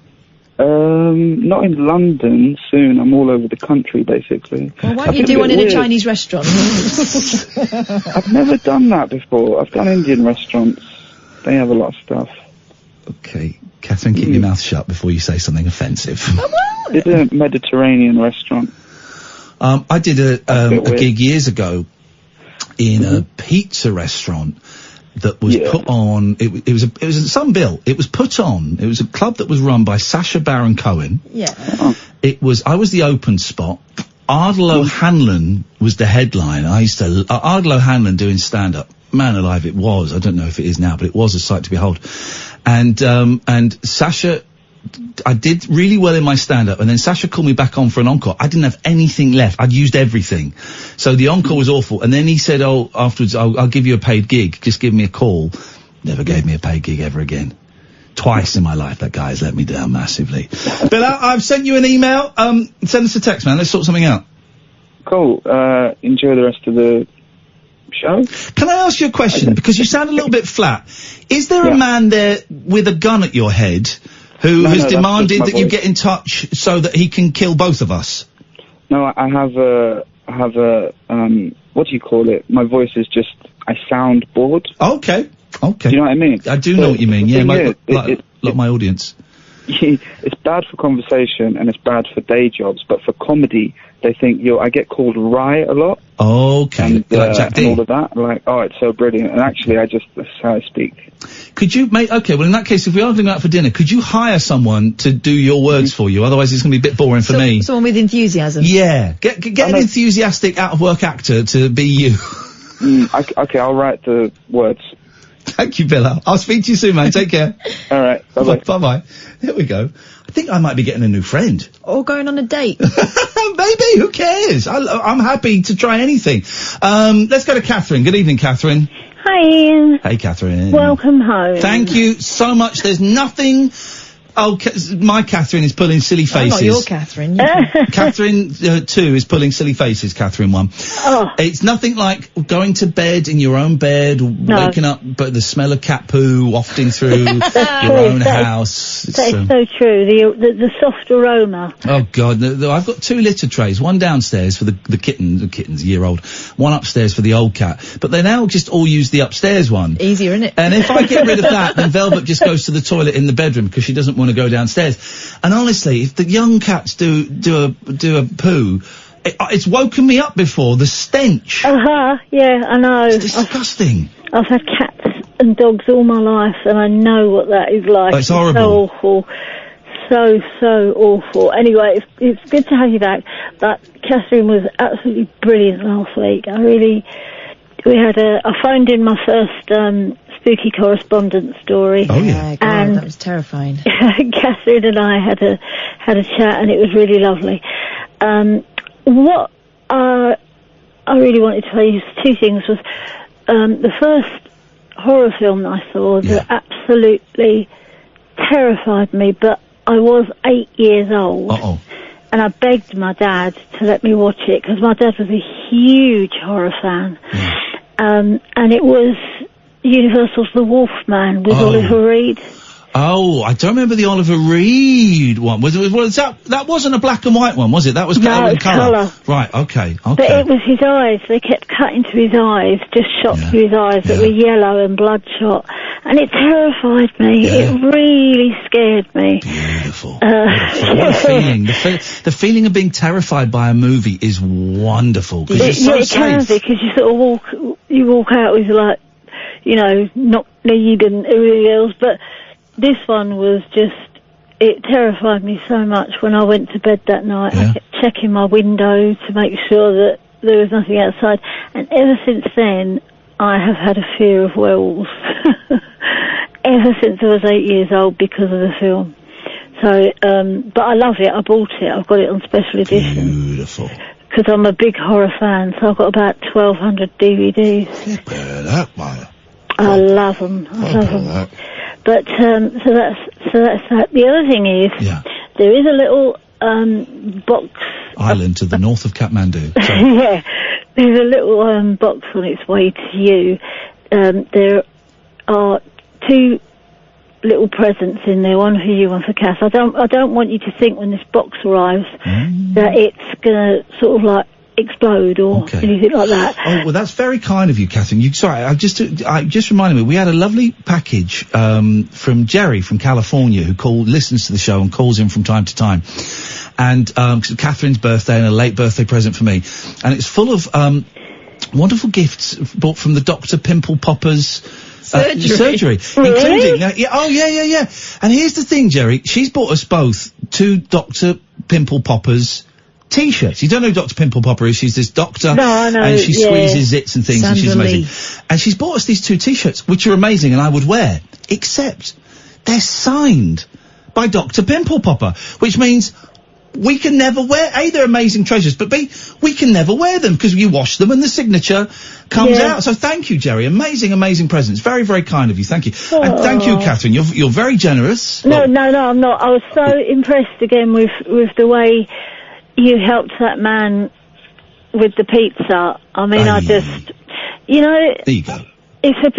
Not in London soon. I'm all over the country, basically. Well, why don't you do one in a Chinese restaurant? I've never done that before. I've done Indian restaurants. They have a lot of stuff. Okay. Catherine, keep your mouth shut before you say something offensive. It's a Mediterranean restaurant. I did a gig years ago in a pizza restaurant that was put on. It was some bill. It was put on. It was a club that was run by Sacha Baron Cohen. Yeah. I was the open spot. Ardal O'Hanlon was the headline. I used to Ardal O'Hanlon doing stand up. Man alive, it was. I don't know if it is now, but it was a sight to behold. And Sacha, I did really well in my stand-up, and then Sacha called me back on for an encore. I didn't have anything left. I'd used everything. So the encore was awful. And then he said, afterwards, I'll give you a paid gig. Just give me a call. Never gave me a paid gig ever again. Twice in my life, that guy has let me down massively. But I've sent you an email. Send us a text, man. Let's sort something out. Cool. Enjoy the rest of the show. Can I ask you a question? Because you sound a little bit flat. Is there a man there with a gun at your head who has demanded that you get in touch so that he can kill both of us? No, I have a what do you call it? My voice is just, I sound bored. Okay. Do you know what I mean? I do know what you mean, yeah, like my audience. It's bad for conversation and it's bad for day jobs, but for comedy, they think, I get called Rye a lot. Okay. And, like Jack D. and all of that. Like, it's so brilliant. And actually, that's how I speak. Could you okay, well in that case, if we are going out for dinner, could you hire someone to do your words for you? Otherwise it's going to be a bit boring for me. Someone with enthusiasm. Yeah. Get an enthusiastic out-of-work actor to be you. Okay, I'll write the words. Thank you, Bill. I'll speak to you soon, mate. Take care. All right. Bye-bye. Bye-bye. There we go. I think I might be getting a new friend. Or going on a date. Maybe. Who cares? I'm happy to try anything. Let's go to Catherine. Good evening, Catherine. Hi, Ian. Hey, Catherine. Welcome home. Thank you so much. There's nothing... Oh, my Catherine is pulling silly faces. I'm not your Catherine. Catherine 2 is pulling silly faces, Catherine 1. Oh. It's nothing like going to bed in your own bed, waking up but the smell of cat poo wafting through your own house. That is so true. The soft aroma. Oh, God. I've got 2 litter trays, one downstairs for the kitten's a year old, one upstairs for the old cat. But they now just all use the upstairs one. Easier, isn't it? And if I get rid of that, then Velvet just goes to the toilet in the bedroom because she doesn't want to go downstairs. And honestly, if the young cats do a poo, it's woken me up before, the stench. Yeah, I know. It's disgusting. I've had cats and dogs all my life, and I know what that is like. It's horrible. So awful. So awful. Anyway, it's good to have you back. But Catherine was absolutely brilliant last week. I phoned in my first spooky correspondence story. Oh yeah, God, and that was terrifying. Catherine and I had a chat, and it was really lovely. What I really wanted to tell you 2 things was the first horror film I saw that absolutely terrified me, but I was 8 years old. And I begged my dad to let me watch it because my dad was a huge horror fan. And it was Universal's The Wolfman with Oliver Reed. Oh, I don't remember the Oliver Reed one. Was that wasn't a black and white one, was it? That was colour. Right, okay. But it was his eyes. They kept cutting to his eyes, just shot through his eyes that were yellow and bloodshot. And it terrified me. Yeah. It really scared me. Beautiful. What a feeling. The feeling of being terrified by a movie is wonderful. Because you're so safe. It can be, because you sort of walk out with knock kneed and everything else, but this one was just, it terrified me so much when I went to bed that night. I kept checking my window to make sure that there was nothing outside, and ever since then I have had a fear of werewolves. Ever since I was 8 years old, because of the film. So, but I love it. I bought it. I've got it on special edition. Beautiful. Because I'm a big horror fan, so I've got about 1,200 DVDs. I love them. I love them. But so that's that. The other thing is, there is a little box island to the north of Kathmandu. yeah, there's a little box on its way to you. There are 2 little presents in there, one for you, one for Cass. I don't want you to think when this box arrives that it's gonna sort of like explode or anything like that. Oh, well, that's very kind of you, Catherine. I just reminded me, we had a lovely package from Jerry from California, who listens to the show and calls in from time to time. And cause Catherine's birthday and a late birthday present for me. And it's full of wonderful gifts bought from the Dr. Pimple Popper's surgery. Really? Including And here's the thing, Jerry, she's bought us both 2 Dr. Pimple Popper's T-shirts. You don't know who Dr. Pimple Popper is. She's this doctor. No, I know. And she squeezes zits and things, and she's amazing. And she's bought us these 2 T-shirts, which are amazing, and I would wear, except they're signed by Dr. Pimple Popper, which means we can never wear, A, they're amazing treasures, but B, we can never wear them because you wash them and the signature comes out. So thank you, Jerry. Amazing presents. Very, very kind of you. Thank you. And thank you, Catherine. You're very generous. No, I'm not. I was so impressed again with the way you helped that man with the pizza. I mean, I just, there you go. It's a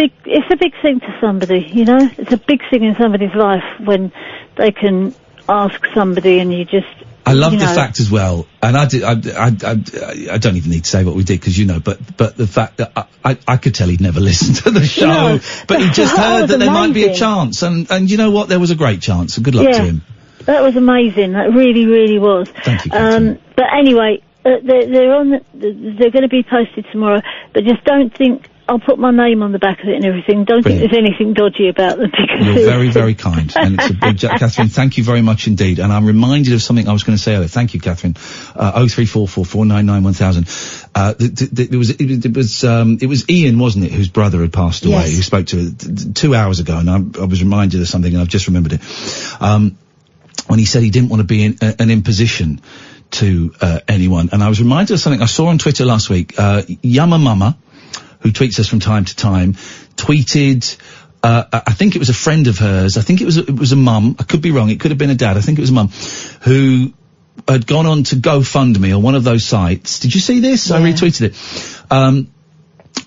big thing to somebody, It's a big thing in somebody's life when they can ask somebody and you just. I love the fact as well, and I don't even need to say what we did because but the fact that I could tell he'd never listened to the show, but he just heard that there might be a chance, and you know what, there was a great chance, so good luck to him. That was amazing. That really, really was. Thank you, Catherine. But anyway, they're going to be posted tomorrow, but just don't think I'll put my name on the back of it and everything. Don't think there's anything dodgy about them. You're very, very kind. And it's a big Catherine, thank you very much indeed. And I'm reminded of something I was going to say earlier. Thank you, Catherine. 03444991000. It was Iain, wasn't it, whose brother had passed away, who spoke to 2 hours ago, and I was reminded of something, and I've just remembered it. When he said he didn't want to be an imposition to anyone. And I was reminded of something I saw on Twitter last week. Yama Mama, who tweets us from time to time, tweeted, I think it was a friend of hers, I think it was a mum, I could be wrong, it could have been a dad, I think it was a mum, who had gone on to GoFundMe or one of those sites. Did you see this? Yeah. I retweeted it.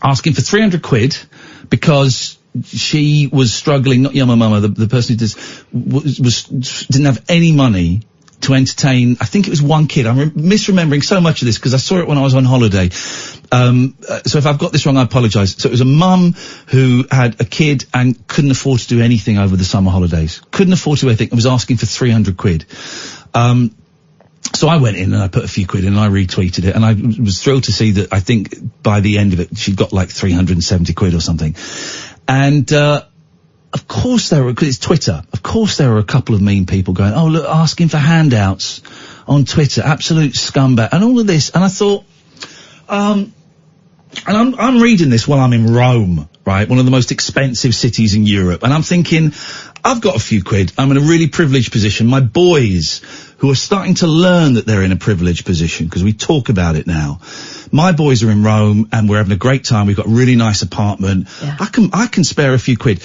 Asking for 300 quid because she was struggling, not Yama Mama, the person who didn't have any money to entertain, I think it was one kid. I'm misremembering so much of this because I saw it when I was on holiday. So if I've got this wrong, I apologise. So it was a mum who had a kid and couldn't afford to do anything over the summer holidays. Couldn't afford to do anything and was asking for 300 quid. So I went in and I put a few quid in and I retweeted it, and I was thrilled to see that I think by the end of it she'd got like 370 quid or something. And, of course because it's Twitter, of course there were a couple of mean people going, oh look, asking for handouts on Twitter, absolute scumbag, and all of this. And I thought, and I'm reading this while I'm in Rome, right? One of the most expensive cities in Europe. And I'm thinking, I've got a few quid. I'm in a really privileged position. My boys, who are starting to learn that they're in a privileged position, because we talk about it now. My boys are in Rome and we're having a great time. We've got a really nice apartment. Yeah. I can spare a few quid.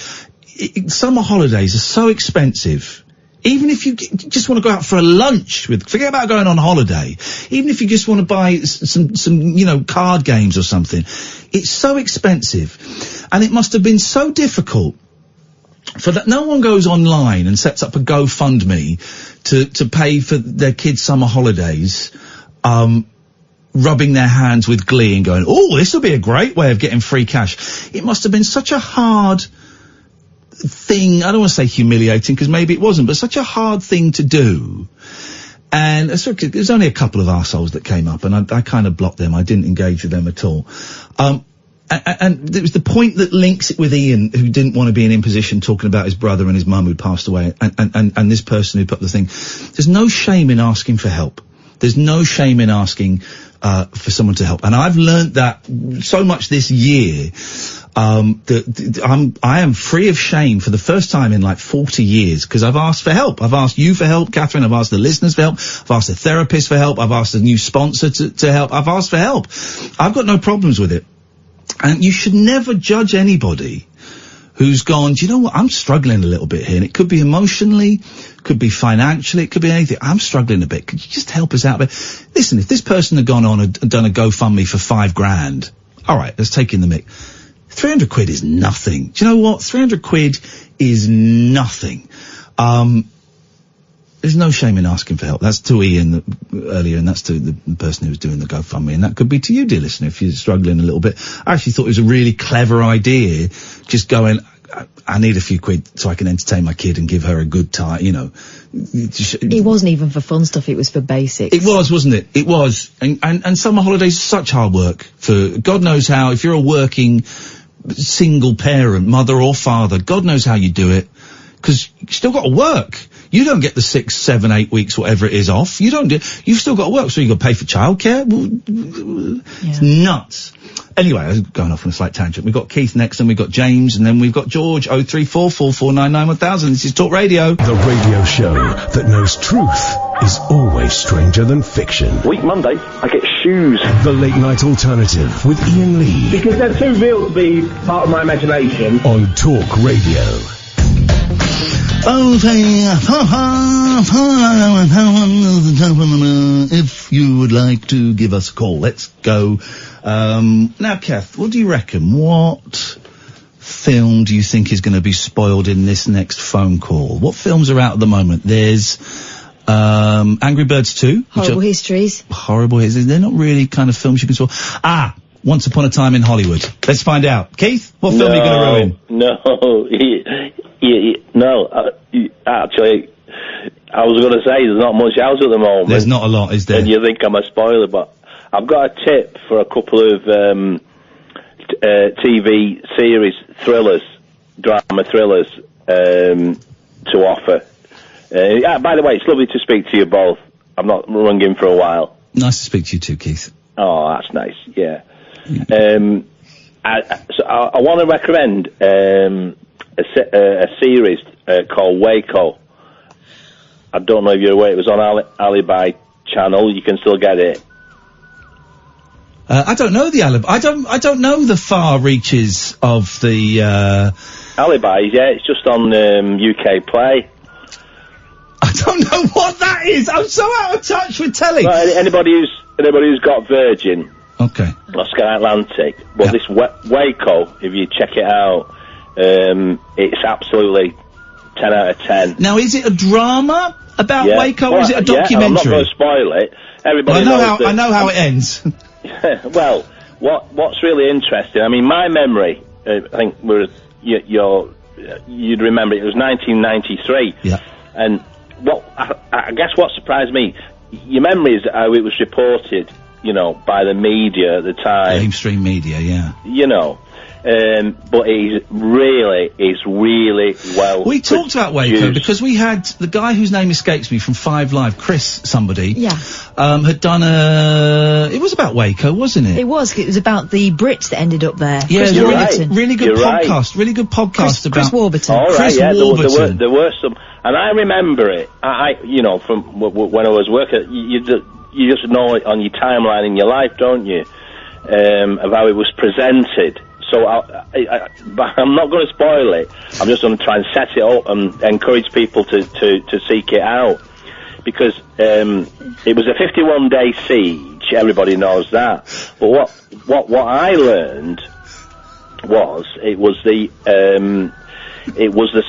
Summer holidays are so expensive. Even if you just want to go out for a lunch forget about going on holiday. Even if you just want to buy some card games or something. It's so expensive. And it must have been so difficult for that. No one goes online and sets up a GoFundMe to pay for their kids' summer holidays, rubbing their hands with glee and going, oh, this will be a great way of getting free cash. It must have been such a hard thing, I don't want to say humiliating, because maybe it wasn't, but such a hard thing to do. And there's only a couple of arseholes that came up, and I kind of blocked them. I didn't engage with them at all. And it was the point that links it with Iain, who didn't want to be in imposition, talking about his brother and his mum who passed away, and this person who put the thing. There's no shame in asking for help. There's no shame in asking for someone to help. And I've learnt that so much this year, that I am free of shame for the first time in like 40 years, because I've asked for help. I've asked you for help, Catherine. I've asked the listeners for help. I've asked the therapist for help. I've asked a new sponsor to help. I've asked for help. I've got no problems with it. And you should never judge anybody who's gone, do you know what, I'm struggling a little bit here, and it could be emotionally, could be financially, it could be anything. I'm struggling a bit. Could you just help us out a bit? Listen, if this person had gone on and done a GoFundMe for $5,000, all right, let's take in the mix. 300 quid is nothing. Do you know what? 300 quid is nothing. There's no shame in asking for help. That's to Iain earlier, and that's to the person who was doing the GoFundMe, and that could be to you, dear listener, if you're struggling a little bit. I actually thought it was a really clever idea, just going, I need a few quid so I can entertain my kid and give her a good time, It wasn't even for fun stuff, it was for basics. It was, wasn't it? It was. And summer holidays are such hard work for God knows how. If you're a working single parent, mother or father, God knows how you do it, because you still got to work. You don't get the 6, 7, 8 weeks, whatever it is, off. You've still got to work, so you've got to pay for childcare. It's nuts. Anyway, I was going off on a slight tangent. We've got Keith next, and we've got James, and then we've got George. 03444991000. This is Talk Radio. The radio show that knows truth is always stranger than fiction. Week Monday, I get shoes. The Late Night Alternative with Iain Lee. Because they're too real to be part of my imagination. On Talk Radio. If you would like to give us a call, let's go. Now, Kath, what do you reckon? What film do you think is going to be spoiled in this next phone call? What films are out at the moment? There's Angry Birds 2. Horrible Histories. Horrible Histories. They're not really kind of films you can spoil. Once Upon a Time in Hollywood. Let's find out. Keith, what film are you going to ruin? No, actually, I was going to say there's not much else at the moment. There's not a lot, is there? And you think I'm a spoiler, but I've got a tip for a couple of TV series drama thrillers, to offer. By the way, it's lovely to speak to you both. I've not rung in for a while. Nice to speak to you too, Keith. Oh, that's nice. Yeah. I want to recommend a series called Waco. I don't know if you're aware. It was on Alibi Channel. You can still get it. I don't know the Alibi. I don't know the far reaches of the Alibi. Yeah, it's just on UK Play. I don't know what that is. I'm so out of touch with telly. Well, anybody who's got Virgin. Okay. Or Sky Atlantic. But this Waco, if you check it out, it's absolutely 10 out of 10. Now, is it a drama about Waco, or is it a documentary? I'm not going to spoil it. Everybody knows I know how it ends. Well, what's really interesting, I mean, my memory, I think you'd remember it was 1993. Yeah. And I guess what surprised me, your memory is how it was reported, by the media at the time. Mainstream media, yeah. But it's really well. We talked about Waco because we had the guy whose name escapes me from 5 Live, Chris somebody. Yeah. Had done it was about Waco, wasn't it? It was the Brits that ended up there. Yeah, Chris Warburton. Really good podcast. Really good podcast about Chris Warburton. All right, Chris Warburton. There were some, and I remember it. From when I was working, you just know it on your timeline in your life, don't you? Of how it was presented. So I'm not going to spoil it. I'm just going to try and set it up and encourage people to seek it out, because it was a 51-day siege. Everybody knows that. But what I learned was it was the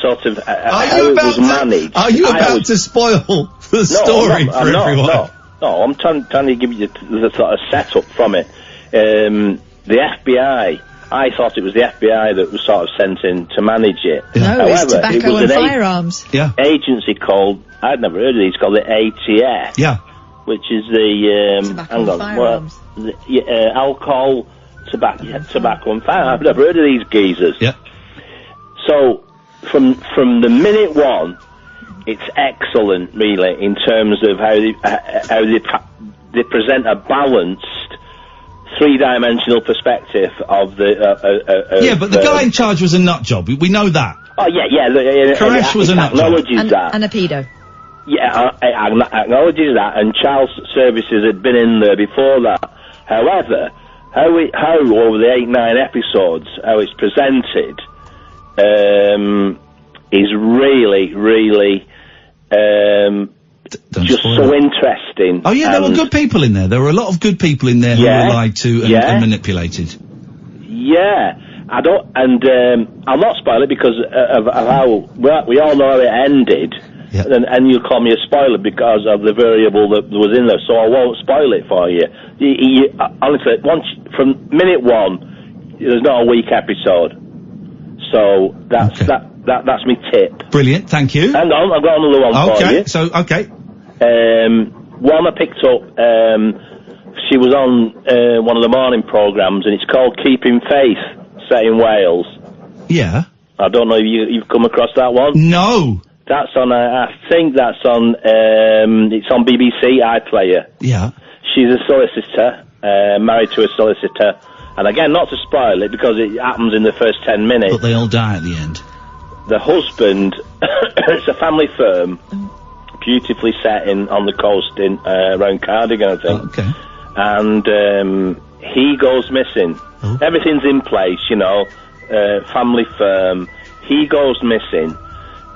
sort of how it was managed. Are you about to spoil the story for everyone? No, I'm trying to give you the sort of setup from it. The FBI. I thought it was the FBI that was sort of sent in to manage it. No, However, it's tobacco it was and an firearms. agency called, I'd never heard of these, called the ATF. Yeah. Which is the, Tobacco and firearms. alcohol, tobacco and firearms. I've never heard of these geezers. Yeah. So, from the minute one, it's excellent, really, in terms of how they present a balanced, 3-dimensional perspective of the. But the guy in charge was a nut job. We know that. Oh yeah. Koresh was a nut job. And a pedo. Yeah, acknowledges that, and child services had been in there before that. However, how over the 8-9 episodes, how it's presented, is really. Just so interesting. Oh yeah, there were good people in there. There were a lot of good people in there who were lied to and manipulated. Yeah, I don't, and I'll not spoil it because of how we all know how it ended. Yep. And you call me a spoiler because of the variable that was in there, so I won't spoil it for you. Honestly, from minute one, there's not a weak episode. So that's my tip. Brilliant, thank you. Hang on, I've got another one for you. Okay. One I picked up, she was on one of the morning programmes, and it's called Keeping Faith, set in Wales. Yeah. I don't know if you've come across that one. No. That's on, I think that's on, it's on BBC iPlayer. Yeah. She's a solicitor, married to a solicitor, and again, not to spoil it, because it happens in the first 10 minutes. But they all die at the end. The husband, it's a family firm, beautifully set on the coast in around Cardigan, I think. Okay. And he goes missing. Oh. Everything's in place, family firm. He goes missing,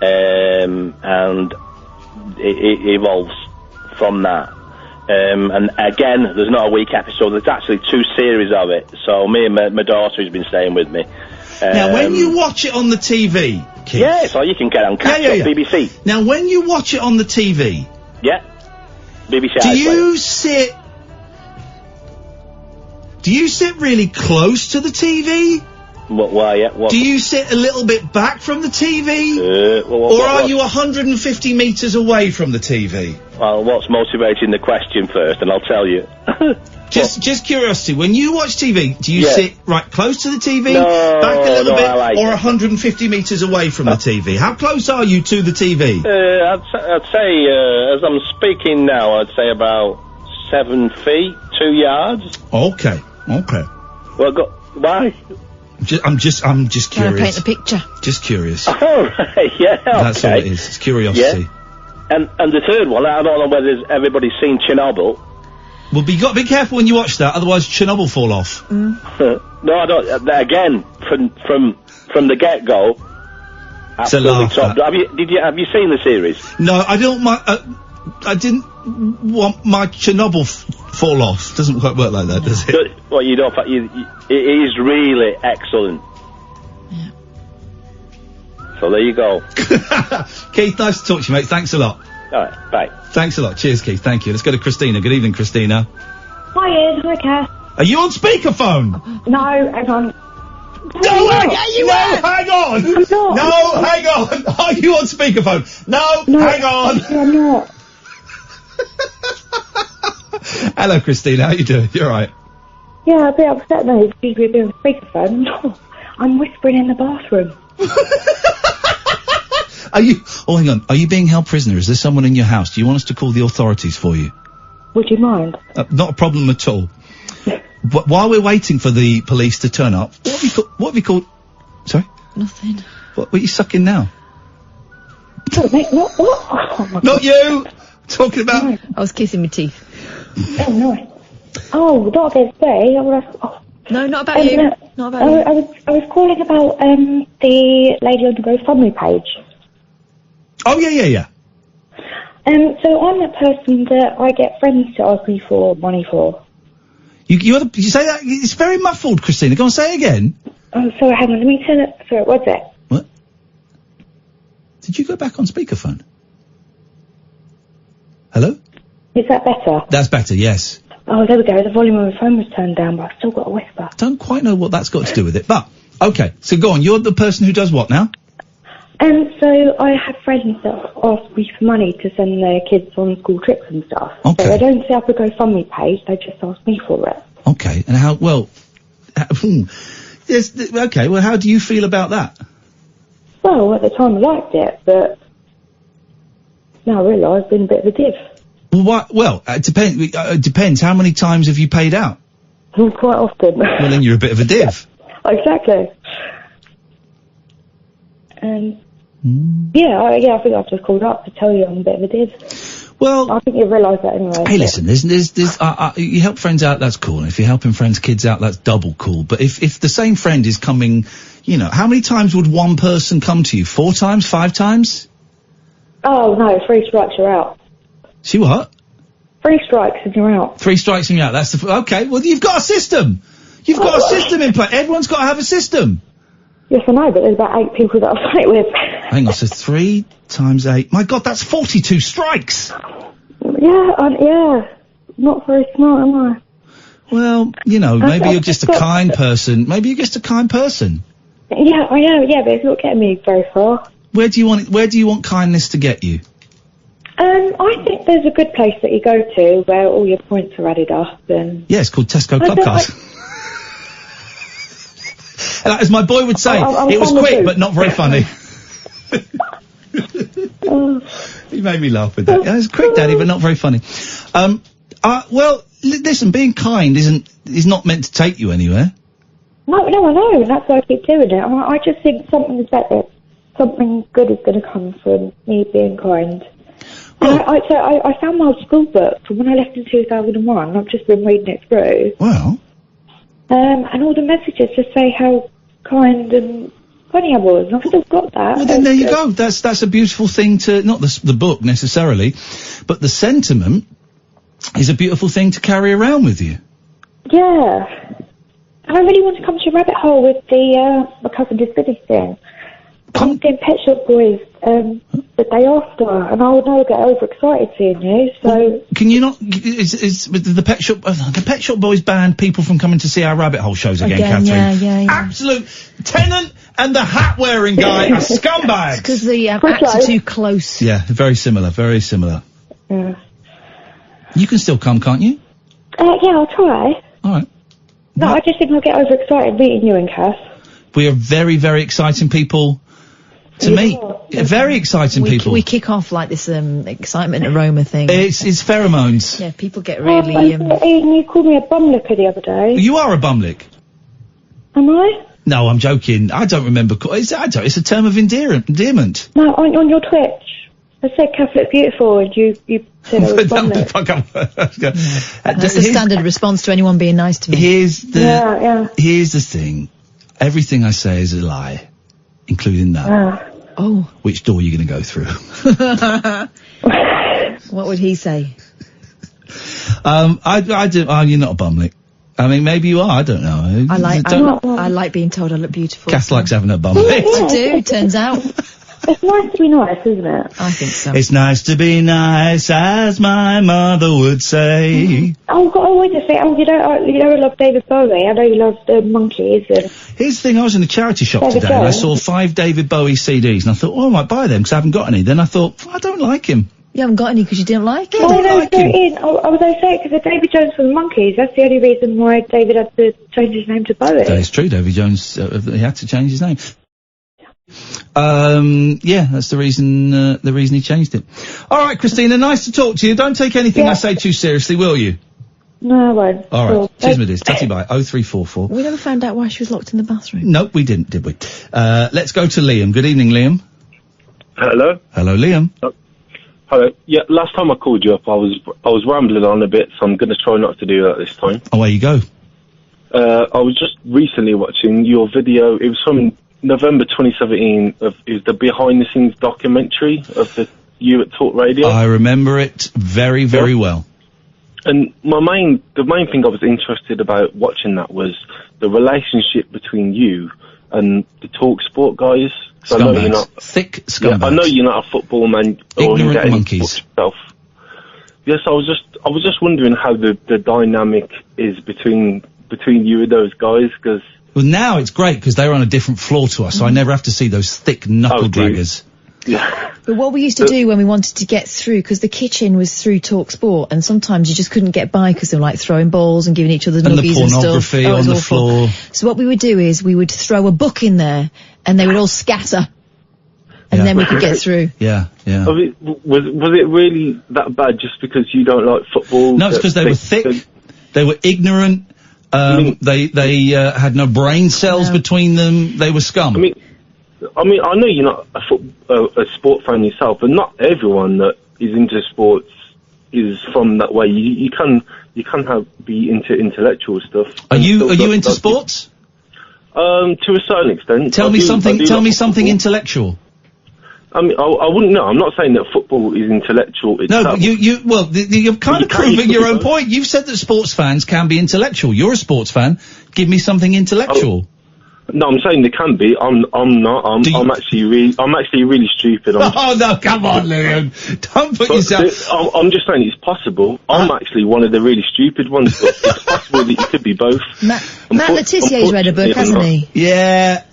and it evolves from that. And again, there's not a weak episode. There's actually 2 series of it. So me and my daughter has been staying with me. Now, when you watch it on the TV, Keith, yeah, so you can get on BBC. Now, when you watch it on the TV, BBC. Do you sit really close to the TV? What? Do you sit a little bit back from the TV? Or are you 150 metres away from the TV? Well, what's motivating the question first, and I'll tell you. Just curiosity. When you watch TV, do you sit right close to the TV, No, back a little no, bit, I like or it. 150 metres away from the TV? How close are you to the TV? I'd say, as I'm speaking now, I'd say about 7 feet, 2 yards. Okay. Well, why? I'm just Trying to curious. paint a picture. Just curious. Oh, right, yeah, That's all okay. it is. It's curiosity. Yeah. And the third one, I don't know whether everybody's seen Chernobyl. Well, you got to be careful when you watch that, otherwise Chernobyl fall off. No, I don't. Again, from the get go, absolutely laugh top. Have you seen the series? No, I don't. I didn't want my Chernobyl fall off. Doesn't quite work like that, does it? Well, you don't. It is really excellent. Yeah. So there you go. Keith, nice to talk to you, mate. Thanks a lot. All right, bye. Thanks a lot. Cheers, Keith. Thank you. Let's go to Christina. Good evening, Christina. Hi, Ian. Hi, Kath. Are you on speakerphone? No, hang on. No, hang on. I'm not. No, hang on. Are you on speakerphone? No, hang on. I'm not. Hello, Christina. How you doing? You're right. Yeah, a bit upset now. You've been on speakerphone. No, I'm whispering in the bathroom. Are you? Oh, hang on. Are you being held prisoner? Is there someone in your house? Do you want us to call the authorities for you? Would you mind? Not a problem at all. But while we're waiting for the police to turn up, what have you called? Sorry? Nothing. What are you sucking now? Oh, mate, what? Oh, my Not you! Talking about... No. I was kissing my teeth. Oh, no. Oh, not against me. No, not about you. No. Not about you. I was calling about the lady on the GoFundMe page. Oh, yeah. So I'm that person that I get friends to ask me for money for. You say that? It's very muffled, Christina. Go on, say it again. Oh, sorry, hang on, let me turn it. Sorry, what's it? What? Did you go back on speakerphone? Hello? Is that better? That's better, yes. Oh, there we go. The volume of the phone was turned down, but I've still got a whisper. Don't quite know what that's got to do with it, but, okay. So go on, you're the person who does what now? So I have friends that ask me for money to send their kids on school trips and stuff. Okay. So they don't set up a GoFundMe page, they just ask me for it. Okay, and how, well, yes, okay, well, how do you feel about that? Well, at the time I liked it, but now I realise I've been a bit of a div. Well, what, well, it depends. How many times have you paid out? Quite often. Well, then you're a bit of a div. Exactly. Yeah, I think I've just called up to tell you I'm a bit of a div. Well, I think you realise that anyway. Hey, listen, there's you help friends out, that's cool. And if you're helping friends' kids out, that's double cool. But if the same friend is coming, you know, how many times would one person come to you? 4 times? 5 times? Oh, no, 3 strikes, you're out. See what? 3 strikes and you're out. 3 strikes and you're out. That's okay, well, you've got a system. You've got a system in place. Everyone's got to have a system. Yes, I know, but there's about 8 people that I fight with. Hang on, so 3 times 8. My God, that's 42 strikes. Yeah. Not very smart, am I? Well, you know, maybe you're just a kind person. Maybe you're just a kind person. Yeah, I know, yeah, but it's not getting me very far. Where do you want kindness to get you? I think there's a good place that you go to where all your points are added up and... Yeah, it's called Tesco Club Card. As my boy would say, it was quick but not very funny. He made me laugh with that. Yeah, it's quick, Daddy, but not very funny. Well, listen, being kind is not meant to take you anywhere. No, I know, and that's why I keep doing it. I just think something good is going to come from me being kind. And I found my old school book from when I left in 2001, and I've just been reading it through. Well. And all the messages just say how kind and funny I was, and I've still got that. Well, then there you go. That's a beautiful thing to, not the book necessarily, but the sentiment is a beautiful thing to carry around with you. Yeah. And I really want to come to a rabbit hole with the My Cousin Did Billy thing. I'm doing Pet Shop Boys the day after, and I would never get overexcited seeing you, so... Can you not... Is the Pet Shop Boys banned people from coming to see our rabbit hole shows again, Catherine? Yeah. Absolute Tennant and the hat-wearing guy are scumbags! Because the acts are too close. Yeah, very similar. Yeah. You can still come, can't you? Yeah, I'll try. All right. No, I just think I'll get overexcited meeting you and Kath. We are very, very exciting people to meet. Yeah, very exciting people. We kick off like this excitement aroma thing. It's pheromones. Yeah, people get really... Ian, you called me a bumlicker the other day. You are a bumlick. Am I? No, I'm joking. I don't remember. It's a term of endearment. No, on your Twitch. I said Kath looked beautiful and you said I was bumlick. That's the standard response to anyone being nice to me. Here's the... Yeah. Here's the thing. Everything I say is a lie. Including that. Oh. Which door are you going to go through? What would he say? I do. Oh, you're not a bumlick. I mean, maybe you are. I don't know. I like being told I look beautiful. Kath likes having a bumlick. I do. Turns out. It's nice to be nice, isn't it? I think so. It's nice to be nice, as my mother would say. Oh, God, I always say, you don't love David Bowie. I know you love the Monkeys. And Here's the thing, I was in a charity shop David today and I Bowie. saw 5 David Bowie CDs and I thought, oh, I might buy them because I haven't got any. Then I thought, I don't like him. You haven't got any because you didn't like him? I was going to say, because David Jones from the Monkeys, that's the only reason why David had to change his name to Bowie. That is true, David Jones, he had to change his name. Yeah, that's the reason he changed it. Alright, Christina, nice to talk to you. Don't take anything I say too seriously, will you? No, I won't. Alright, Cool. cheers, my dears. Tatty bye. 0344. We never found out why she was locked in the bathroom. No, we didn't, did we? Let's go to Liam. Good evening, Liam. Hello. Hello, Liam. Hello. Yeah, last time I called you up, I was rambling on a bit, so I'm going to try not to do that this time. Away you go. I was just recently watching your video. It was from November 2017. It was the behind-the-scenes documentary of you at Talk Radio. I remember it very, very well. And the main thing I was interested about watching that was the relationship between you and the Talk Sport guys. I know you're not thick scumbags. Yeah, I know you're not a football man or Ignorant into any monkeys. sport yourself. Yes, I was just wondering how the dynamic is between you and those guys, because Well, now it's great because they're on a different floor to us, so I never have to see those thick knuckle draggers. Yeah. But what we used to do when we wanted to get through, because the kitchen was through Talk Sport, and sometimes you just couldn't get by because they were like throwing balls and giving each other nuggies and stuff. And the pornography Oh, it was on the awful. floor. So what we would do is we would throw a book in there, and they would all scatter, and then we could get through. Yeah, yeah. I mean, was it really that bad just because you don't like football? No, it's because they were thick, they were ignorant, they had no brain cells between them, they were scum. I mean, I know you're not a sport fan yourself, but not everyone that is into sports is from that way. You can be into intellectual stuff. Are you into sports? To a certain extent. Tell me something intellectual. I mean, I wouldn't know. I'm not saying that football is intellectual itself. No, but you're kind of proving your own point. You've said that sports fans can be intellectual. You're a sports fan. Give me something intellectual. No, I'm saying they can be. I'm not. I'm actually really stupid. Oh no, come on, Liam. Don't put yourself... I'm just saying it's possible. I'm actually one of the really stupid ones, but it's possible that you could be both. Matt Letizier's read a book, hasn't he? Yeah,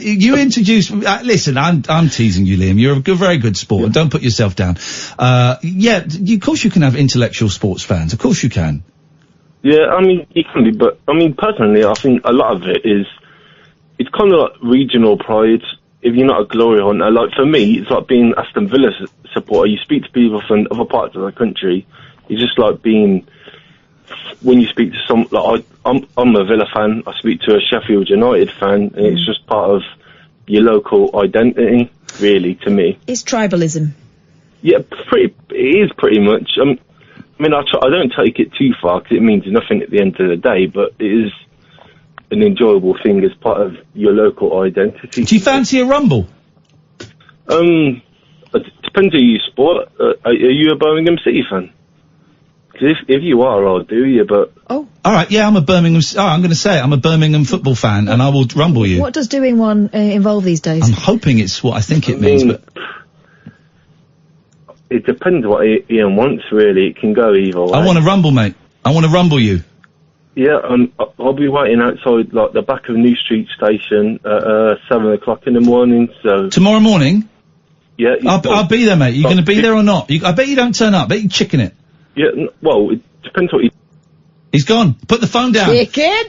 you introduced... listen, I'm teasing you, Liam. You're a very good sport. Don't put yourself down. Of course you can have intellectual sports fans. Of course you can. Yeah, I mean, you can be, but, I mean, personally, I think a lot of it is, it's kind of like regional pride. If you're not a glory hunter, like, for me, it's like being Aston Villa supporter. You speak to people from other parts of the country, it's just like being, when you speak to some, like, I'm a Villa fan, I speak to a Sheffield United fan, and it's just part of your local identity, really, to me. It's tribalism. Yeah, it is pretty much. I mean, I don't take it too far because it means nothing at the end of the day, but it is an enjoyable thing as part of your local identity. Do you fancy a rumble? It depends who you support. Are you a Birmingham City fan? Because if you are, I'll do you, but... Oh. Alright, yeah, I'm a Birmingham football fan, and I will rumble you. What does doing one involve these days? I'm hoping it's what I think it means, but... It depends what Ian wants, really. It can go either way. I want to rumble, mate. I want to rumble you. Yeah, I'll be waiting outside, like, the back of New Street Station at 7 o'clock in the morning, so... Tomorrow morning? Yeah. I'll be there, mate. You going to be there or not? I bet you don't turn up. I bet you chicken it. Yeah, well, it depends what you... He's gone. Put the phone down. Chicken.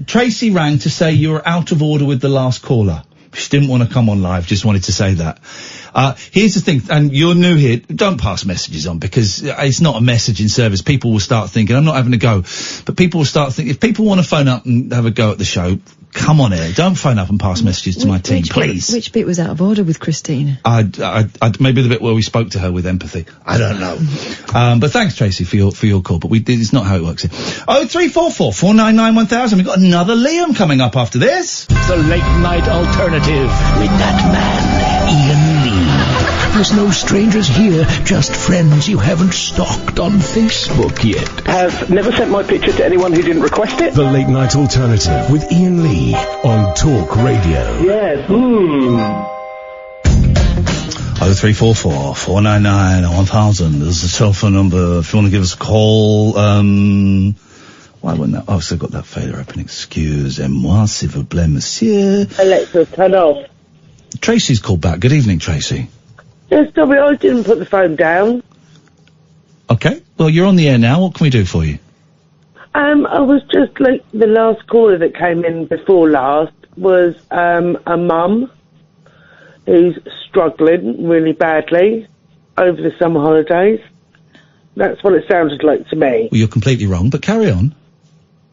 Tracy rang to say you were out of order with the last caller. She didn't want to come on live, just wanted to say that. Here's the thing, and you're new here, don't pass messages on, because it's not a messaging service. People will start thinking, I'm not having a go, but people will start thinking, if people want to phone up and have a go at the show, come on air. Don't phone up and pass messages to my team, please. Which bit was out of order with Christine? Maybe the bit where we spoke to her with empathy. I don't know. But thanks, Tracy, for your call, but it's not how it works here. 0344 499 1000. We've got another Liam coming up after this. The late night alternative with that man, Iain Lee. There's no strangers here, just friends you haven't stalked on Facebook yet. Have never sent my picture to anyone who didn't request it. The late night alternative with Iain Lee on Talk Radio. Yes. 0344 499 1000 is the telephone number if you want to give us a call. Why wouldn't that? Oh, so I've got that fader open. Excusez-moi, s'il vous plaît, monsieur. Alexa, turn off. Tracy's called back. Good evening, Tracy. Yes, sorry, I didn't put the phone down. Okay. Well, you're on the air now. What can we do for you? I was just like the last caller that came in before last was a mum who's struggling really badly over the summer holidays. That's what it sounded like to me. Well, you're completely wrong, but carry on.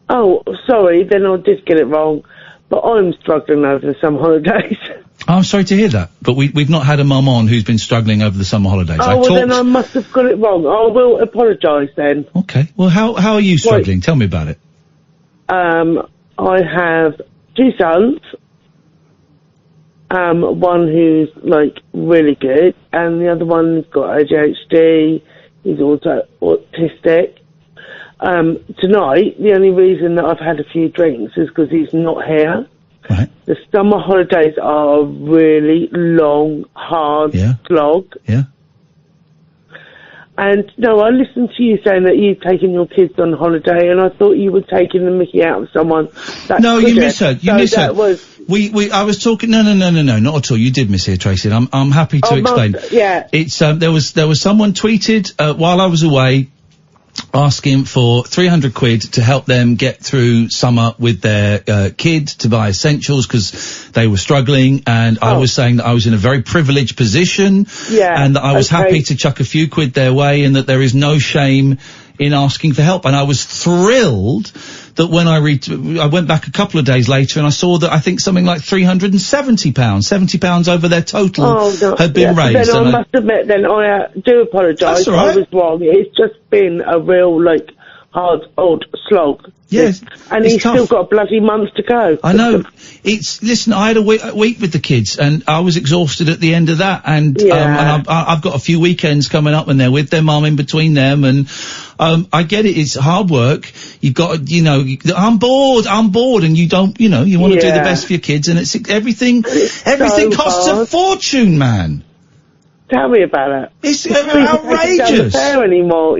Oh, sorry, then I did get it wrong. But I'm struggling over the summer holidays. Oh, I'm sorry to hear that, but we've not had a mum on who's been struggling over the summer holidays. Then I must have got it wrong. I will apologise then. Okay. Well, how are you struggling? Right. Tell me about it. I have 2 sons. One who's like really good, and the other one's got ADHD. He's also autistic. Tonight, the only reason that I've had a few drinks is because he's not here. Right. The summer holidays are a really long, hard slog. Yeah. And no, I listened to you saying that you've taken your kids on holiday, and I thought you were taking the mickey out of someone. No, you misheard. You misheard. I was talking. No, not at all. You did mishear, Tracy. And I'm happy to explain. It's there was someone tweeted while I was away, asking for 300 quid to help them get through summer with their kid to buy essentials because they were struggling, and I was saying that I was in a very privileged position, and that I was happy to chuck a few quid their way, and that there is no shame in asking for help. And I was thrilled that when I went back a couple of days later and I saw that I think something like £370, £70 over their total had been raised. Then I must admit, then I do apologise. Right. I was wrong. It's just been a real, hard, old slog. Yes. And he's still got a bloody month to go. I know. Listen, I had a week with the kids, and I was exhausted at the end of that, and I've got a few weekends coming up, and they're with their mum in between them, and I get it, it's hard work. You've got to, I'm bored, and you don't, you want to do the best for your kids, and everything costs a fortune, man. Tell me about it. It's outrageous. It's not fair anymore,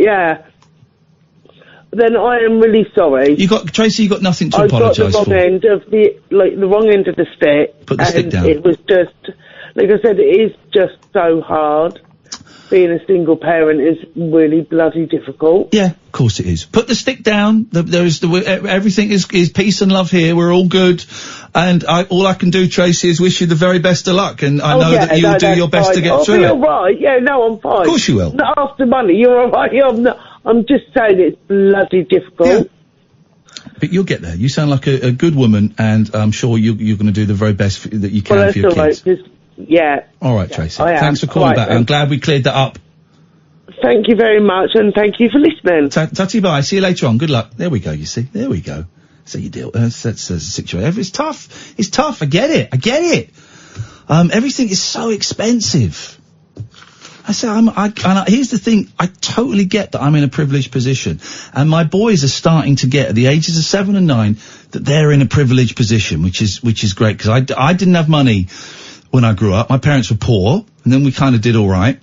Then I am really sorry. Tracy, you got nothing to apologise for. I got the wrong end of the wrong end of the stick. Put the stick down. It was just, like I said, it is just so hard. Being a single parent is really bloody difficult. Yeah, of course it is. Put the stick down. Everything is peace and love here. We're all good. And all I can do, Tracy, is wish you the very best of luck. And I know that you'll do your best to get through it. I'll be all right. Yeah, no, I'm fine. Of course you will. Not after money. You're all right. I'm just saying it's bloody difficult. Yeah. But you'll get there. You sound like a good woman, and I'm sure you're going to do the very best that you can for your kids. All right, Tracy. Thanks for calling back. I'm glad we cleared that up. Thank you very much, and thank you for listening. Tatty bye. See you later on. Good luck. There we go, you see. There we go. So you deal. That's a situation. It's tough. It's tough. I get it. Everything is so expensive. I say, here's the thing, I totally get that I'm in a privileged position, and my boys are starting to get, at the ages of 7 and 9, that they're in a privileged position, which is great, because I didn't have money when I grew up. My parents were poor, and then we kind of did alright,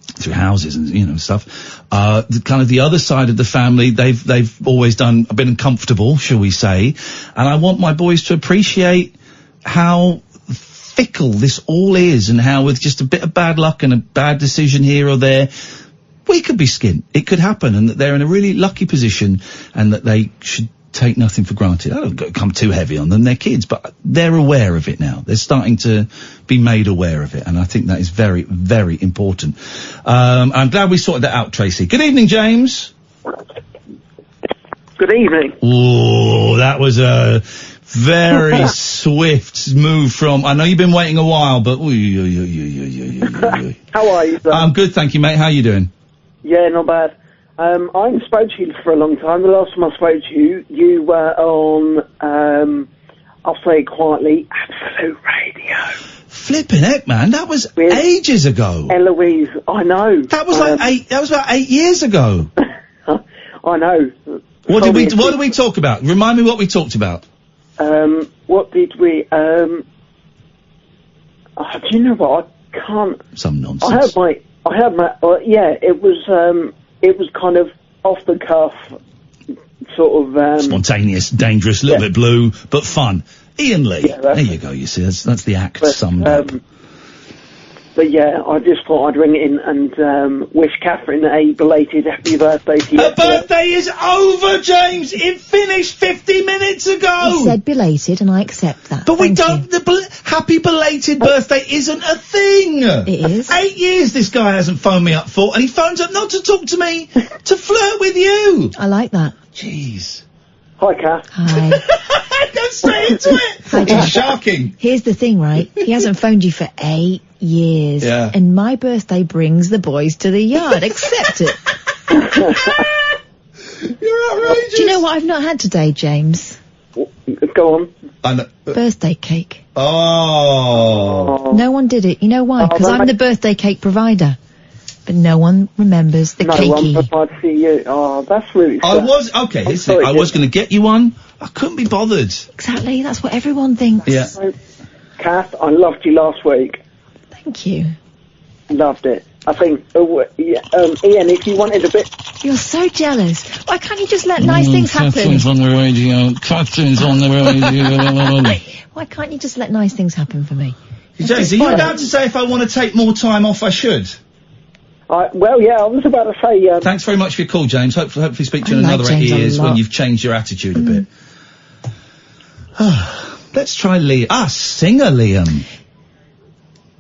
through houses and, stuff. The other side of the family, they've always been comfortable, shall we say, and I want my boys to appreciate how fickle this all is, and how with just a bit of bad luck and a bad decision here or there, we could be skint. It could happen, and that they're in a really lucky position, and that they should take nothing for granted. I don't come too heavy on them. They're kids, but they're aware of it now. They're starting to be made aware of it, and I think that is very, very important. I'm glad we sorted that out, Tracy. Good evening, James. Good evening. Ooh, that was a very swift move from... I know you've been waiting a while, but... How are you, sir? I'm good, thank you, mate. How are you doing? Yeah, not bad. I haven't spoken to you for a long time. The last time I spoke to you, you were on, I'll say it quietly, Absolute Radio. Flipping heck, man. That was ages ago. Eloise, I know. That was that was about 8 years ago. I know. What did we talk about? Remind me what we talked about. What did we, do you know what? I can't. Some nonsense. It was kind of off the cuff, sort of, spontaneous, dangerous, a little bit blue, but fun. Ian Lee. Yeah, there you go, you see, that's the act summed up. But yeah, I just thought I'd ring in and wish Catherine a belated happy birthday to you. Her birthday is over, James! It finished 50 minutes ago! You said belated, and I accept that. But we don't... happy belated birthday isn't a thing! It is. 8 years this guy hasn't phoned me up for, and he phones up not to talk to me, to flirt with you! I like that. Jeez. Hi, Kath. Hi. Go straight into it! It's shocking. Here's the thing, right? He hasn't phoned you for 8 years. Yeah. And my birthday brings the boys to the yard. Accept it. You're outrageous. Do you know what I've not had today, James? Go on. Birthday cake. Oh. No one did it. You know why? Because I'm the birthday cake provider. But no one remembers the cakey. No one provides for you. Oh, that's really sad. I was going to get you one. I couldn't be bothered. Exactly. That's what everyone thinks. Yeah. Kath, I loved you last week. Thank you. Loved it. I think, Ian, if you wanted a bit... You're so jealous. Why can't you just let nice things happen? Catherine's on the radio. Catherine's on the radio. Why can't you just let nice things happen for me? James, are you about to say if I want to take more time off, I should? Well, yeah, I was about to say... Thanks very much for your call, James. Hopefully speak to you in another 8 years when you've changed your attitude a bit. Let's try Liam. Singer Liam.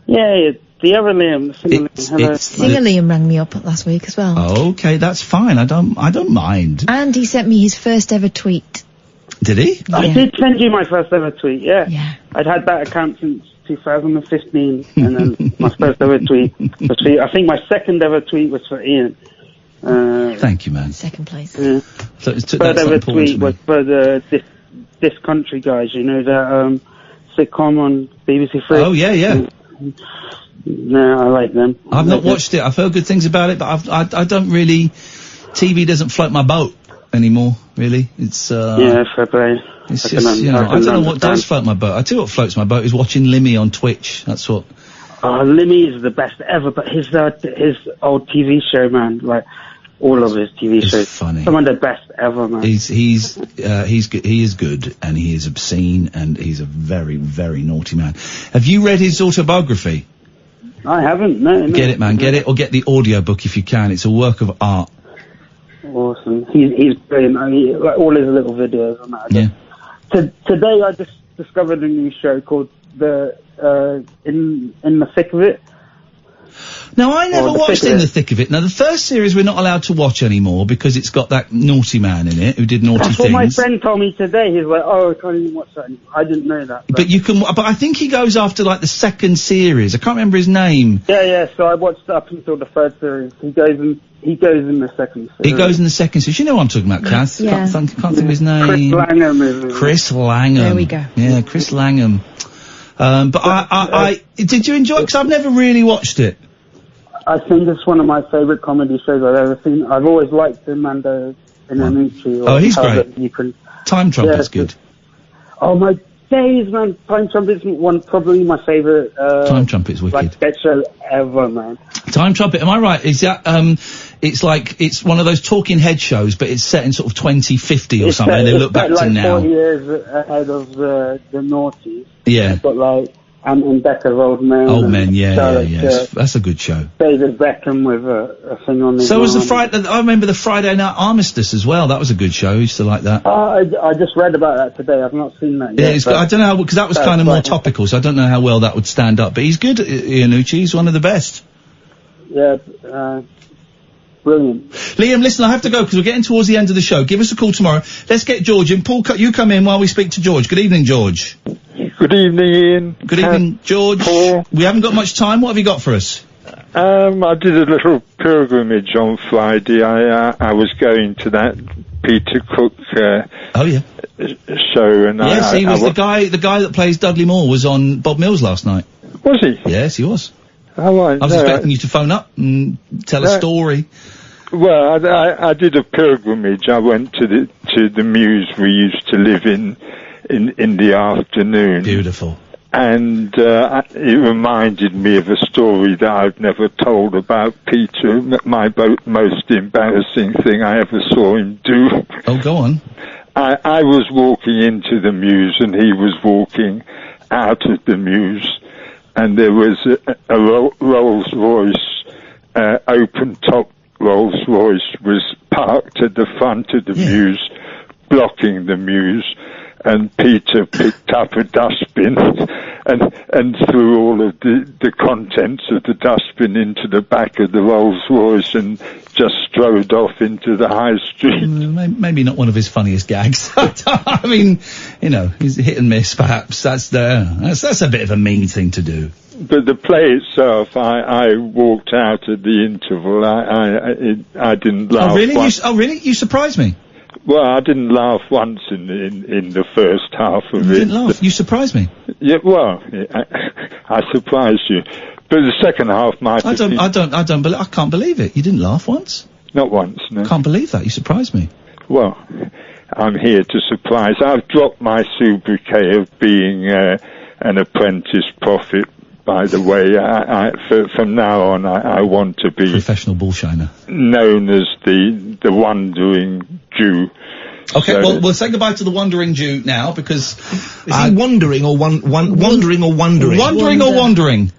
Yeah, the other Liam. Singer Liam rang me up last week as well. Okay, that's fine. I don't mind. And he sent me his first ever tweet. Did he? I did send you my first ever tweet, yeah. Yeah. I'd had that account since 2015, and then my first ever tweet was for you. I think my second ever tweet was for Ian. Thank you, man. Second place. Yeah. So third ever tweet was for this country guys, you know, that sitcom on BBC Three. Oh, yeah. No, I like them. I've not watched it. I've heard good things about it, but I don't really... TV doesn't float my boat anymore, really. It's, yeah, fair play. It's just, you know, I don't know what does float my boat. I tell you what floats my boat is watching Limmy on Twitch. That's what... Limmy is the best ever, but his old TV show, man, like, all of his TV shows. Funny. Some of the best ever, man. He's good. He is good, and he is obscene, and he's a very, very naughty man. Have you read his autobiography? I haven't, no. Get it, man. Get it, or get the audiobook if you can. It's a work of art. Awesome. He's brilliant. I mean, like all his little videos on that. Yeah. Today I just discovered a new show called In the Thick of It. Now, I never watched In the Thick of It. Now, the first series we're not allowed to watch anymore because it's got that naughty man in it who did naughty things. That's what my friend told me today. He's like, I can't even watch that anymore. I didn't know that. But you can, but I think he goes after, like, the second series. I can't remember his name. Yeah, so I watched up until the third series. He goes in the second series. He goes in the second series. You know what I'm talking about, Kath? Yeah. Can't think of his name. Chris Langham. Chris Langham. There we go. Yeah, Chris Langham. But I did you enjoy it? Because I've never really watched it. I think it's one of my favourite comedy shows I've ever seen. I've always liked Armando Iannucci. Oh, he's great. Time Trumpet's good. Oh, my days, man. Time Trumpet's probably my favourite... Time Trumpet's wicked. Like, sketch show ever, man. Time Trumpet, am I right? Is that, it's one of those talking head shows, but it's set in sort of 2050 or something, and they look back to like now. 4 years ahead of the noughties. Yeah. But like, and Becker Old Men. Old Men, yeah. Charlotte, That's a good show. David Beckham with a thing on his So was the arm. Friday. I remember the Friday Night Armistice as well. That was a good show. I used to like that. I just read about that today. I've not seen that yet. Yeah, I don't know how, because that was kind of more topical, so I don't know how well that would stand up. But he's good, Ianucci. He's one of the best. Yeah, brilliant. Liam, listen, I have to go because we're getting towards the end of the show. Give us a call tomorrow. Let's get George in. Paul, you come in while we speak to George. Good evening, George. Good evening, Ian. Good evening, George. Paul. We haven't got much time. What have you got for us? I did a little pilgrimage on Friday. I was going to that Peter Cook show, and yes, he was the guy that plays Dudley Moore was on Bob Mills last night. Was he? Yes, he was. Oh, right. I was expecting you to phone up and tell a story. Well, I did a pilgrimage. I went to the mews we used to live in the afternoon. Beautiful. And it reminded me of a story that I've never told about Peter, my most embarrassing thing I ever saw him do. Oh, go on. I was walking into the mews and he was walking out of the mews, and there was a Rolls Royce, open top Rolls Royce was parked at the front of the mews, blocking the mews. And Peter picked up a dustbin and threw all of the contents of the dustbin into the back of the Rolls Royce and just strode off into the high street. Maybe not one of his funniest gags. I mean, he's hit and miss perhaps. That's a bit of a mean thing to do. But the play itself, I walked out at the interval. I didn't laugh. Oh really? You surprised me. Well, I didn't laugh once in the first half of it. You didn't laugh? You surprised me. Yeah, well, I surprised you. But the second half might have been... I can't believe it. You didn't laugh once? Not once, no. Can't believe that. You surprised me. Well, I'm here to surprise. I've dropped my sobriquet of being an apprentice prophet. By the way, from now on, I want to be professional bullshiner, known as the wandering Jew. Okay, well, we'll say goodbye to the wandering Jew now because is he wandering or wandering or wondering? Wandering or wandering?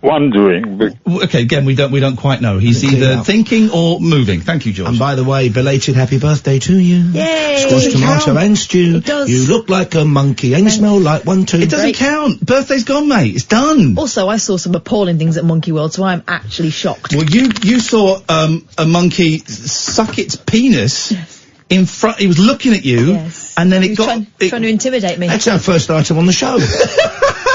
Wondering. But okay, again, we don't quite know. He's either thinking or moving. Thank you, George. And by the way, belated happy birthday to you. Yay! Squash, tomato and stew. It does. You look like a monkey and smell like one too. It doesn't count. Birthday's gone, mate. It's done. Also, I saw some appalling things at Monkey World, so I'm actually shocked. Well, you saw a monkey suck its penis in front. He was looking at you, and then it got trying to intimidate me. That's our first item on the show.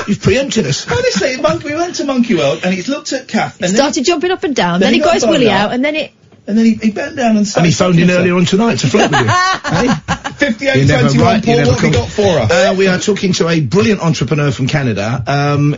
You've preempted us. Honestly, we went to Monkey World and he's looked at Kath. And started jumping up and down. Then he got his willy out, and then it. And then he bent down and he phoned in earlier on tonight to flirt with you. Hey? 5821, Paul, what have we got for us? We are talking to a brilliant entrepreneur from Canada.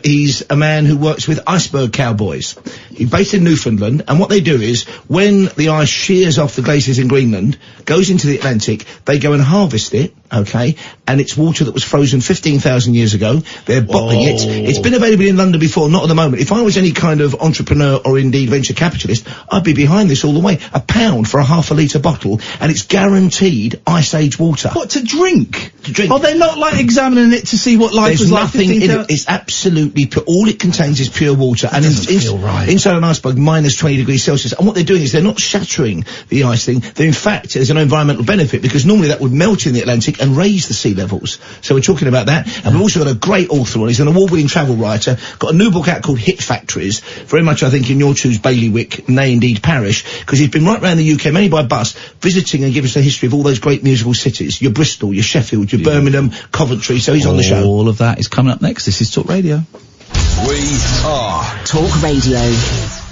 He's a man who works with iceberg cowboys. He's based in Newfoundland, and what they do is, when the ice shears off the glaciers in Greenland, goes into the Atlantic, they go and harvest it, okay, and it's water that was frozen 15,000 years ago. They're bottling it. It's been available in London before, not at the moment. If I was any kind of entrepreneur or indeed venture capitalist, I'd be behind this all the way. £1 for a half a litre bottle, and it's guaranteed ice age water. What, to drink? To drink. Oh, they're not like examining it to see what life was like. There's nothing in it. It's absolutely pure. All it contains is pure water. And inside an iceberg, minus 20 degrees Celsius. And what they're doing is they're not shattering the ice thing. They're, in fact, there's an environmental benefit because normally that would melt in the Atlantic and raise the sea levels. So we're talking about that. And we've also got a great author on. He's an award-winning travel writer. Got a new book out called Hit Factories. Very much, I think, in your two's bailiwick, nay, indeed, parish. Because he's been right around the UK, mainly by bus, visiting and giving us the history of all those great musical cities. Your Bristol, your Sheffield, your Birmingham, Coventry. So he's on the show. All of that is coming up next. This is Talk Radio. We are Talk Radio.